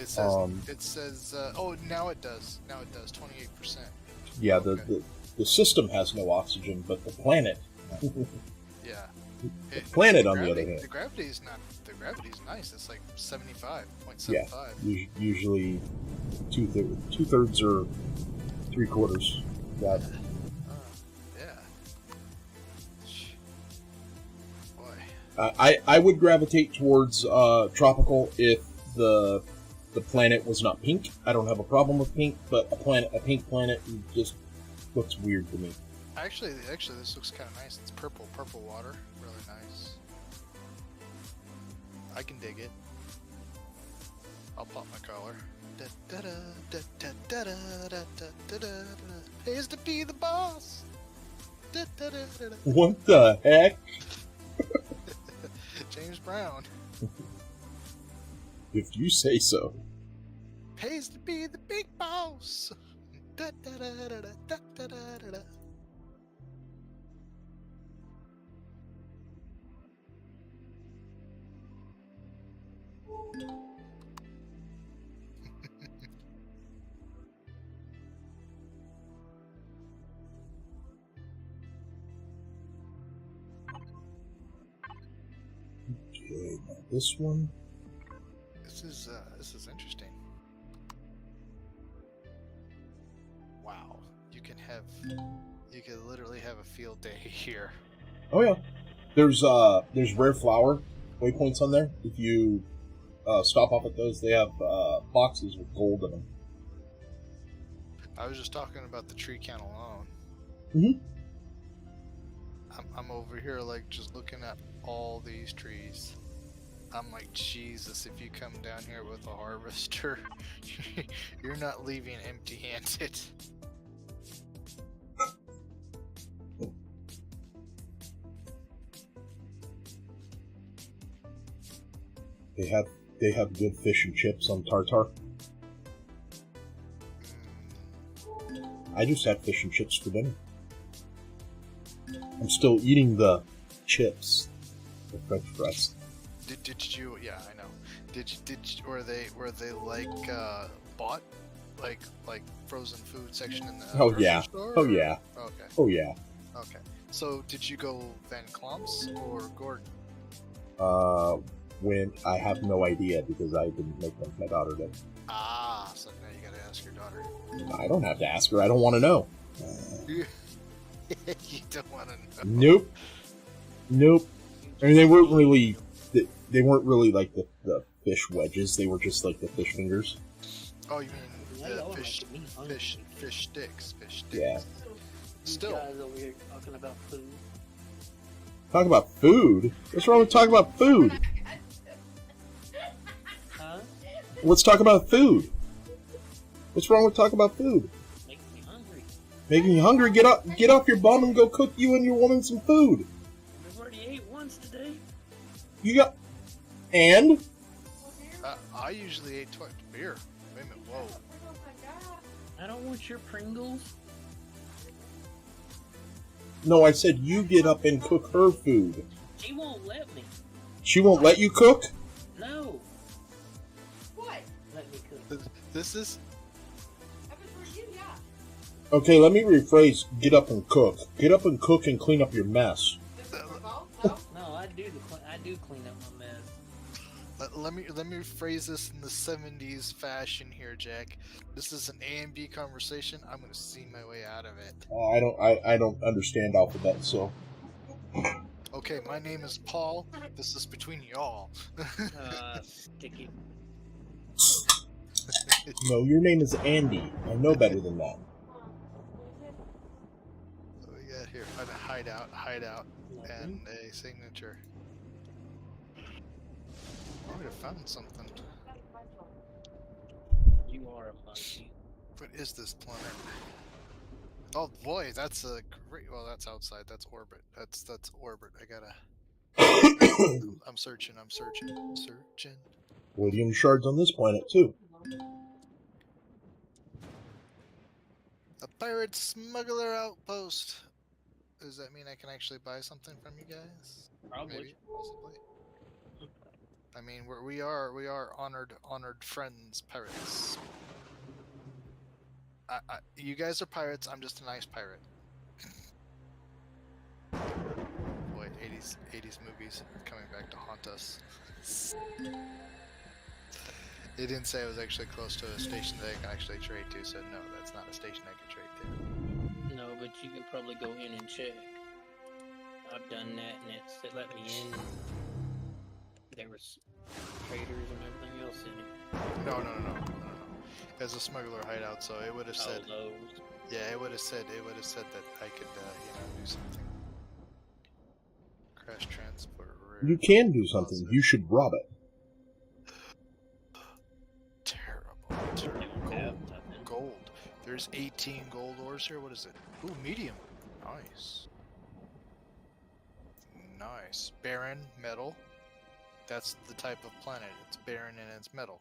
it says. Oh, now it does. Now it does. 28%. Yeah, Okay. the system has no oxygen, but the planet. Yeah. The planet, on the other hand. The gravity's not. The gravity's nice. It's like 75.75. Yeah, usually two-thirds or three-quarters. That. Yeah. Boy. I would gravitate towards tropical if the planet was not pink. I don't have a problem with pink, but a pink planet just looks weird to me. Actually, this looks kind of nice. It's purple water. Really nice. I can dig it. I'll pop my collar. Pays to be the boss. What the heck? James Brown. If you say so. Pays to be the big boss. Okay, now this one. This is interesting. Wow, you can literally have a field day here. Oh yeah, there's rare flower waypoints on there. If you stop off at those, they have boxes with gold in them. I was just talking about the tree count alone. Mm-hmm. I'm over here like just looking at all these trees. I'm like, Jesus, if you come down here with a harvester, you're not leaving empty-handed. They have they have good fish and chips on tartar. I just had fish and chips for dinner. I'm still eating the chips, the French fries. Did you? Yeah, I know. Did you, were they like bought like frozen food section in the grocery store? Oh yeah. Okay. Oh yeah. Okay. So did you go Van Klomps or Gordon? When I have no idea because I didn't make them. My daughter did. Ah, so now you gotta ask your daughter. I don't have to ask her. I don't want to know. You don't want to know. Nope. I mean, they weren't really. They weren't really like the fish wedges. They were just like the fish fingers. Oh, you mean the fish sticks? Fish sticks. Yeah. Still. You guys over here talking about food. Talk about food? What's wrong with talking about food? Huh? Let's talk about food. What's wrong with talking about food? Making me hungry. Making you hungry? Get off your bum and go cook you and your woman some food. I've already ate once today. You got... And? I usually ate twice. Beer. Wait a minute. Whoa. I don't want your Pringles. No, I said you get up and cook her food. She won't let me. She won't let you cook? No. What? Let me cook. This is... That was for you, yeah. Okay, let me rephrase. Get up and cook. Get up and cook and clean up your mess. This is for both? No? No, I do clean up my mess. Let me phrase this in the 70s fashion here, Jack. This is an A and B conversation. I'm gonna see my way out of it. I don't understand alphabet, so... Okay, my name is Paul. This is between y'all. Sticky. No, your name is Andy. I know better than that. So we got here a hideout, and a signature. I would have found something. You are a monkey. What is this planet? Oh boy, that's a great. Well, that's outside. That's orbit. That's orbit. I gotta. I'm searching. William shards on this planet, too. A pirate smuggler outpost. Does that mean I can actually buy something from you guys? Probably. Maybe, possibly. I mean, we are honored friends, pirates. You guys are pirates. I'm just a nice pirate. Boy, 80s movies coming back to haunt us. It didn't say I was actually close to a station that I can actually trade to, so no, that's not a station I can trade to. No, but you can probably go in and check. I've done that, and it let me in. There was traders and everything else in it. No. As a smuggler hideout, so it would have said. Those. Yeah, it would have said that I could, do something. Crash transport. You can do something. You should rob it. Terrible. Gold. There's 18 gold ores here. What is it? Ooh, medium. Nice. Barren metal. That's the type of planet. It's barren and it's metal.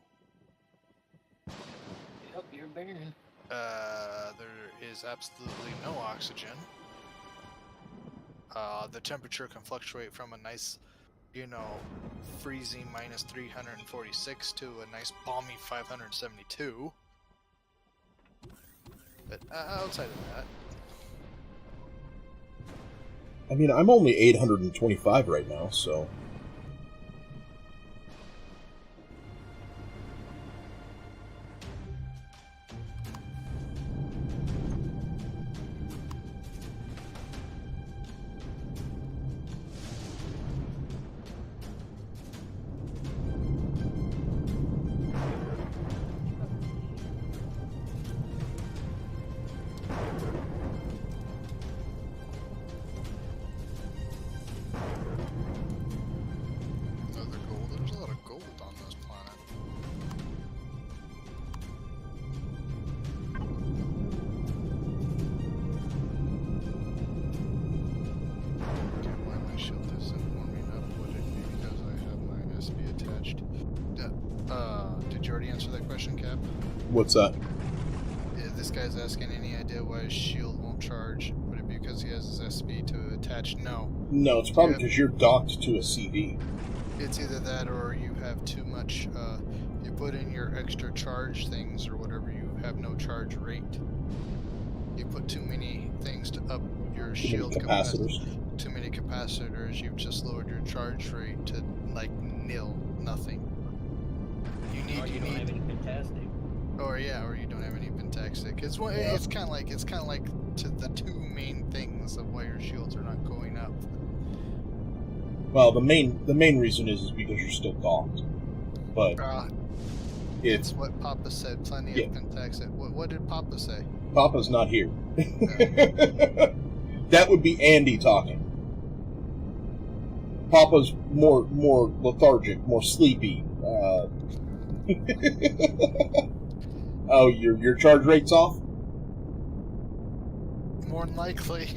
Yep, you're barren. There is absolutely no oxygen. The temperature can fluctuate from a nice, freezing minus 346 to a nice balmy 572. But outside of that... I mean, I'm only 825 right now, so... answer that question, Cap? What's that? This guy's asking any idea why his shield won't charge. Would it be because he has his SP to attach? No. No, it's probably because you're docked to a CV. It's either that or you have too much, you put in your extra charge things or whatever, you have no charge rate. You put too many things to up your shield capacitors. Too many capacitors, you've just lowered your charge rate to like nil, nothing. You need, Or you don't have any fantastic. or you don't have any pentastic. It's kind of like to the two main things of why your shields are not going up. Well, the main reason is because you're still docked. But It's what Papa said. Plenty of pentastic. What did Papa say? Papa's not here. That would be Andy talking. Papa's more lethargic, more sleepy. Oh, your charge rate's off? More than likely.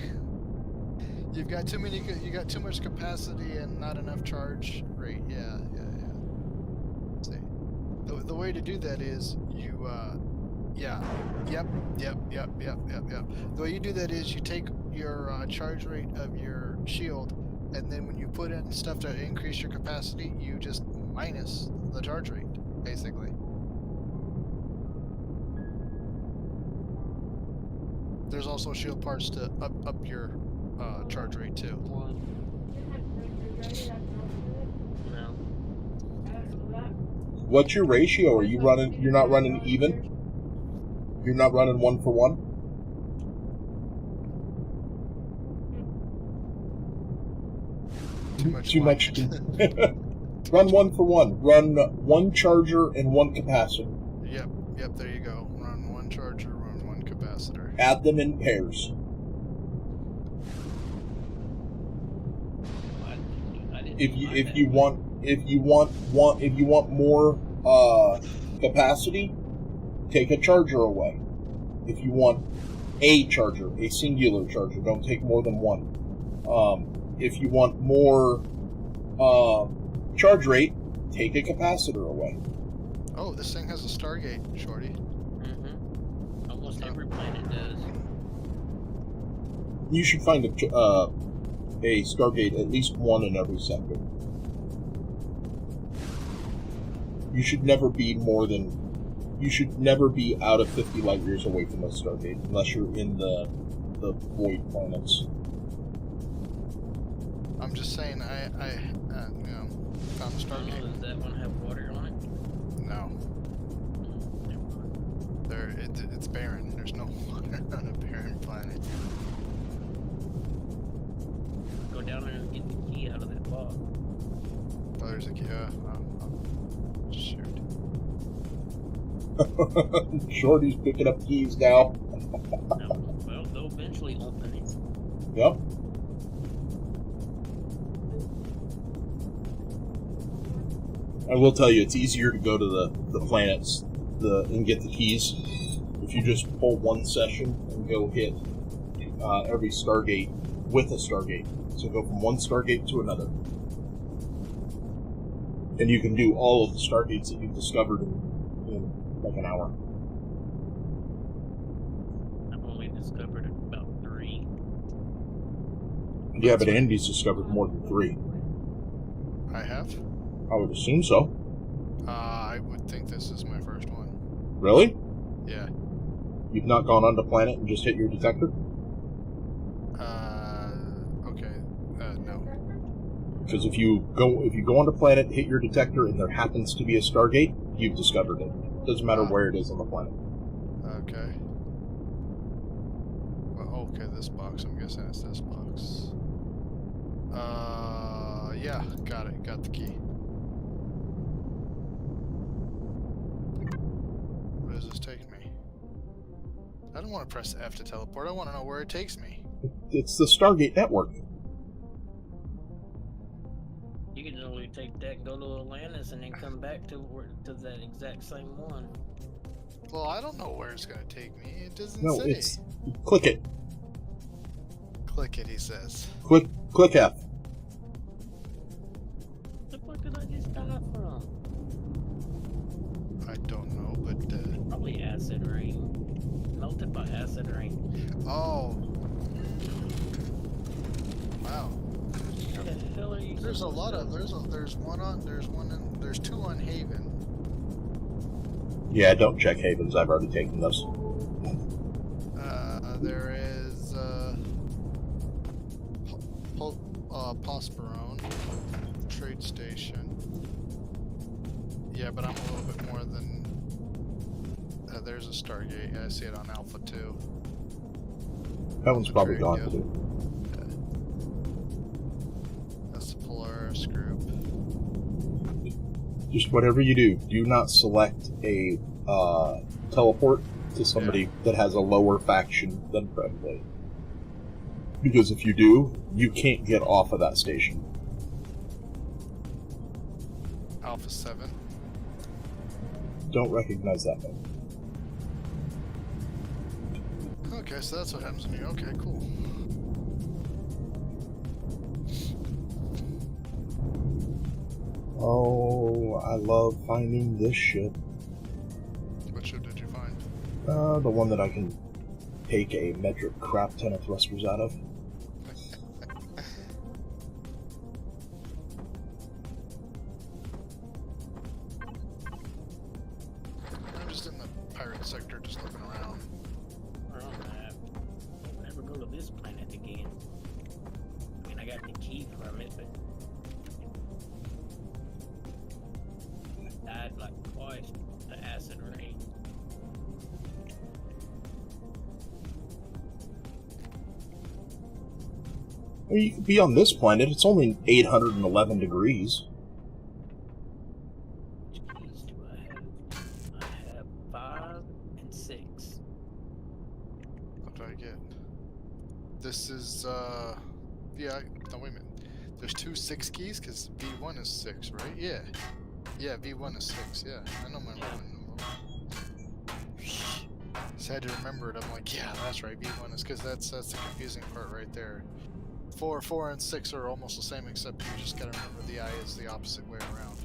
You got too much capacity and not enough charge rate. Yeah. See, the way to do that is you yep. The way you do that is you take your charge rate of your shield, and then when you put in stuff to increase your capacity, you just minus the charge rate, basically. There's also shield parts to up your charge rate too. No. What's your ratio? Are you running? You're not running even? You're not running 1 for 1? Too much. Run 1 for 1. Run 1 charger and 1 capacitor. Yep, there you go. Run 1 charger, run 1 capacitor. Add them in pairs. If you want more capacity, take a charger away. If you want a charger, a singular charger, don't take more than 1. If you want more charge rate, take a capacitor away. Oh, this thing has a Stargate, Shorty. Mm-hmm. Almost every planet does. You should find a Stargate, at least 1 in every sector. You should never be out of 50 light years away from a Stargate, unless you're in the void planets. I'm just saying, I found a Stargate. Does that one have water on it? No. It's barren. There's no water on a barren planet. Go down there and get the key out of that box. Oh, there's a key. Shoot. Shorty's picking up keys now. Well, they'll eventually open it. Yep. I will tell you, it's easier to go to the planets and get the keys if you just pull one session and go hit every Stargate with a Stargate. So go from one Stargate to another. And you can do all of the Stargates that you've discovered in like an hour. I've only discovered about 3. Yeah, but Andy's discovered more than 3. I have? I would assume so. I would think this is my first one. Really? Yeah. You've not gone onto planet and just hit your detector? Okay. No. Because if you go onto planet, hit your detector, and there happens to be a Stargate, you've discovered it. Doesn't matter where it is on the planet. Okay. Well, okay, this box. I'm guessing it's this box. Yeah, got it. Got the key. Where is this taking me? I don't want to press F to teleport. I want to know where it takes me. It's the Stargate network. You can only take that, go to Atlantis, and then come back to that exact same one. Well, I don't know where it's going to take me. It doesn't No, say. it's... Click it. Click it, he says. Click F. What the fuck did I just die from? I don't know, but Probably acid rain. Melted by acid rain. oh, wow. How the hell are you There's a supposed lot to- of there's two on Haven. Yeah, don't check havens. I've already taken those. There is Papasmurf trade station. Yeah, but I'm a little bit more than. There's a Stargate. Yeah, I see it on Alpha 2. That one's probably Trade, gone yeah. too. That's the Polaris group. Just whatever you do not select a teleport to somebody that has a lower faction than friendly. Because if you do, you can't get off of that station. Alpha 7. Don't recognize that name. Okay, so that's what happens when you. Okay, cool. Oh, I love finding this ship. What ship did you find? The one that I can take a metric crap ton of thrusters out of. I'm just in the pirate sector, just looking around. We're on that. I'll never go to this planet again. I mean, I got the key from it, but I died like twice to acid rain. Well, you could be on this planet. It's only 811 degrees. Which keys do I have? I have 5 and 6. What do I get? This is, yeah, no, wait a minute. There's 2 6 keys, because V1 is 6, right? Yeah. Yeah, V1 is 6, yeah. I know my Roman numeral. Just had to remember it. I'm like, yeah, that's right, V1 is, because that's the confusing part right there. 4 and 6 are almost the same, except you just gotta remember the I is the opposite way around.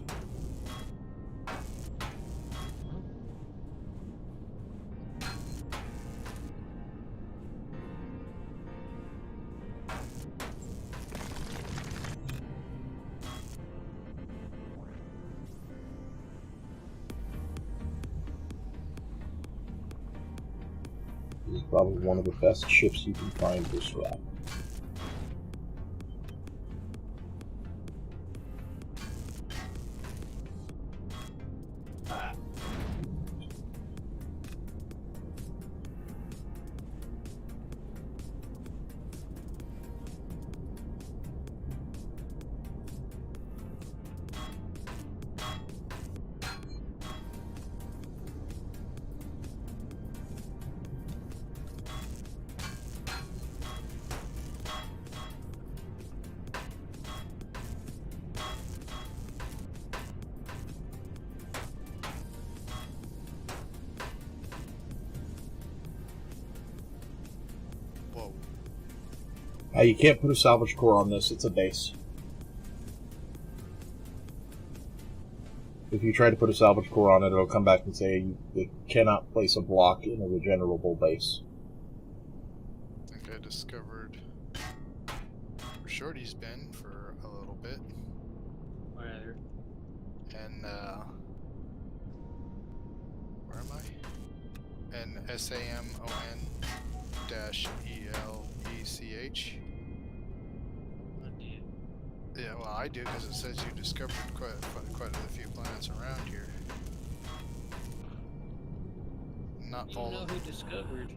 This is probably one of the best ships you can find for scrap. Whoa. You can't put a salvage core on this. It's a base. If you try to put a salvage core on it, it'll come back and say you cannot place a block in a regenerable base. I think I discovered where Shorty's been for a little bit. Where? And where am I? And SAMON-ELECH. What do you? Yeah, well, I do because it says you discovered quite a few planets around here. Not You know followed who discovered?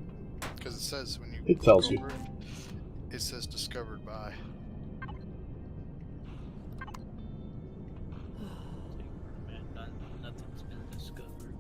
because it says when you It tells go you. over it says discovered by. Man, nothing's been discovered.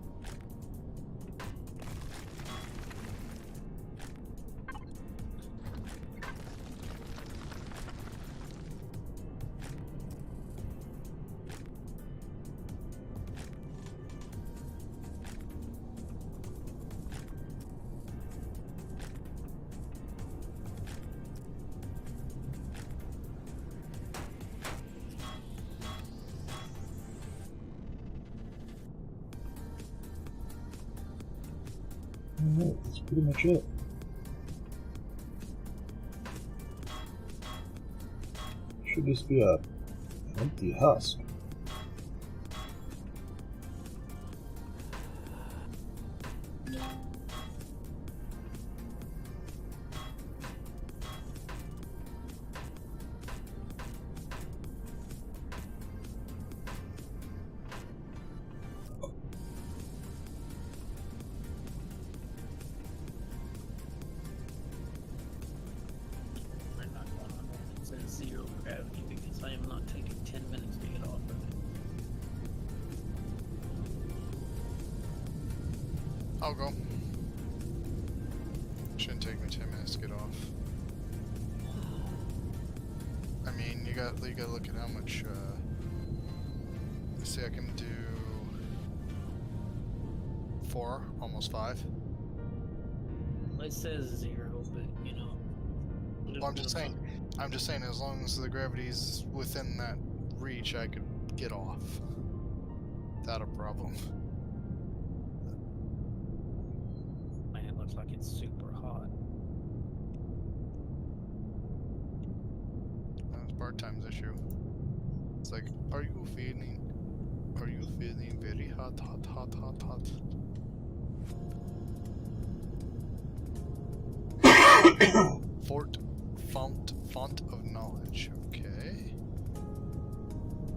Alright, that's pretty much it. Should just be a empty husk. I'm not going on one that says 0 gravity because I am not taking 10 minutes to get off of it. I'll go. Shouldn't take me 10 minutes to get off. I mean, you gotta look at how much, let's see, I can do 4, almost 5. It says 0, but you know. Well, I'm just saying, as long as the gravity's within that reach, I could get off. Without a problem. Man, it looks like it's super hot. That's part-time's issue. It's like, are you feeling very hot, hot, hot, hot, hot? Font of knowledge, okay.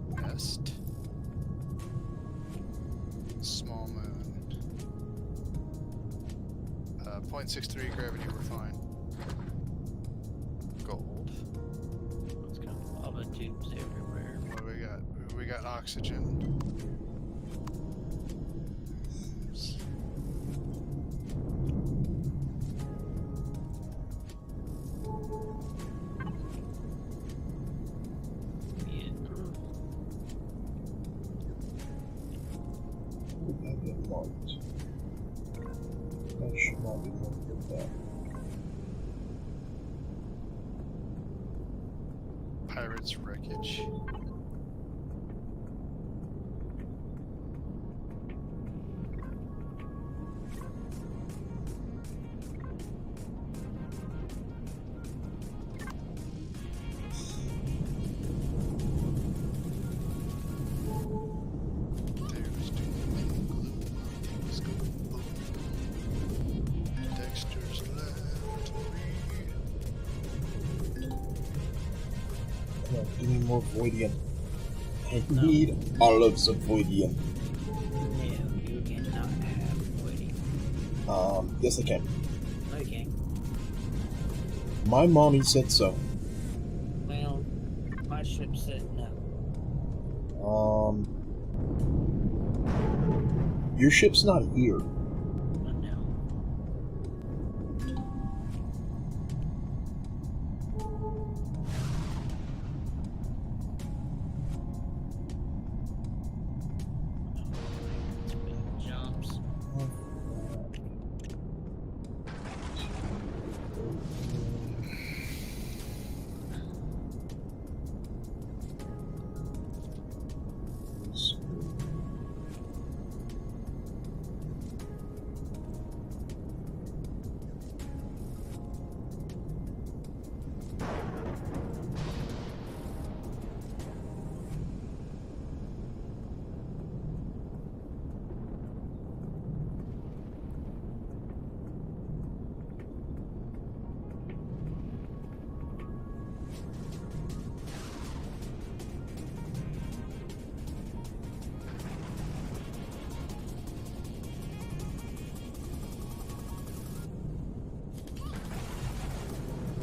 West. Small moon. 0.63 gravity, we're fine. Gold. It's kind of lava tubes everywhere. What do we got? We got oxygen. Yeah. Would that get marked? That should not be marked with that. Pirates wreckage. There's too many glue things going boom. Dexter's laboratory. Come on, give me more Voidium. I need all of the Voidium. No, you cannot have voiding. Yes I can. No, you can't. My mommy said so. Well, my ship said no. Your ship's not here. No. Jumps.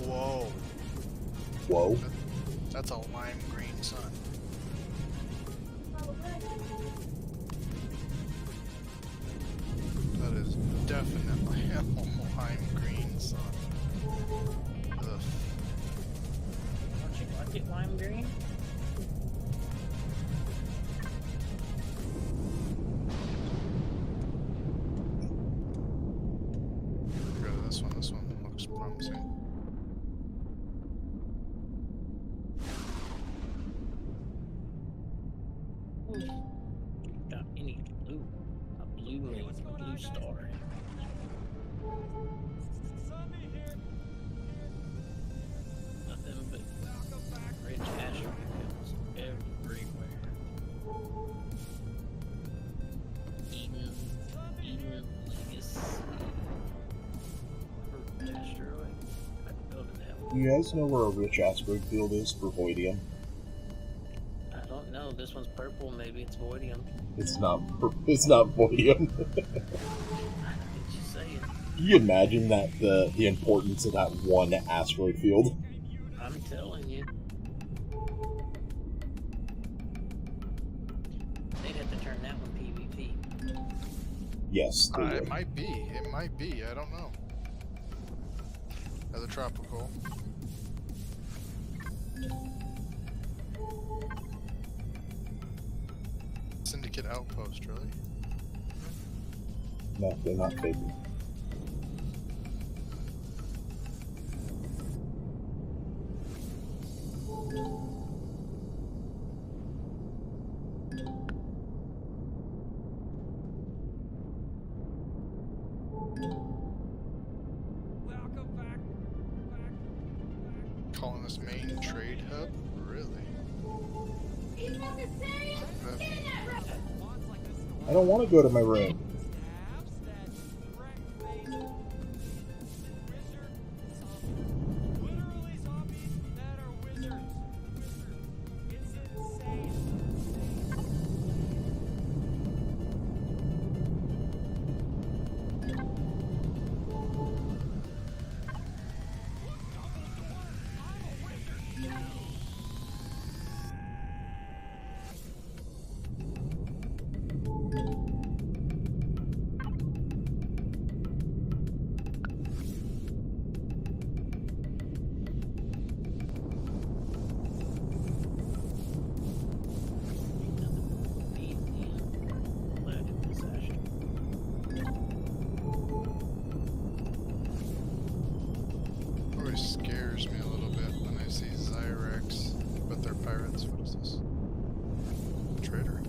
Whoa. Whoa. That's a lime green sun. That is definitely a lime green sun. Ugh. Don't you like it lime green? Go to this one. This one looks promising. Got any blue? A blue star. Nothing but rich asteroid fields everywhere. Eden Legacy. Asteroid. I can build it that Do you guys know where a rich asteroid field is for voidium? I don't know. This one's purple. Maybe it's voidium. It's not. It's not voidium. I didn't you say it. Can you imagine that the importance of that one asteroid field? I'm telling you. They'd have to turn that one PvP. Yes. They It would. might be. It might be. I don't know. Another tropical. Syndicate outpost, really? No, they're not taking. Calling this main trade hub? Really? I don't want to go to my room. Always scares me a little bit when I see Zyrex, but they're pirates. What is this? Trader.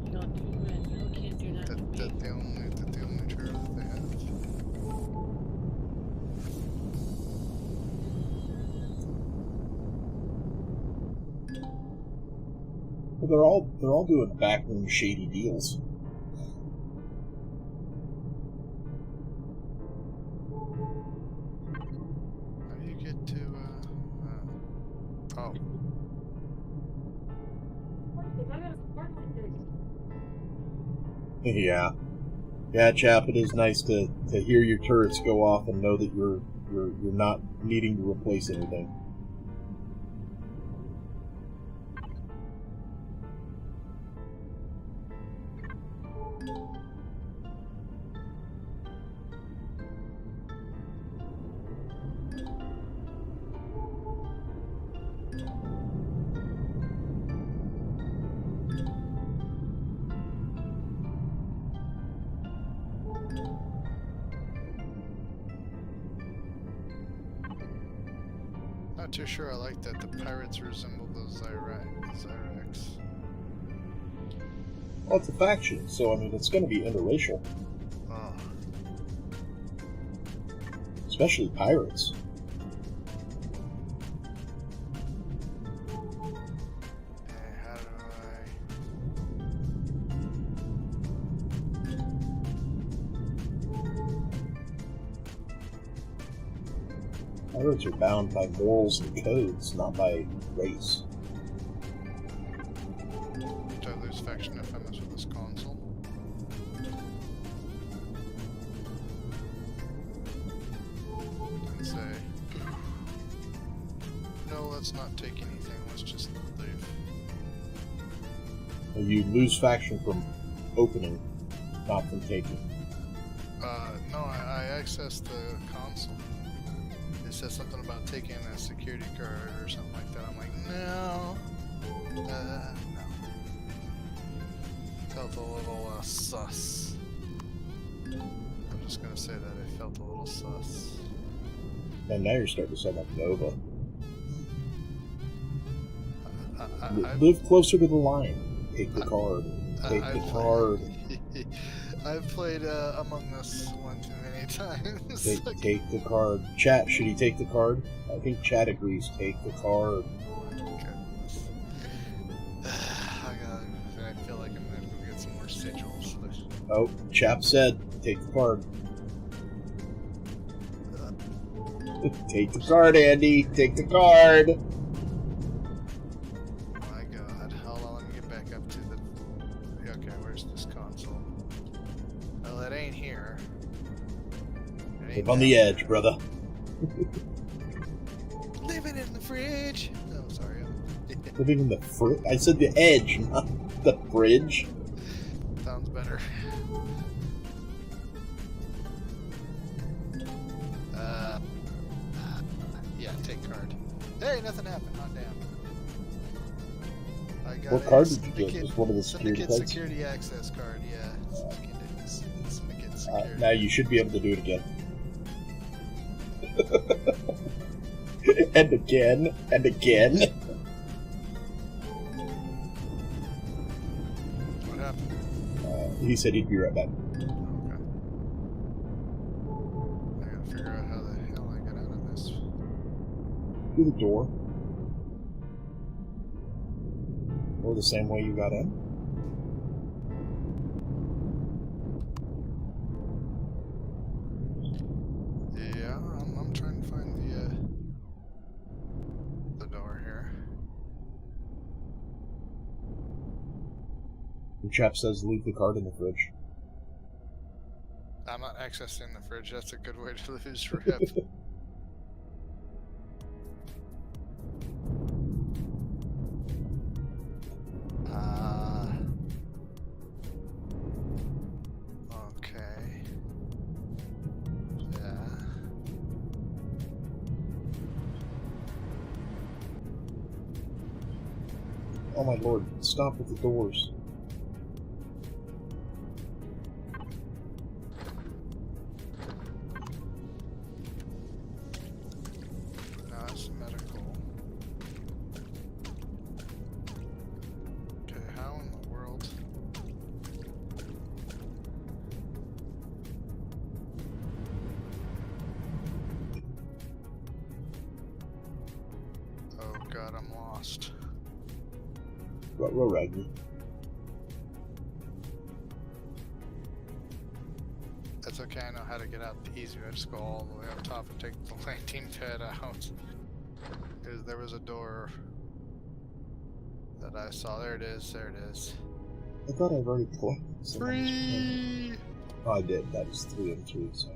You don't do it. You can't do that. That the only trader that they have. Well, they're all doing backroom shady deals. How do you get to oh. Yeah. Yeah, chap, it is nice to hear your turrets go off and know that you're not needing to replace anything. Not too sure I like that the pirates resemble those Zyrex. Well, it's a faction, so I mean, it's going to be interracial, Oh. especially pirates. How do Pirates are bound by morals and codes, not by race. I lose faction if I mess with this console? And say, no, let's not take anything, let's just leave. You lose faction from opening, not from taking. No, I accessed the console. It says something about taking a security card or something like that. I'm like, no. No. Felt a little sus. I'm just gonna say that I felt a little sus. And now you're starting to sound like Nova. Live closer to the line. Take the card. Take the card. I've played Among Us one too many times. Take the card. Chat, should he take the card? I think chat agrees. Take the card. Goodness. I feel like I'm gonna go get some more sigils. Oh, Chap said, take the card. Take the card, Andy. Take the card. My God, how long to get back up to the? Okay, where's this console? Well, it ain't here. Live on the edge, brother. Living in the fridge. Oh, sorry. Living in the fridge? I said the edge, not the fridge. Sounds better. Yeah, take card. Hey, nothing happened. Not damn. I got What card did you get? Just one of the security Syndicate cards? security access card, yeah. Syndicate security. Now you should be able to do it again. And again, and again. What happened? He said he'd be right back. Okay. I gotta figure out how the hell I get out of this. Through the door. Or the same way you got in. Yeah, I'm trying to find the door here. The chap says leave the card in the fridge. I'm not accessing the fridge. That's a good way to lose rep. Okay. Yeah. Oh my lord, stop with the doors. No, it's medical. Okay, how in the world? Oh god, I'm lost. Row Raggy. That's okay, I know how to get out the easy way. I just go all the way up top and take the landing pad out. There was a door that I saw. There it is, there it is. I thought I've already collected some. Free! Oh, I did. That was 3 and 3, so.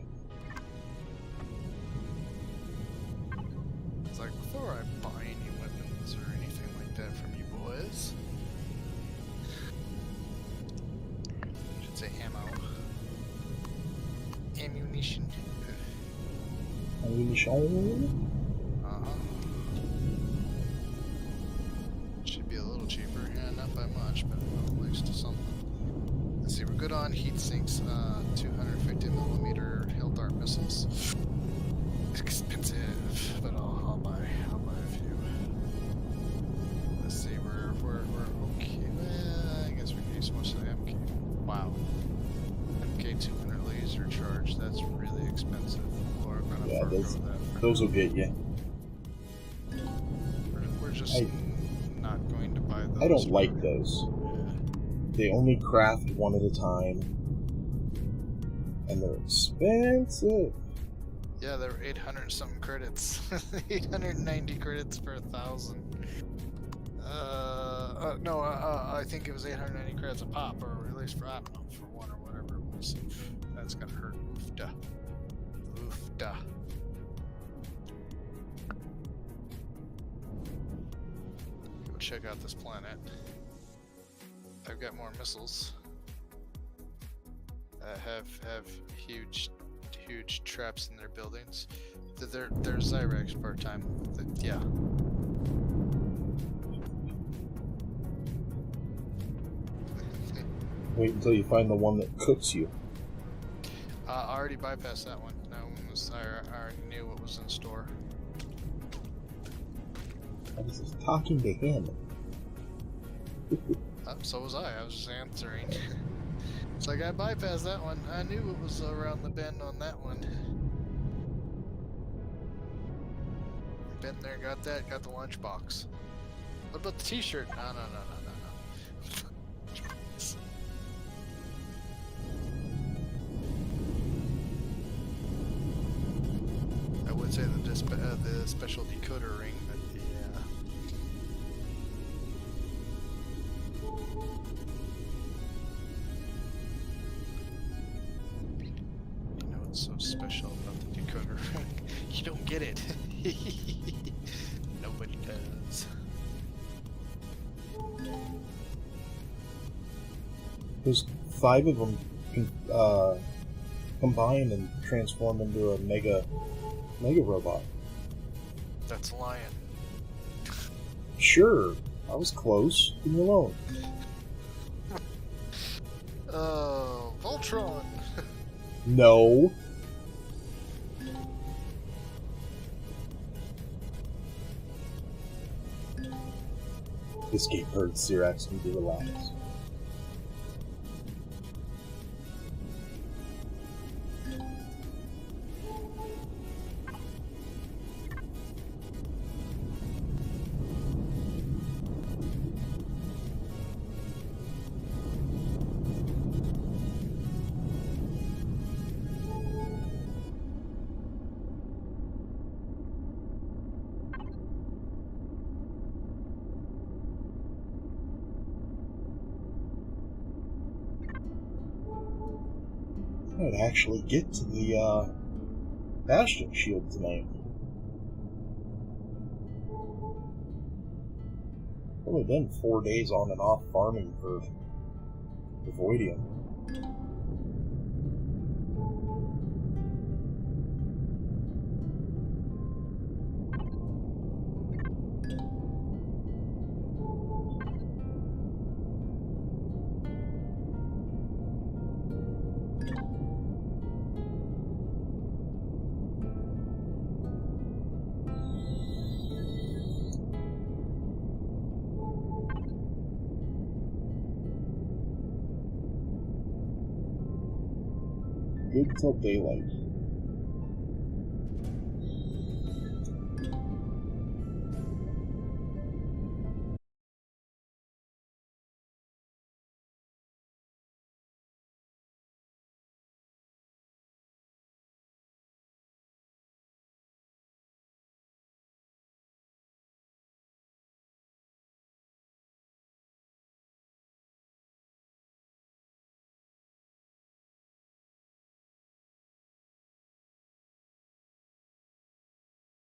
It's like, before I buy any weapons or anything like that from you boys, I should say ammo. Ammunition. Ammunition. Uh-huh. Should be a little cheaper. Yeah, not by much, but at least something. Let's see, we're good on heat sinks. 250mm hail dart missiles. Expensive, but I'll buy a few. Let's see, we're okay. Well, I guess we can use most of the MK. Wow. MK200 laser charge. That's really expensive. We're gonna Yeah, forego that. Those will get you. We're just not going to buy those. I don't like those. They only craft one at a time. And they're expensive. Yeah, they're 800 something credits. 890 credits for 1,000. No, I think it was 890 credits a pop, or at least for, I don't know, for one or whatever it was. That's gonna hurt. Oofda. Oofda. Go check out this planet. I've got more missiles. Have huge traps in their buildings. They're Zyrex part-time. Yeah. Wait until you find the one that cooks you. I already bypassed that one. That one was, I already knew what was in store. I was just talking to him. So was I. I was just answering. It's like I bypassed that one. I knew it was around the bend on that one. Been there, got that, got the lunchbox. What about the t-shirt? No. I would say the special decoder ring, but yeah. You know what's so special about the decoder ring? You don't get it. Nobody does. There's 5 of them combine and transform into a mega robot. That's lying. Sure, I was close. Leave me alone. Voltron. No. This game hurts. Xerax need to relax. I'd actually get to the Bastion shield tonight. Only been 4 days on and off farming for Voidium. Good till daylight.